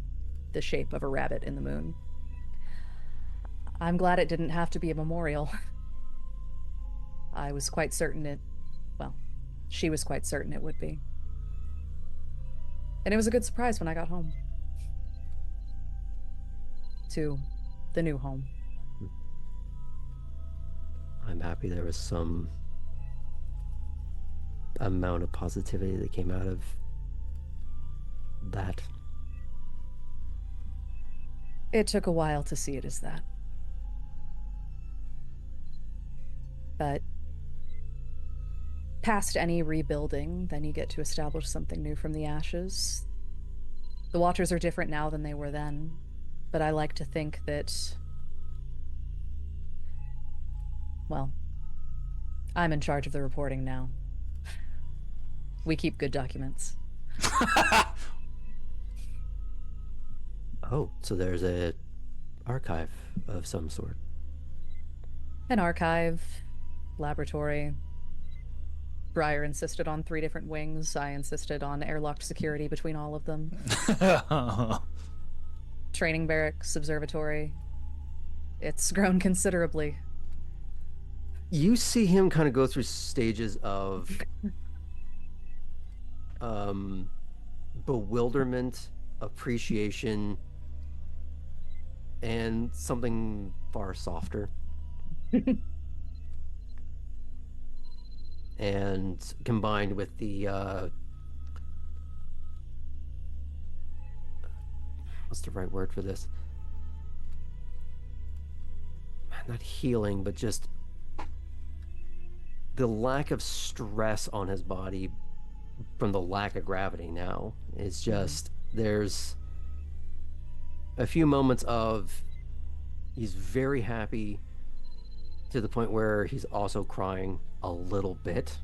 C: The shape of a rabbit in the moon. I'm glad it didn't have to be a memorial. I was quite certain she was quite certain it would be. And it was a good surprise when I got home. To the new home.
E: I'm happy there was some amount of positivity that came out of that.
C: It took a while to see it as that. But past any rebuilding, then you get to establish something new from the ashes. The Watchers are different now than they were then, but I like to think that, well, I'm in charge of the reporting now. We keep good documents.
E: Oh, so there's a archive of some sort.
C: An archive, laboratory. Breyer insisted on 3 different wings. I insisted on airlocked security between all of them. Training barracks, observatory. It's grown considerably.
E: You see him kind of go through stages of bewilderment, appreciation, and something far softer. And combined with the what's the right word for this? Not healing, but just the lack of stress on his body from the lack of gravity now. It's just, there's a few moments of he's very happy to the point where he's also crying a little bit.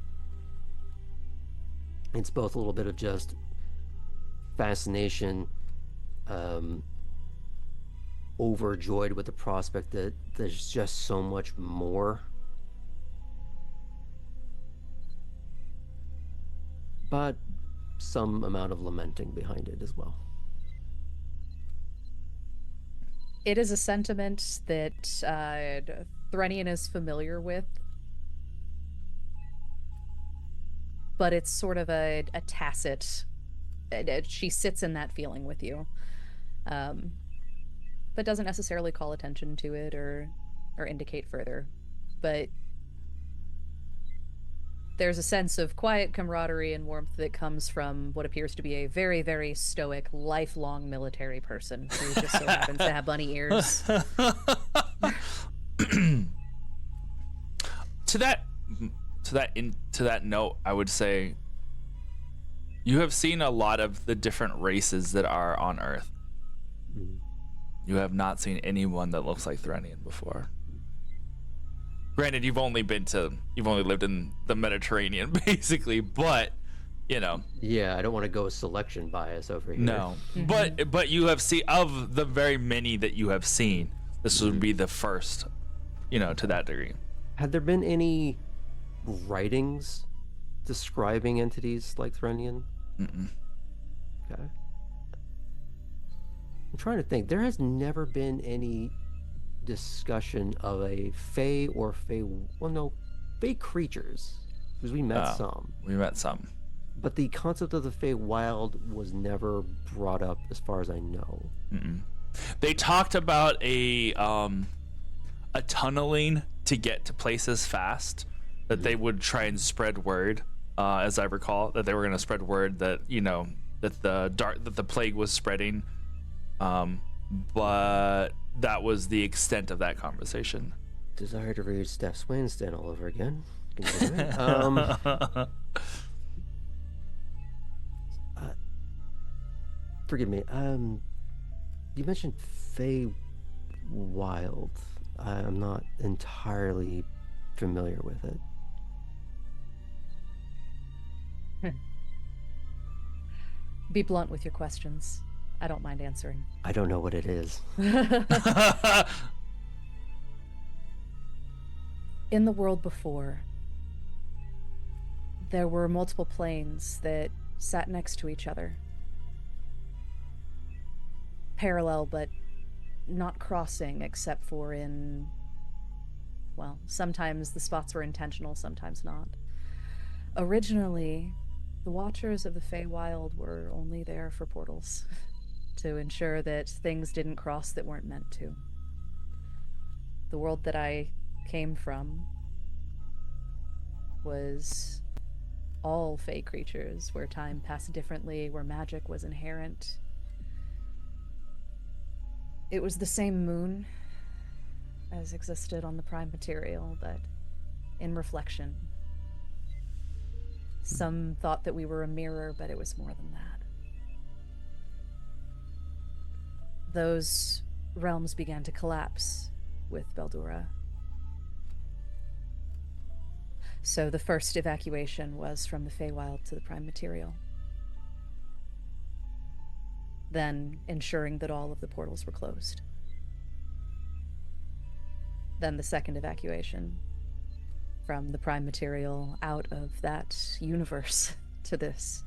E: It's both a little bit of just fascination, overjoyed with the prospect that there's just so much more. But some amount of lamenting behind it as well.
C: It is a sentiment that Threnian is familiar with, but it's sort of a tacit. She sits in that feeling with you, but doesn't necessarily call attention to it or indicate further. But there's a sense of quiet camaraderie and warmth that comes from what appears to be a very, very stoic, lifelong military person who just so happens to have bunny ears.
A: To that note, I would say you have seen a lot of the different races that are on Earth. You have not seen anyone that looks like Threnian before. Granted, you've only lived in the Mediterranean, basically, but you know. Yeah,
E: I don't want to go selection bias over here.
A: No, but you have seen, of the very many that you have seen, this would be the first, to that degree.
E: Had there been any writings describing entities like Threnian?
A: Mm-mm.
E: Okay. I'm trying to think. There has never been any discussion of a Fae or Fae creatures, because we met some.
A: We met some.
E: But the concept of the Fae Wild was never brought up as far as I know.
A: Mm-mm. They talked about a tunneling to get to places fast, that they would try and spread word, as I recall, that they were going to spread word that that the plague was spreading, but that was the extent of that conversation.
E: Desire to read Steph Swanston all over again. Forgive me. You mentioned Fae Wild. I'm not entirely familiar with it.
C: Be blunt with your questions. I don't mind answering.
E: I don't know what it is.
C: In the world before, there were multiple planes that sat next to each other. Parallel, but not crossing, except for in... well, sometimes the spots were intentional, sometimes not. Originally, the Watchers of the Feywild were only there for portals, to ensure that things didn't cross that weren't meant to. The world that I came from was all Fey creatures, where time passed differently, where magic was inherent. It was the same moon as existed on the prime material, but in reflection. Some thought that we were a mirror, but it was more than that. Those realms began to collapse with Beldura. So the first evacuation was from the Feywild to the prime material. Then ensuring that all of the portals were closed. Then the second evacuation from the prime material out of that universe to this.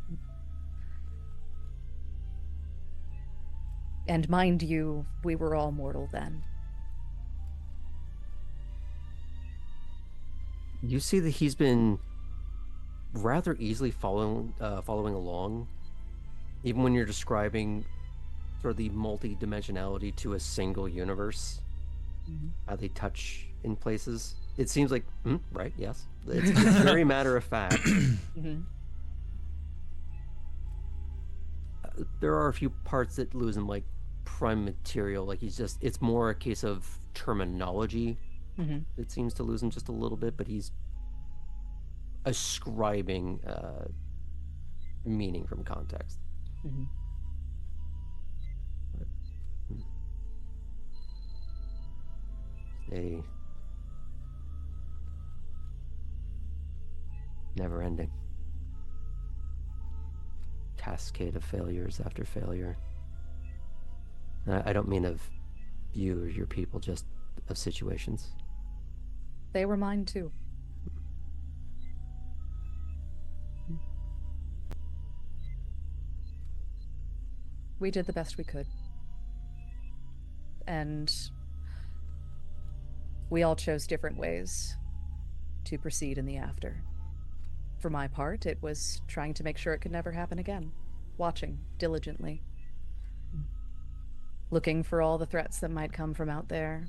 C: And mind you, we were all mortal then.
E: You see that he's been rather easily following along, even when you're describing sort of the multi-dimensionality to a single universe.
C: Mm-hmm.
E: How they touch in places. It seems like, right, yes. It's very matter of fact.
C: Mm-hmm.
E: There are a few parts that lose him, like prime material. Like it's more a case of terminology.
C: Mm-hmm.
E: It seems to lose him just a little bit, but he's ascribing meaning from context.
C: Mm-hmm.
E: A never ending cascade of failures after failure. I don't mean of you or your people, just of situations.
C: They were mine too. We did the best we could. And we all chose different ways to proceed in the after. For my part, it was trying to make sure it could never happen again, watching diligently, looking for all the threats that might come from out there.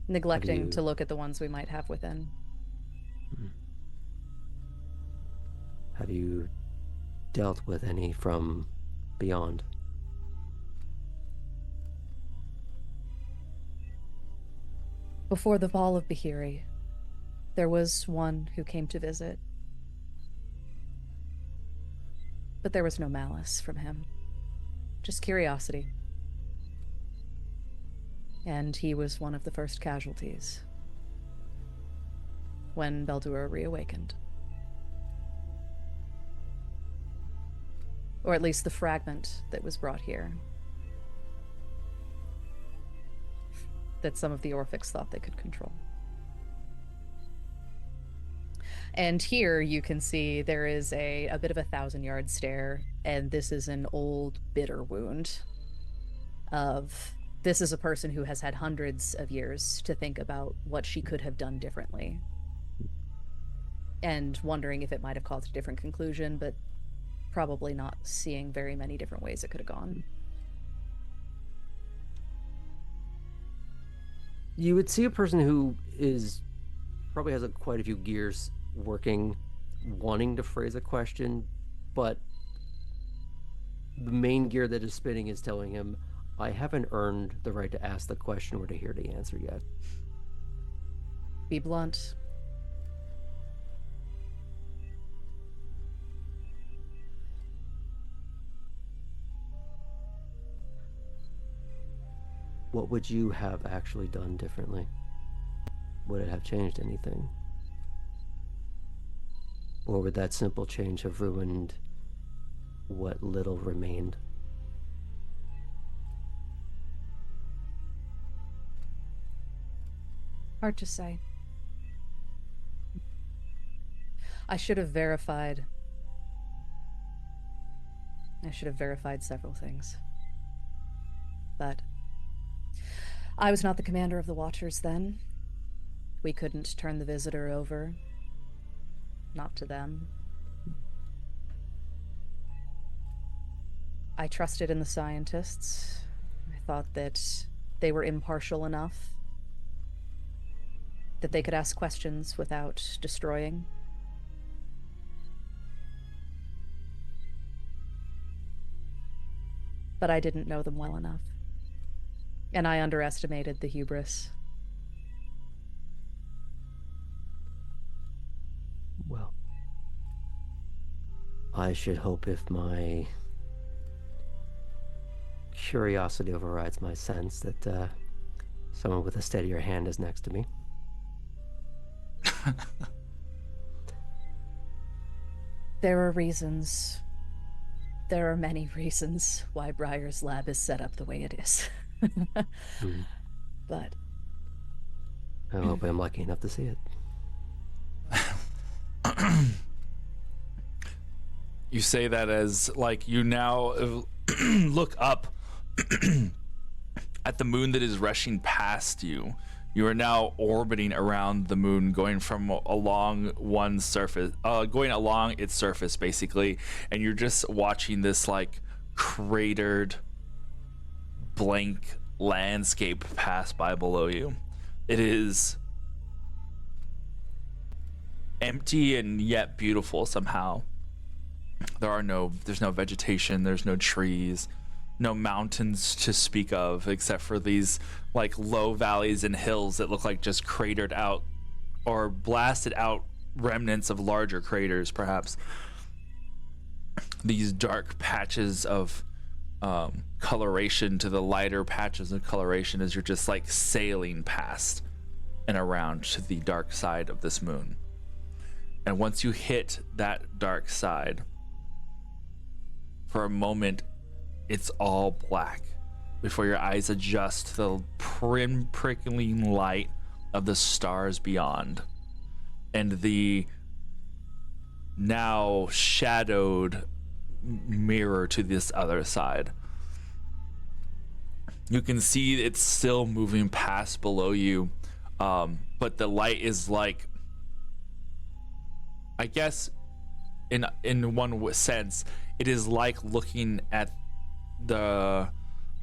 C: Neglecting to look at the ones we might have within.
E: Have you dealt with any from beyond?
C: Before the fall of Bahiri, there was one who came to visit. But there was no malice from him. Just curiosity. And he was one of the first casualties when Beldura reawakened. Or at least the fragment that was brought here. That some of the Orphics thought they could control. And here you can see there is a bit of a 1,000-yard stare, and this is an old, bitter wound of... This is a person who has had hundreds of years to think about what she could have done differently. And wondering if it might have caused a different conclusion, but probably not seeing very many different ways it could have gone.
E: You would see a person who probably has quite a few gears working, wanting to phrase a question, but the main gear that is spinning is telling him, I haven't earned the right to ask the question or to hear the answer yet.
C: Be blunt.
E: What would you have actually done differently? Would it have changed anything? Or would that simple change have ruined what little remained?
C: Hard to say. I should have verified. I should have verified several things. But I was not the commander of the Watchers then. We couldn't turn the visitor over. Not to them. I trusted in the scientists. I thought that they were impartial enough that they could ask questions without destroying. But I didn't know them well enough. And I underestimated the hubris.
E: Well, I should hope if my curiosity overrides my sense that someone with a steadier hand is next to me.
C: There are reasons. There are many reasons why Briar's lab is set up the way it is. But
E: I hope I'm lucky enough to see it.
A: You say that as like you now look up at the moon that is rushing past you. You are now orbiting around the moon, going from along one surface, going along its surface basically, and you're just watching this like cratered, blank landscape pass by below you. It is empty and yet beautiful somehow. There's no vegetation, there's no trees, no mountains to speak of, except for these like low valleys and hills that look like just cratered out or blasted out remnants of larger craters, perhaps. These dark patches of coloration to the lighter patches of coloration as you're just like sailing past and around to the dark side of this moon. And once you hit that dark side, for a moment, it's all black before your eyes adjust to the prickling light of the stars beyond and the now shadowed mirror to this other side. You can see it's still moving past below you, but the light is like, I guess in one sense, it is like looking at the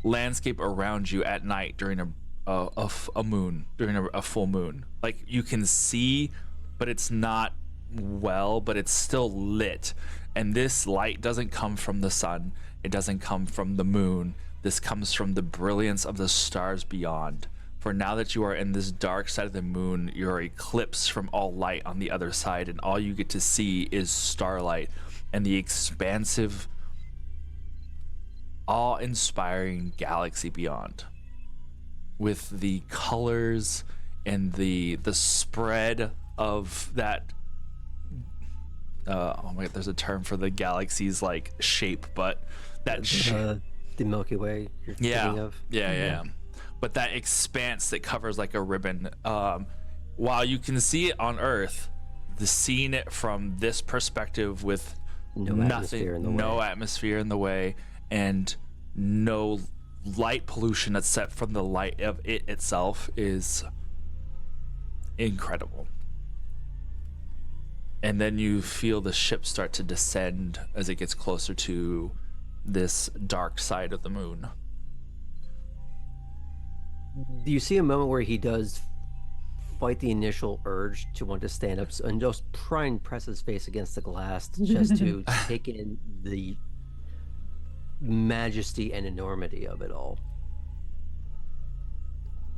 A: landscape around you at night during a moon, during a full moon. Like you can see, but it's not well, but it's still lit. And this light doesn't come from the sun. It doesn't come from the moon. This comes from the brilliance of the stars beyond. For now that you are in this dark side of the moon, you're eclipsed from all light on the other side, and all you get to see is starlight and the expansive, awe-inspiring galaxy beyond, with the colors and the spread of that oh my god, there's a term for the galaxy's like shape, but that
E: the Milky Way you're thinking of.
A: Yeah. But that expanse that covers like a ribbon, while you can see it on Earth, seeing it from this perspective with no atmosphere in the way, and no light pollution except from the light of it itself is incredible. And then you feel the ship start to descend as it gets closer to this dark side of the moon.
E: Do you see a moment where he does fight the initial urge to want to stand up and just try and press his face against the glass just to take in the majesty and enormity of it all?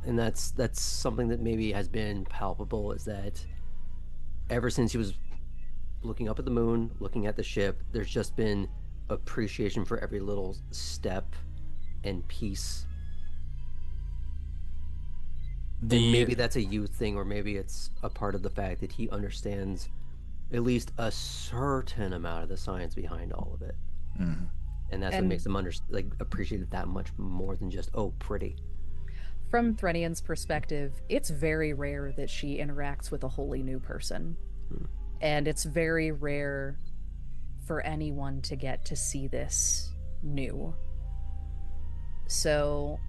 E: And that's something that maybe has been palpable, is that ever since he was looking up at the moon, looking at the ship, there's just been appreciation for every little step and piece. And maybe that's a youth thing, or maybe it's a part of the fact that he understands at least a certain amount of the science behind all of it. And that's what
C: And-
E: makes them appreciate it that much more than just, oh, pretty.
C: From Threnian's perspective, it's very rare that she interacts with a wholly new person. And it's very rare for anyone to get to see this new. So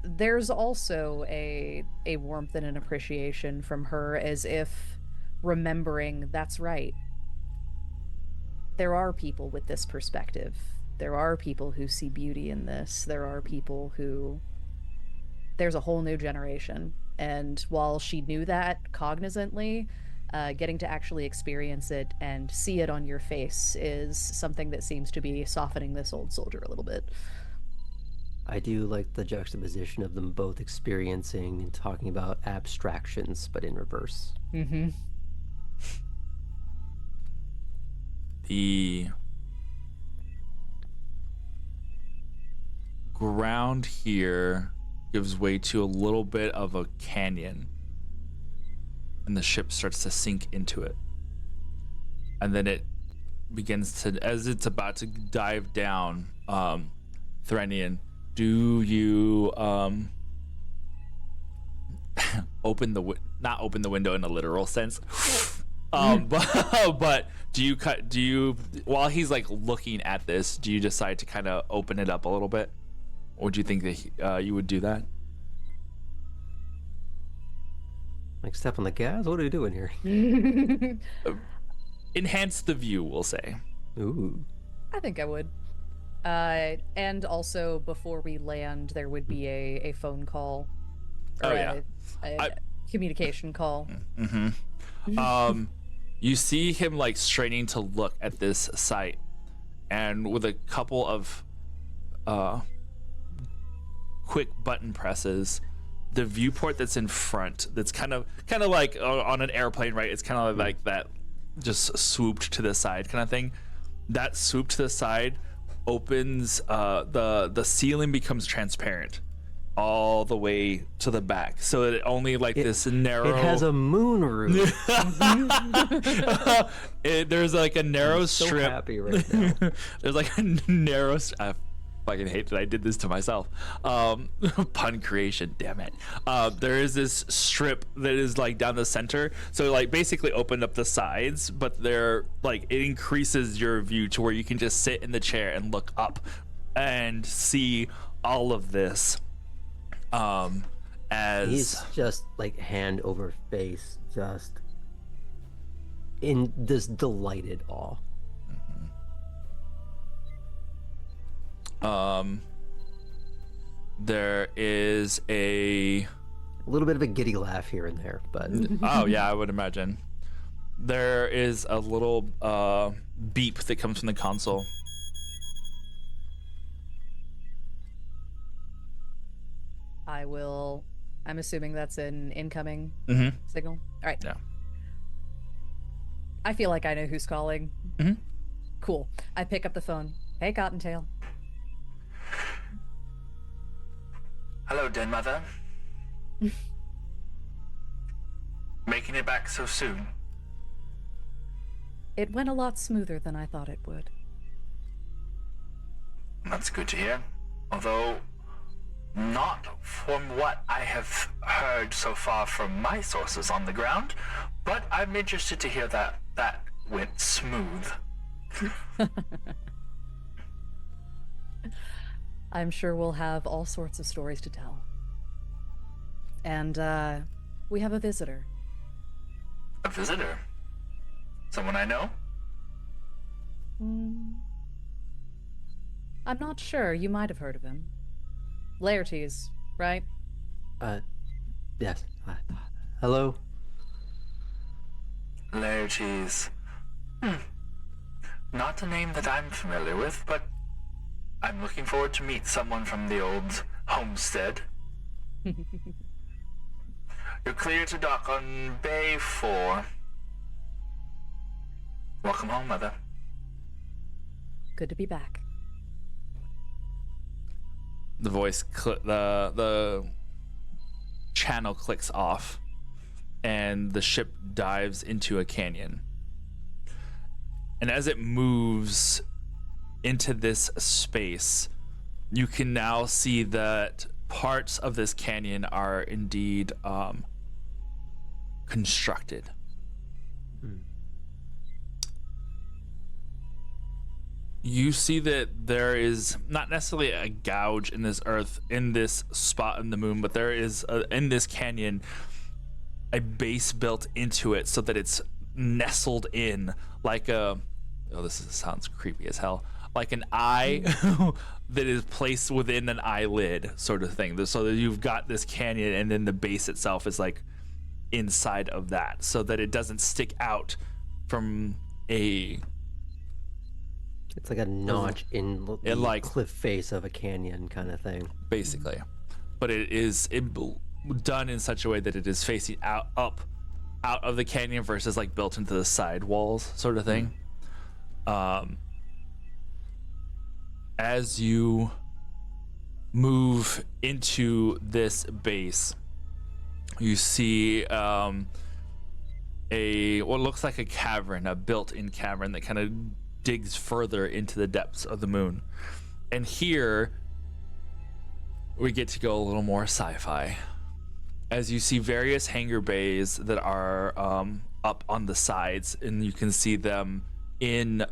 C: there's also a warmth and an appreciation from her, as if remembering that's right. There are people with this perspective. There are people who see beauty in this. There are people who... There's a whole new generation. And while she knew that cognizantly, getting to actually experience it and see it on your face is something that seems to be softening this old soldier a little bit.
E: I do like the juxtaposition of them both experiencing and talking about abstractions, but in reverse.
C: Mm-hmm.
A: The ground here gives way to a little bit of a canyon, and the ship starts to sink into it. And then it begins to, as it's about to dive down, Threnian, do you not open the window in a literal sense, but do you while he's like looking at this, do you decide to kind of open it up a little bit? Or do you think that you would do that?
E: Like, step on the gas? What are you doing here?
A: Enhance the view, we'll say.
E: Ooh.
C: I think I would. And also, before we land, there would be a phone call.
A: Oh, yeah.
C: A communication call.
A: You see him like straining to look at this site, and with a couple of quick button presses, the viewport that's in front, that's kind of like on an airplane, right? It's kind of like that, just swooped to the side kind of thing. That swoop to the side opens, the ceiling becomes transparent all the way to the back, so it only this narrow.
E: It has a moon roof.
A: There's like a narrow
E: I'm
A: strip.
E: so happy right now.
A: There's like a narrow. I fucking hate that I did this to myself. Pun creation, damn it. There is this strip that is like down the center, so like basically opened up the sides, but they're like, it increases your view to where you can just sit in the chair and look up and see all of this. As
E: He's just like hand over face, just in this delighted awe.
A: there is a
E: little bit of a giddy laugh here and there, but
A: oh yeah, I would imagine. There is a little beep that comes from the console.
C: I'm assuming that's an incoming signal. All right.
A: Yeah.
C: I feel like I know who's calling. Cool. I pick up the phone. Hey, Cottontail.
F: Hello, Den Mother. Making it back so soon.
C: It went a lot smoother than I thought it would.
F: That's good to hear. Although, not from what I have heard so far from my sources on the ground, but I'm interested to hear that that went smooth.
C: I'm sure we'll have all sorts of stories to tell. And, we have a visitor.
F: A visitor? Someone I know?
C: I'm not sure. You might have heard of him. Laertes, right?
E: yes. Hello?
F: Laertes. Not a name that I'm familiar with, but I'm looking forward to meet someone from the old homestead. You're clear to dock on Bay 4. Welcome home, Mother.
C: Good to be back.
A: The voice, the channel clicks off, and the ship dives into a canyon. And as it moves into this space, you can now see that parts of this canyon are indeed constructed. You see that there is not necessarily a gouge in this earth, in this spot in the moon, but there is in this canyon a base built into it so that it's nestled in like sounds creepy as hell, like an eye that is placed within an eyelid sort of thing. So that you've got this canyon and then the base itself is like inside of that, so that it doesn't stick out from a...
E: It's like a notch in the
A: like
E: cliff face of a canyon kind of thing.
A: Basically. But it is done in such a way that it is facing out of the canyon versus like built into the side walls sort of thing. As you move into this base, you see what looks like a cavern, a built-in cavern that kind of digs further into the depths of the moon. And here we get to go a little more sci-fi, as you see various hangar bays that are up on the sides, and you can see them in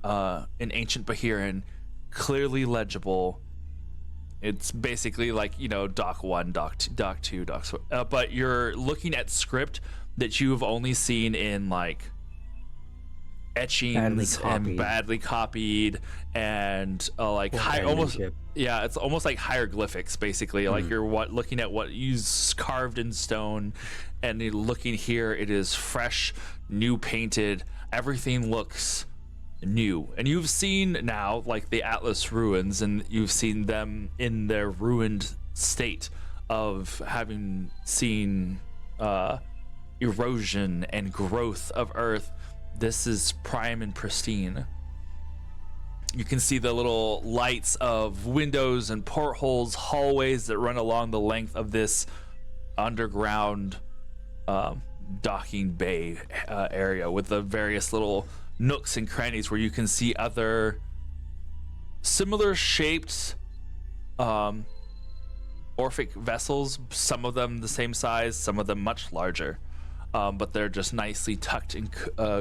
A: ancient Bahiran, clearly legible. It's basically like, you know, dock 1, dock 2, dock 3, but you're looking at script that you've only seen in like etchings and badly copied and like it's almost like hieroglyphics basically. Like you're looking at what you carved in stone, and you're looking here, it is fresh, new painted, everything looks new. And you've seen now like the Atlas ruins, and you've seen them in their ruined state of having seen erosion and growth of earth. This is prime and pristine. You can see the little lights of windows and portholes, hallways that run along the length of this underground docking bay area, with the various little nooks and crannies where you can see other similar shaped Orphic vessels, some of them the same size, some of them much larger. But they're just nicely tucked and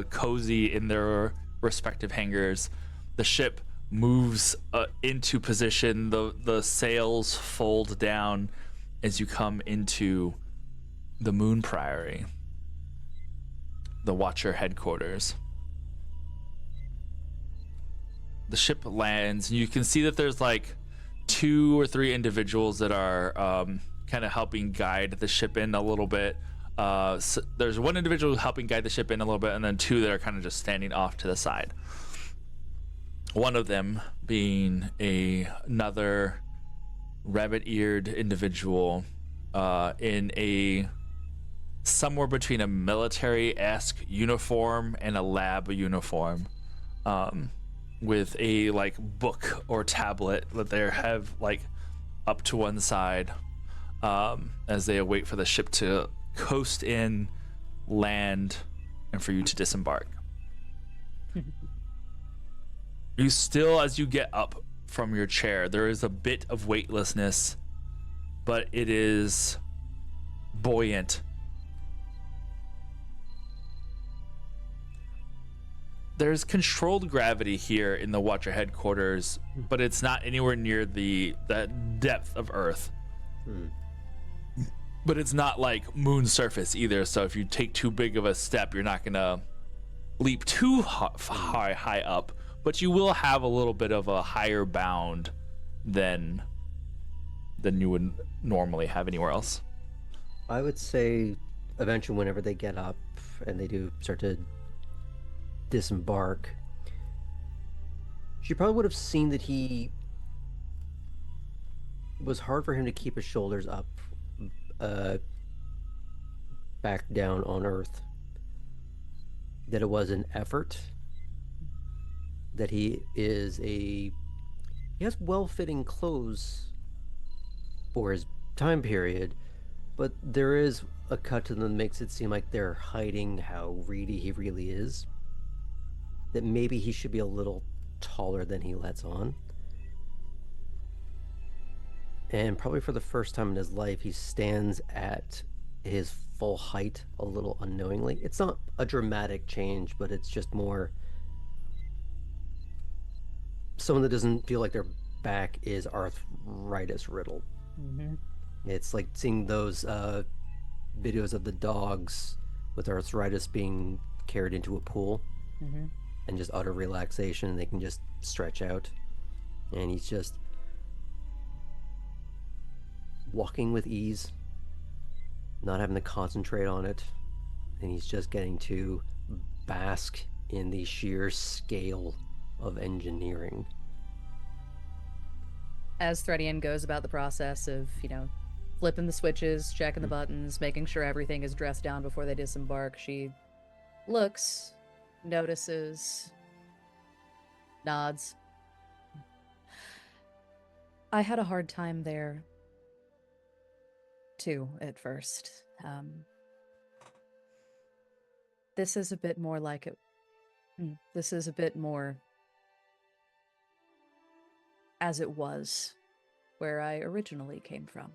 A: cozy in their respective hangars. The ship moves into position. The sails fold down as you come into the Moon Priory, the Watcher headquarters. The ship lands, and you can see that there's like 2 or 3 individuals that are kind of helping guide the ship in a little bit. So there's one individual helping guide the ship in a little bit, and then 2 that are kind of just standing off to the side. One of them being another rabbit-eared individual in a somewhere between a military-esque uniform and a lab uniform, with a like book or tablet that they have like up to one side, as they await for the ship to coast in, land, and for you to disembark. You still, as you get up from your chair, there is a bit of weightlessness, but it is buoyant. There's controlled gravity here in the Watcher headquarters, but it's not anywhere near the depth of Earth. But it's not like moon surface either, so if you take too big of a step, you're not gonna leap too high up, but you will have a little bit of a higher bound than you would normally have anywhere else.
E: I would say eventually whenever they get up and they do start to disembark, she probably would have seen that he was hard for him to keep his shoulders up back down on Earth, that it was an effort, that he has well-fitting clothes for his time period, but there is a cut to them that makes it seem like they're hiding how reedy he really is. that maybe he should be a little taller than he lets on. And probably for the first time in his life, he stands at his full height a little unknowingly. It's not a dramatic change, but it's just more someone that doesn't feel like their back is arthritis riddled.
C: Mm-hmm.
E: It's like seeing those videos of the dogs with arthritis being carried into a pool
C: Mm-hmm.
E: and just utter relaxation, and they can just stretch out. And he's just walking with ease, not having to concentrate on it, and he's just getting to bask in the sheer scale of engineering.
C: As Threadian goes about the process of, flipping the switches, checking the buttons, making sure everything is dressed down before they disembark, she looks, notices, nods. I had a hard time there, too, at first. This is a bit more like it. This is a bit more as it was where I originally came from.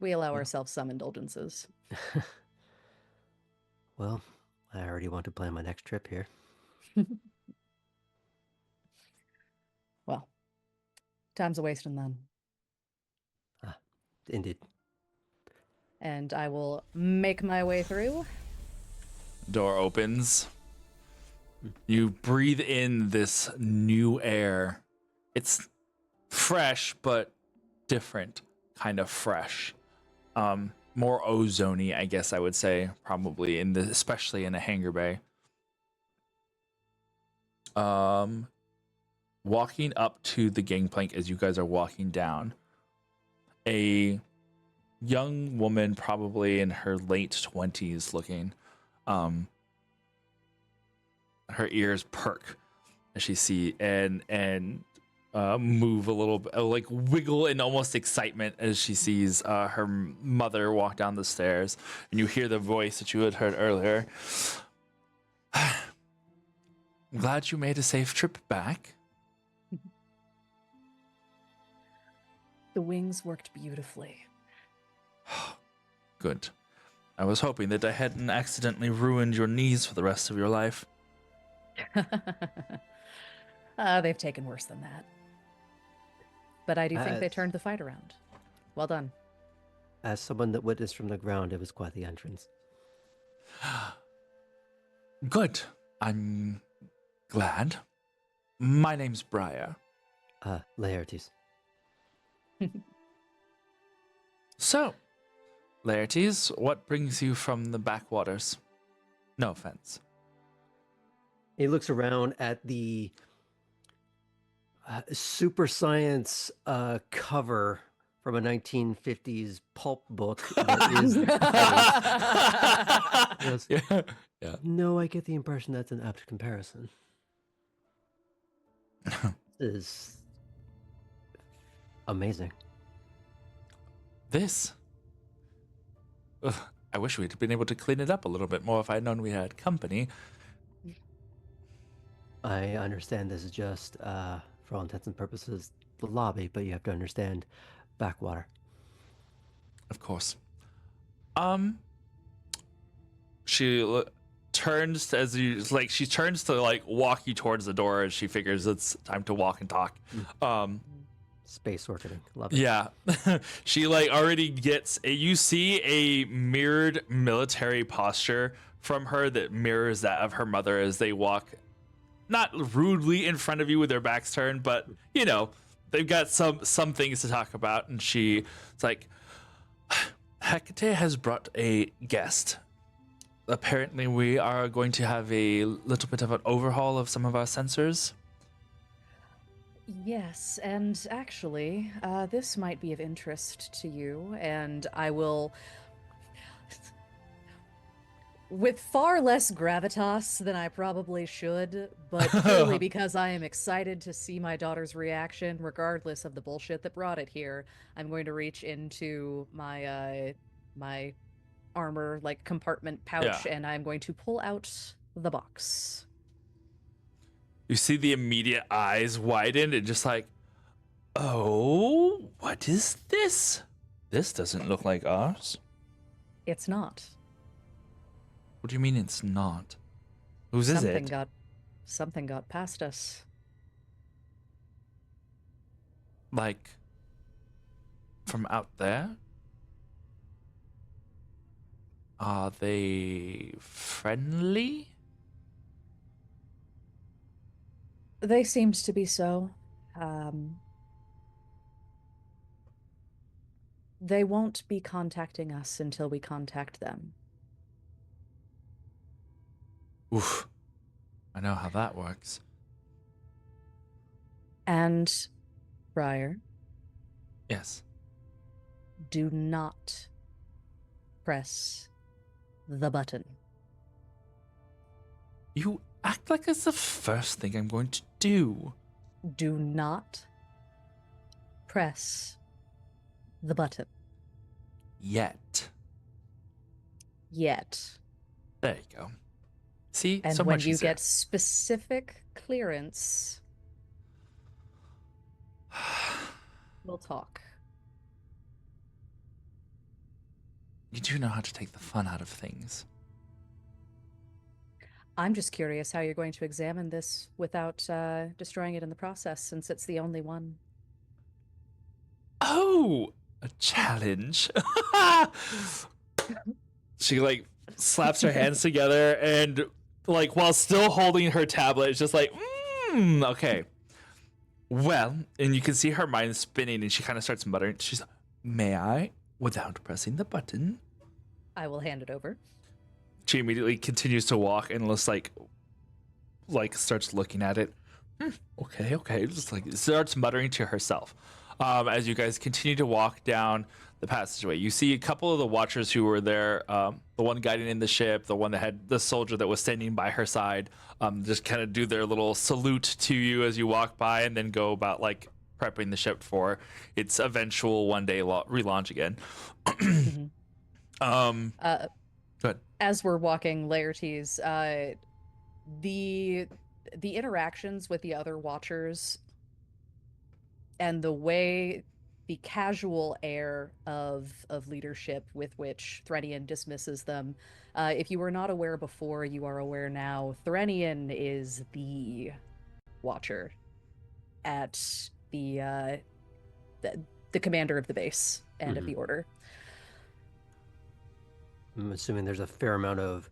C: We allow ourselves some indulgences.
E: Well, I already want to plan my next trip here.
C: Well, time's a wasting then.
E: Indeed.
C: And I will make my way through.
A: Door opens. You breathe in this new air. It's fresh, but different kind of fresh. More ozone-y, I guess I would say, probably especially in a hangar bay. Walking up to the gangplank as you guys are walking down, a young woman, probably in her late 20s looking, her ears perk as she see and move a little bit, like wiggle in almost excitement as she sees her mother walk down the stairs, and you hear the voice that you had heard earlier. I'm glad you made a safe trip back.
C: The wings worked beautifully.
A: Good. I was hoping that I hadn't accidentally ruined your knees for the rest of your life.
C: They've taken worse than that. But I do think they turned the fight around. Well done.
E: As someone that witnessed from the ground, it was quite the entrance.
A: Good. I'm glad. My name's Briar.
E: Laertes.
A: So, Laertes, what brings you from the backwaters? No offense.
E: He looks around at the super science cover from a 1950s pulp book that is the face.
A: Yeah.
E: No, I get the impression that's an apt comparison. This is amazing.
A: This? Ugh, I wish we'd been able to clean it up a little bit more if I'd known we had company.
E: I understand this is just, for all intents and purposes, the lobby, but you have to understand backwater.
A: Of course. She turns she turns to walk you towards the door as she figures it's time to walk and talk.
E: Space orbiting. Love it.
A: Yeah. She already gets you see a mirrored military posture from her that mirrors that of her mother as they walk not rudely in front of you with their backs turned, but they've got some things to talk about, and it's like, Hecate has brought a guest. Apparently we are going to have a little bit of an overhaul of some of our sensors.
C: Yes, and actually, this might be of interest to you, and I will, with far less gravitas than I probably should, but purely because I am excited to see my daughter's reaction, regardless of the bullshit that brought it here, I'm going to reach into my armor like compartment pouch, and I'm going to pull out the box.
A: You see the immediate eyes widen and just like, oh, what is this? This doesn't look like ours.
C: It's not.
A: What do you mean it's not? Whose is it?
C: Something got past us.
A: Like, from out there? Are they friendly?
C: They seemed to be so. They won't be contacting us until we contact them.
A: Oof. I know how that works.
C: And, Briar,
A: Yes.
C: do not press the button.
A: You act like it's the first thing I'm going to do.
C: Do not press the button.
A: Yet. There you go. See?
C: And
A: so
C: when
A: much
C: you
A: easier.
C: get specific clearance, we'll talk.
A: You do know how to take the fun out of things.
C: I'm just curious how you're going to examine this without destroying it in the process, since it's the only one.
A: Oh, a challenge. She like slaps her hands together and like while still holding her tablet, it's just like, okay. Well, and you can see her mind spinning and she kind of starts muttering. She's like, may I? Without pressing the button.
C: I will hand it over.
A: She immediately continues to walk and looks like starts looking at it. Okay. Just like starts muttering to herself. As you guys continue to walk down the passageway, you see a couple of the watchers who were there. The one guiding in the ship, the one that had the soldier that was standing by her side, just kind of do their little salute to you as you walk by, and then go about like prepping the ship for its eventual one day relaunch again. Go ahead.
C: As we're walking, Laertes, the interactions with the other watchers and the casual air of leadership with which Threnian dismisses them. If you were not aware before, you are aware now. Threnian is the watcher at the commander of the base and of the order.
E: I'm assuming there's a fair amount of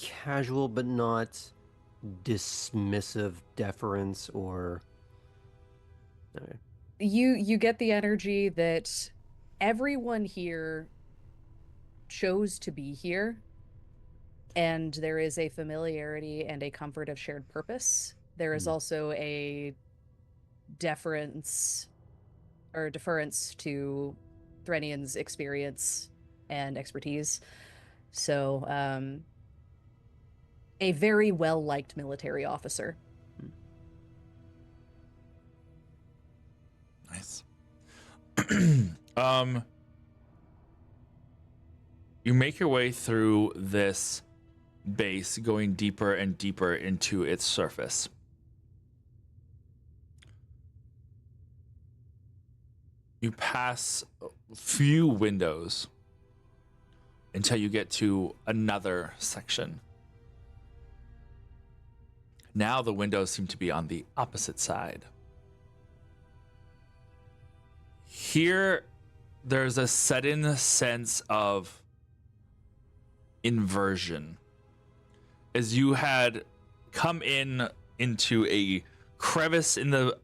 E: casual but not dismissive deference or... Okay.
C: You get the energy that everyone here chose to be here, and there is a familiarity and a comfort of shared purpose. There is also a deference to Threnian's experience and expertise. So, a very well-liked military officer.
A: Nice. You make your way through this base, going deeper and deeper into its surface. You pass a few windows until you get to another section. Now the windows seem to be on the opposite side. Here, there's a sudden sense of inversion. As you had come into a crevice in the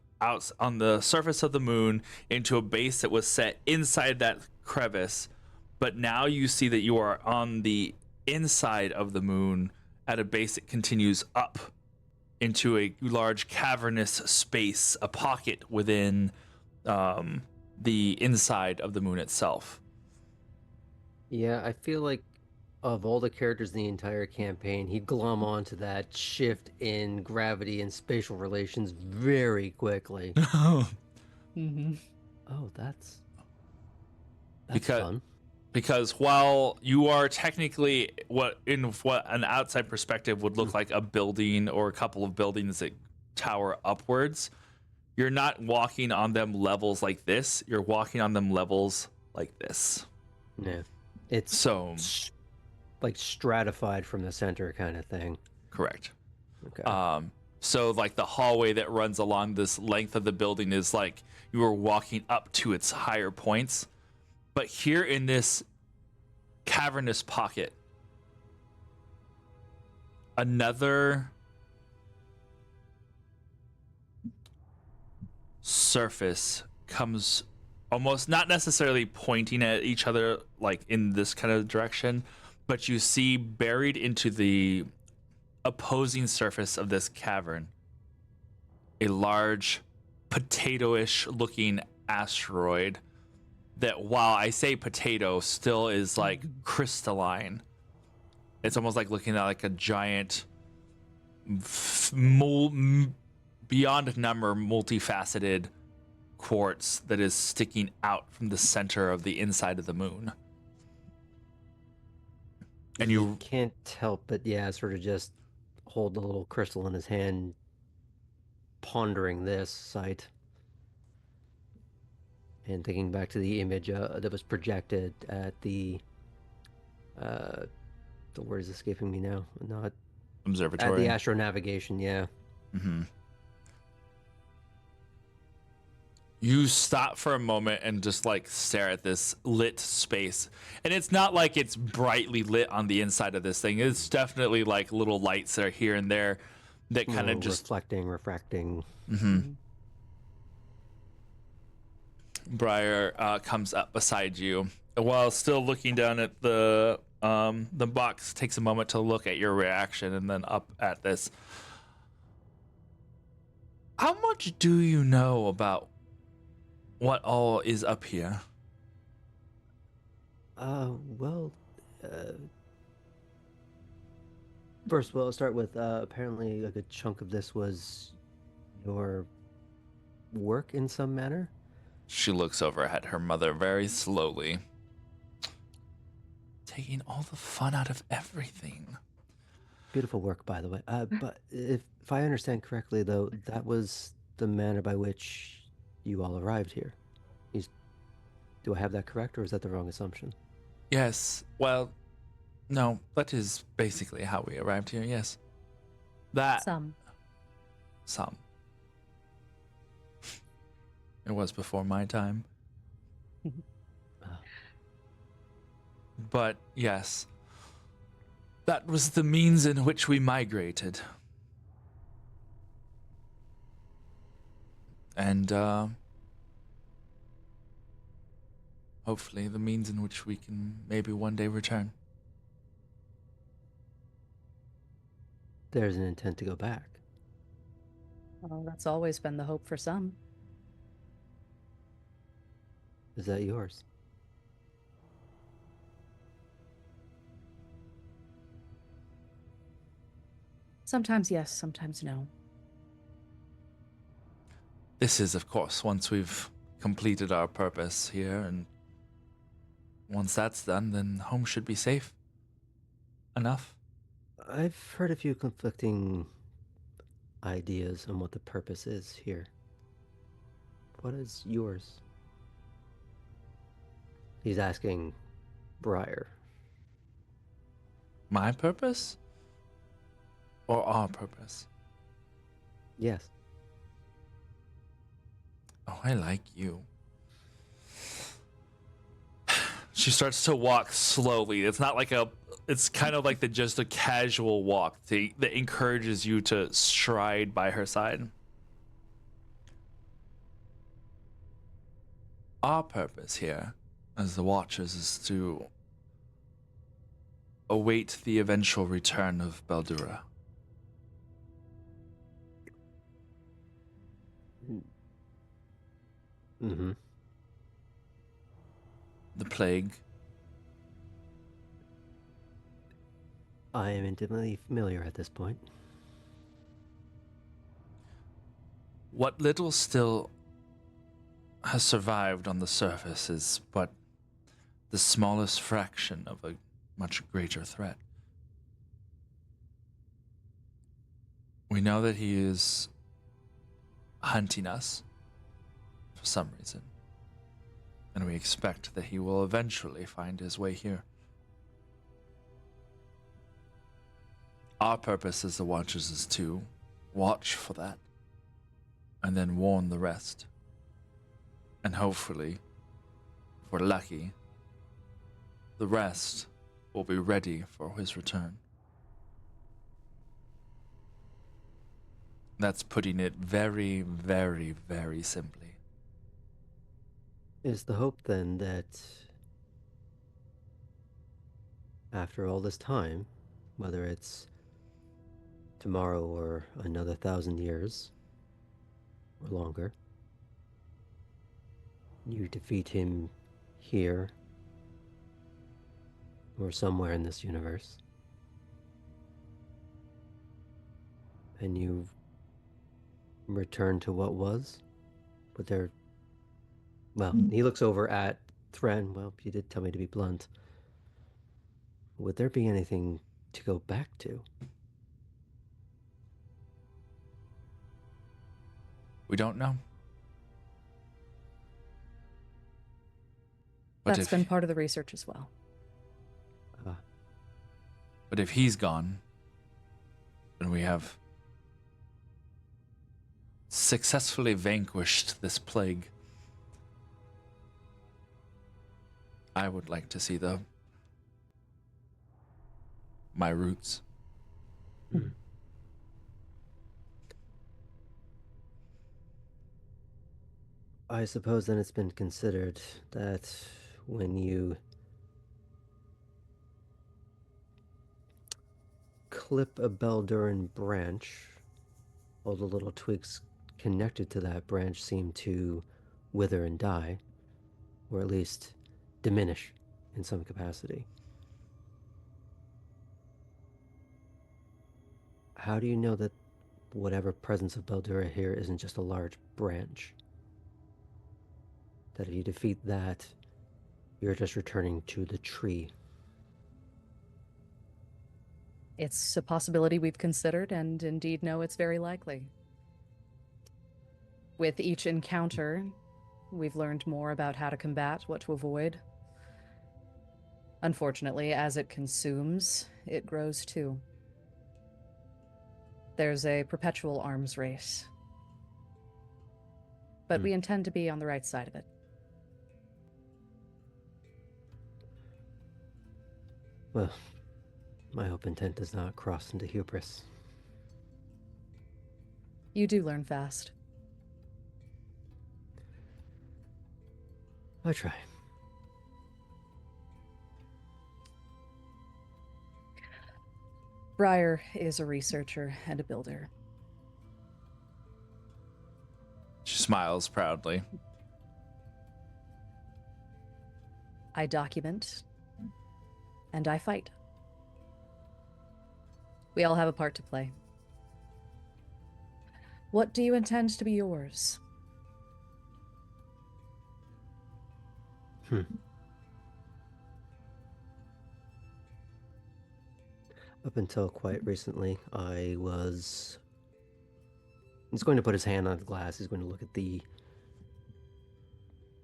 A: on the surface of the moon, into a base that was set inside that crevice, but now you see that you are on the inside of the moon at a base that continues up into a large cavernous space, a pocket within the inside of the moon itself.
E: Yeah, I feel like of all the characters in the entire campaign, he'd glom onto that shift in gravity and spatial relations very quickly.
C: Mm-hmm.
E: Oh, that's
A: Because
E: fun.
A: because while you are technically what an outside perspective would look like a building or a couple of buildings that tower upwards, you're not walking on them levels like this. You're walking on them levels like this.
E: Yeah. It's
A: So,
E: like stratified from the center kind of thing.
A: correct.
E: Okay.
A: So like the hallway that runs along this length of the building is like you are walking up to its higher points. But here in this cavernous pocket, another surface comes almost not necessarily pointing at each other like in this kind of direction, but you see buried into the opposing surface of this cavern a large potato-ish looking asteroid that, while I say potato, still is like crystalline. It's almost like looking at like a giant beyond number multifaceted quartz that is sticking out from the center of the inside of the moon. And you
E: can't help but, yeah, sort of just hold the little crystal in his hand, pondering this sight. And thinking back to the image that was projected at the word is escaping me now. Not
A: observatory.
E: at the astronavigation, yeah.
A: Mm-hmm. You stop for a moment and just like stare at this lit space. And it's not like it's brightly lit on the inside of this thing. It's definitely like little lights that are here and there that kind of just
E: refracting.
A: Mm-hmm. Briar comes up beside you while still looking down at the box. Takes a moment to look at your reaction and then up at this. How much do you know about what all is up here?
E: First of all, I'll start with apparently a good chunk of this was your work in some manner.
A: She looks over at her mother very slowly. Taking all the fun out of everything.
E: Beautiful work, by the way. But if I understand correctly, though, that was the manner by which you all arrived here. Do I have that correct, or is that the wrong assumption?
A: Yes. Well, no, that is basically how we arrived here, yes. Some. It was before my time. But yes, that was the means in which we migrated. And hopefully the means in which we can maybe one day return.
E: There's an intent to go back.
C: Well, that's always been the hope for some.
E: Is that yours?
C: Sometimes yes, sometimes no.
A: This is, of course, once we've completed our purpose here, and once that's done, then home should be safe enough.
E: I've heard a few conflicting ideas on what the purpose is here. What is yours? He's asking Briar.
A: My purpose? Or our purpose?
E: Yes.
A: Oh, I like you. She starts to walk slowly. It's not like it's kind of like just a casual walk that encourages you to stride by her side. Our purpose here as the Watchers is to await the eventual return of Baldura.
E: Mm-hmm.
A: The plague.
E: I am intimately familiar at this point.
A: What little still has survived on the surface is but the smallest fraction of a much greater threat. We know that he is hunting us for some reason, and we expect that he will eventually find his way here. Our purpose as the Watchers is to watch for that, and then warn the rest. And hopefully, if we're lucky, the rest will be ready for his return. That's putting it very, very, very simply.
E: Is the hope then that after all this time, whether it's tomorrow or another 1,000 years or longer, you defeat him here or somewhere in this universe, and you return to what was? But there, well, he looks over at Thren. Well, you did tell me to be blunt. Would there be anything to go back to?
A: We don't know. But
C: That's been part of the research as well.
A: But if he's gone, then we have successfully vanquished this plague. I would like to see my roots.
E: I suppose then it's been considered that when you clip a Belduran branch, all the little twigs connected to that branch seem to wither and die, or at least diminish in some capacity. How do you know that whatever presence of Beldura here isn't just a large branch? That if you defeat that, you're just returning to the tree.
C: It's a possibility we've considered, and indeed know it's very likely. With each encounter, we've learned more about how to combat, what to avoid. Unfortunately, as it consumes, it grows too. There's a perpetual arms race. But we intend to be on the right side of it.
E: Well, my hope intent does not cross into hubris.
C: You do learn fast.
E: I try.
C: Briar is a researcher and a builder.
A: She smiles proudly.
C: I document, and I fight. We all have a part to play. What do you intend to be yours?
E: Up until quite recently, he's going to put his hand on the glass. He's going to look at the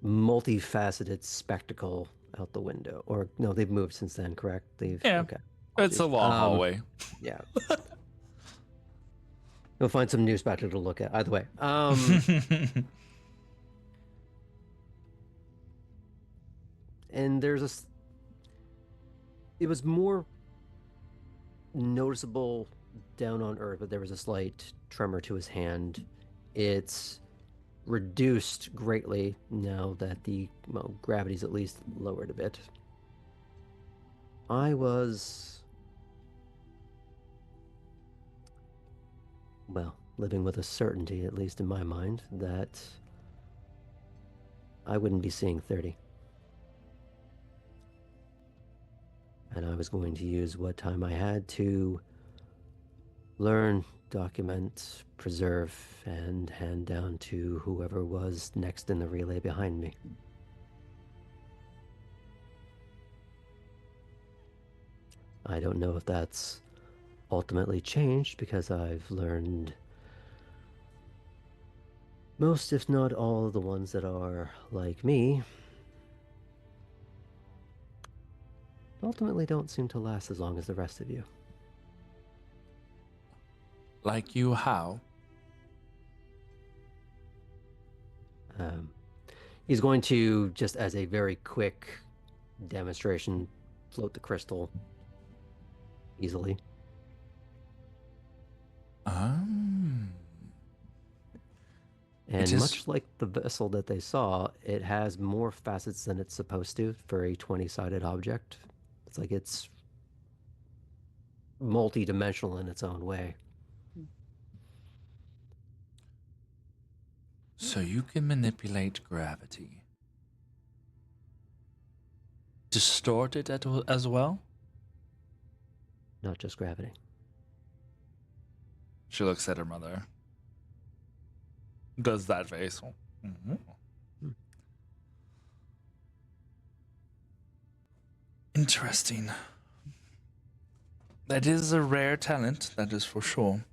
E: multifaceted spectacle out the window. Or, no, they've moved since then, correct?
A: Yeah.
E: Okay.
A: It's a long hallway.
E: Yeah. You'll find some new spectacle to look at. Either way. And it was more noticeable down on Earth, but there was a slight tremor to his hand. It's reduced greatly now that the gravity's at least lowered a bit. I was, living with a certainty, at least in my mind, that I wouldn't be seeing 30. And I was going to use what time I had to learn, document, preserve, and hand down to whoever was next in the relay behind me. I don't know if that's ultimately changed because I've learned most, if not all, of the ones that are like me ultimately don't seem to last as long as the rest of you.
A: Like you, how?
E: He's going to, just as a very quick demonstration, float the crystal easily.
A: Um,
E: And
A: is-
E: much like the vessel that they saw, it has more facets than it's supposed to for a 20-sided object. It's like it's multi-dimensional in its own way.
A: So you can manipulate gravity. Distort it as well?
E: Not just gravity.
A: She looks at her mother. Does that face. Mhm. Interesting. That is a rare talent, that is for sure.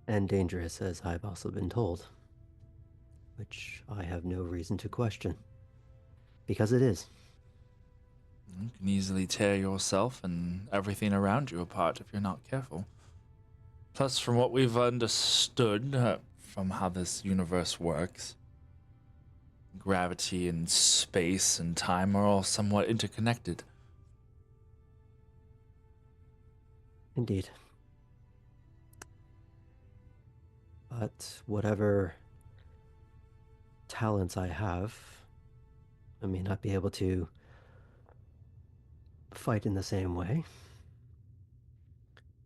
E: And dangerous, as I've also been told. Which I have no reason to question. Because it is.
A: You can easily tear yourself and everything around you apart if you're not careful. Plus, from what we've understood from how this universe works, gravity and space and time are all somewhat interconnected.
E: Indeed. But whatever talents I have, I may not be able to fight in the same way.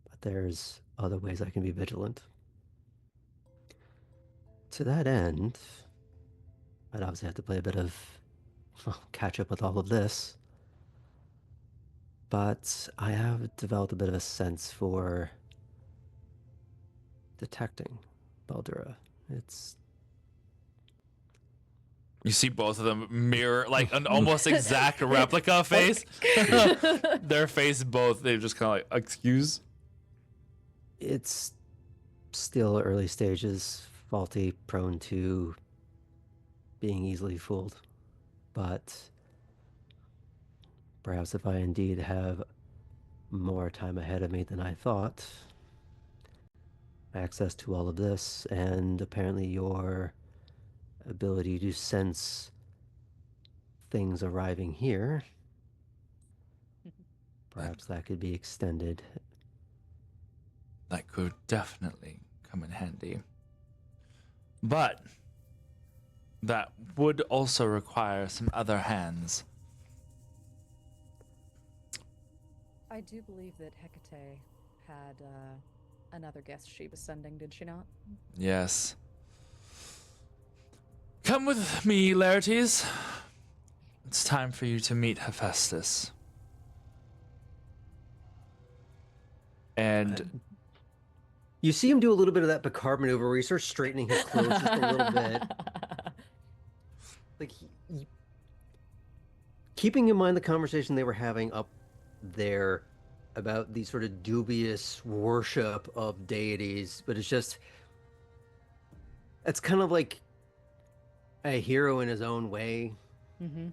E: But there's other ways I can be vigilant. To that end, I'd obviously have to play a bit of catch up with all of this. But I have developed a bit of a sense for detecting Baldura. It's
A: You see both of them mirror, like an almost exact replica face. Their face both, they just kind of like, excuse?
E: it's still early stages, faulty, prone to being easily fooled. But perhaps if I indeed have more time ahead of me than I thought, access to all of this, and apparently your ability to sense things arriving here, perhaps that could be extended.
A: That could definitely come in handy. But that would also require some other hands.
C: I do believe that Hecate had another guest she was sending, did she not?
A: Yes. Come with me, Laertes. It's time for you to meet Hephaestus. And
E: You see him do a little bit of that Picard maneuver where he starts straightening his clothes just a little bit. Like, keeping in mind the conversation they were having up there about the sort of dubious worship of deities, but it's just, it's kind of like a hero in his own way,
C: Mm-hmm.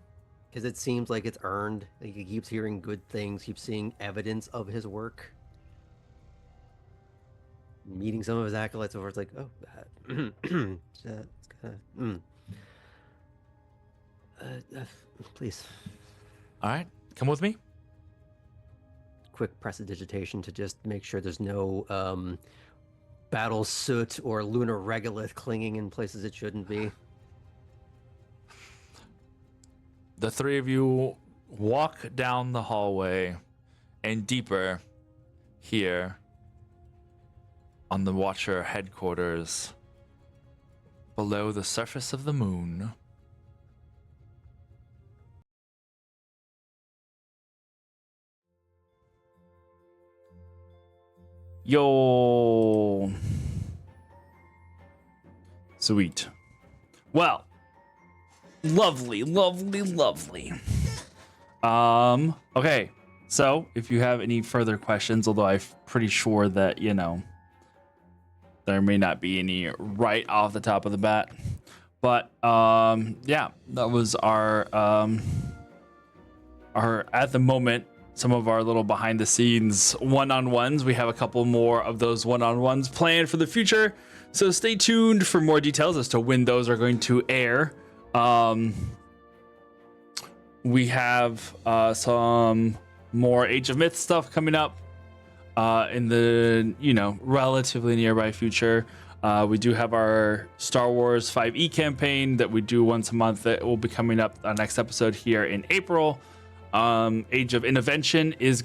E: because it seems like it's earned. Like, he keeps hearing good things, keeps seeing evidence of his work. Meeting some of his acolytes over, it's like, oh, please.
A: all right, come with me.
E: Quick prestidigitation to just make sure there's no battle soot or lunar regolith clinging in places it shouldn't be.
A: The three of you walk down the hallway and deeper here on the Watcher headquarters below the surface of the moon. Yo. Sweet. Well, lovely, lovely, lovely. Okay. So if you have any further questions, although I'm pretty sure that, there may not be any right off the top of the bat. But yeah, that was our at the moment, some of our little behind the scenes one-on-ones. We have a couple more of those one-on-ones planned for the future. So stay tuned for more details as to when those are going to air. We have some more Age of Myth stuff coming up in the relatively nearby future. We do have our Star Wars 5e campaign that we do once a month that will be coming up on next episode here in April. Age of Intervention is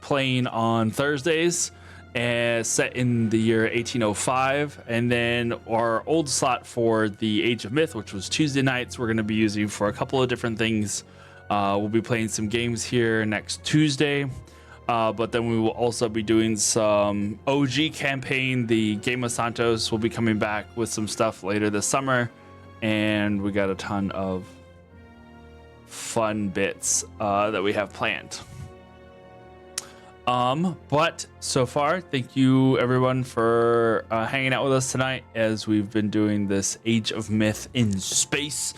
A: playing on Thursdays, set in the year 1805, and then our old slot for the Age of Myth, which was Tuesday nights, we're going to be using for a couple of different things. We'll be playing some games here next Tuesday, but then we will also be doing some OG campaign. The Game of Santos will be coming back with some stuff later this summer, and we got a ton of fun bits that we have planned. But so far, thank you everyone for hanging out with us tonight as we've been doing this Age of Myth in Space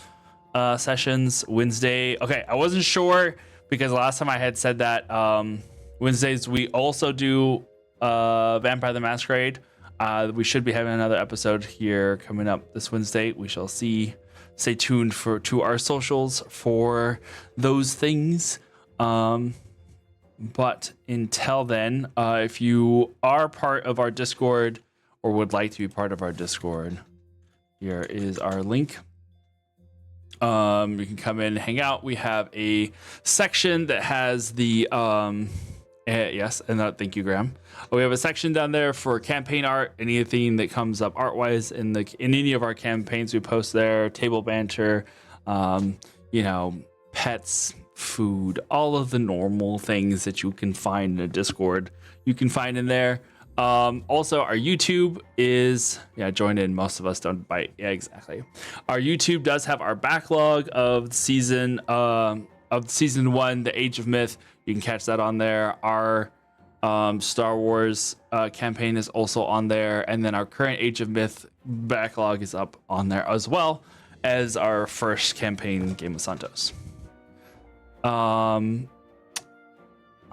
A: sessions Wednesday. Okay, I wasn't sure because last time I had said that Wednesdays we also do Vampire the Masquerade. We should be having another episode here coming up this Wednesday. We shall see. Stay tuned to our socials for those things. But until then, if you are part of our Discord or would like to be part of our Discord, here is our link. You can come in and hang out. We have a section that has the yes, and thank you, Graham. We have a section down there for campaign art. Anything that comes up art-wise in any of our campaigns, we post there. Table banter, pets, food, all of the normal things that you can find in a Discord, you can find in there. Also, our YouTube is join in. Most of us don't bite. Yeah, exactly. Our YouTube does have our backlog of season 1, The Age of Myth. You can catch that on there. Our Star Wars campaign is also on there, and then our current Age of Myth backlog is up on there as well as our first campaign, Game of Santos. All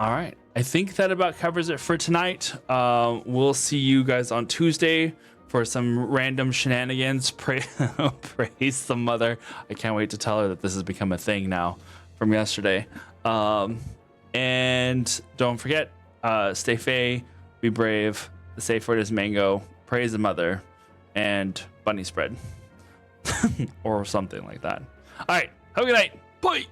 A: right. I think that about covers it for tonight. We'll see you guys on Tuesday for some random shenanigans. Praise the mother. I can't wait to tell her that this has become a thing now from yesterday. And don't forget, stay fey, be brave. The safe word is mango. Praise the mother, and bunny spread, or something like that. All right. Have a good night. Bye.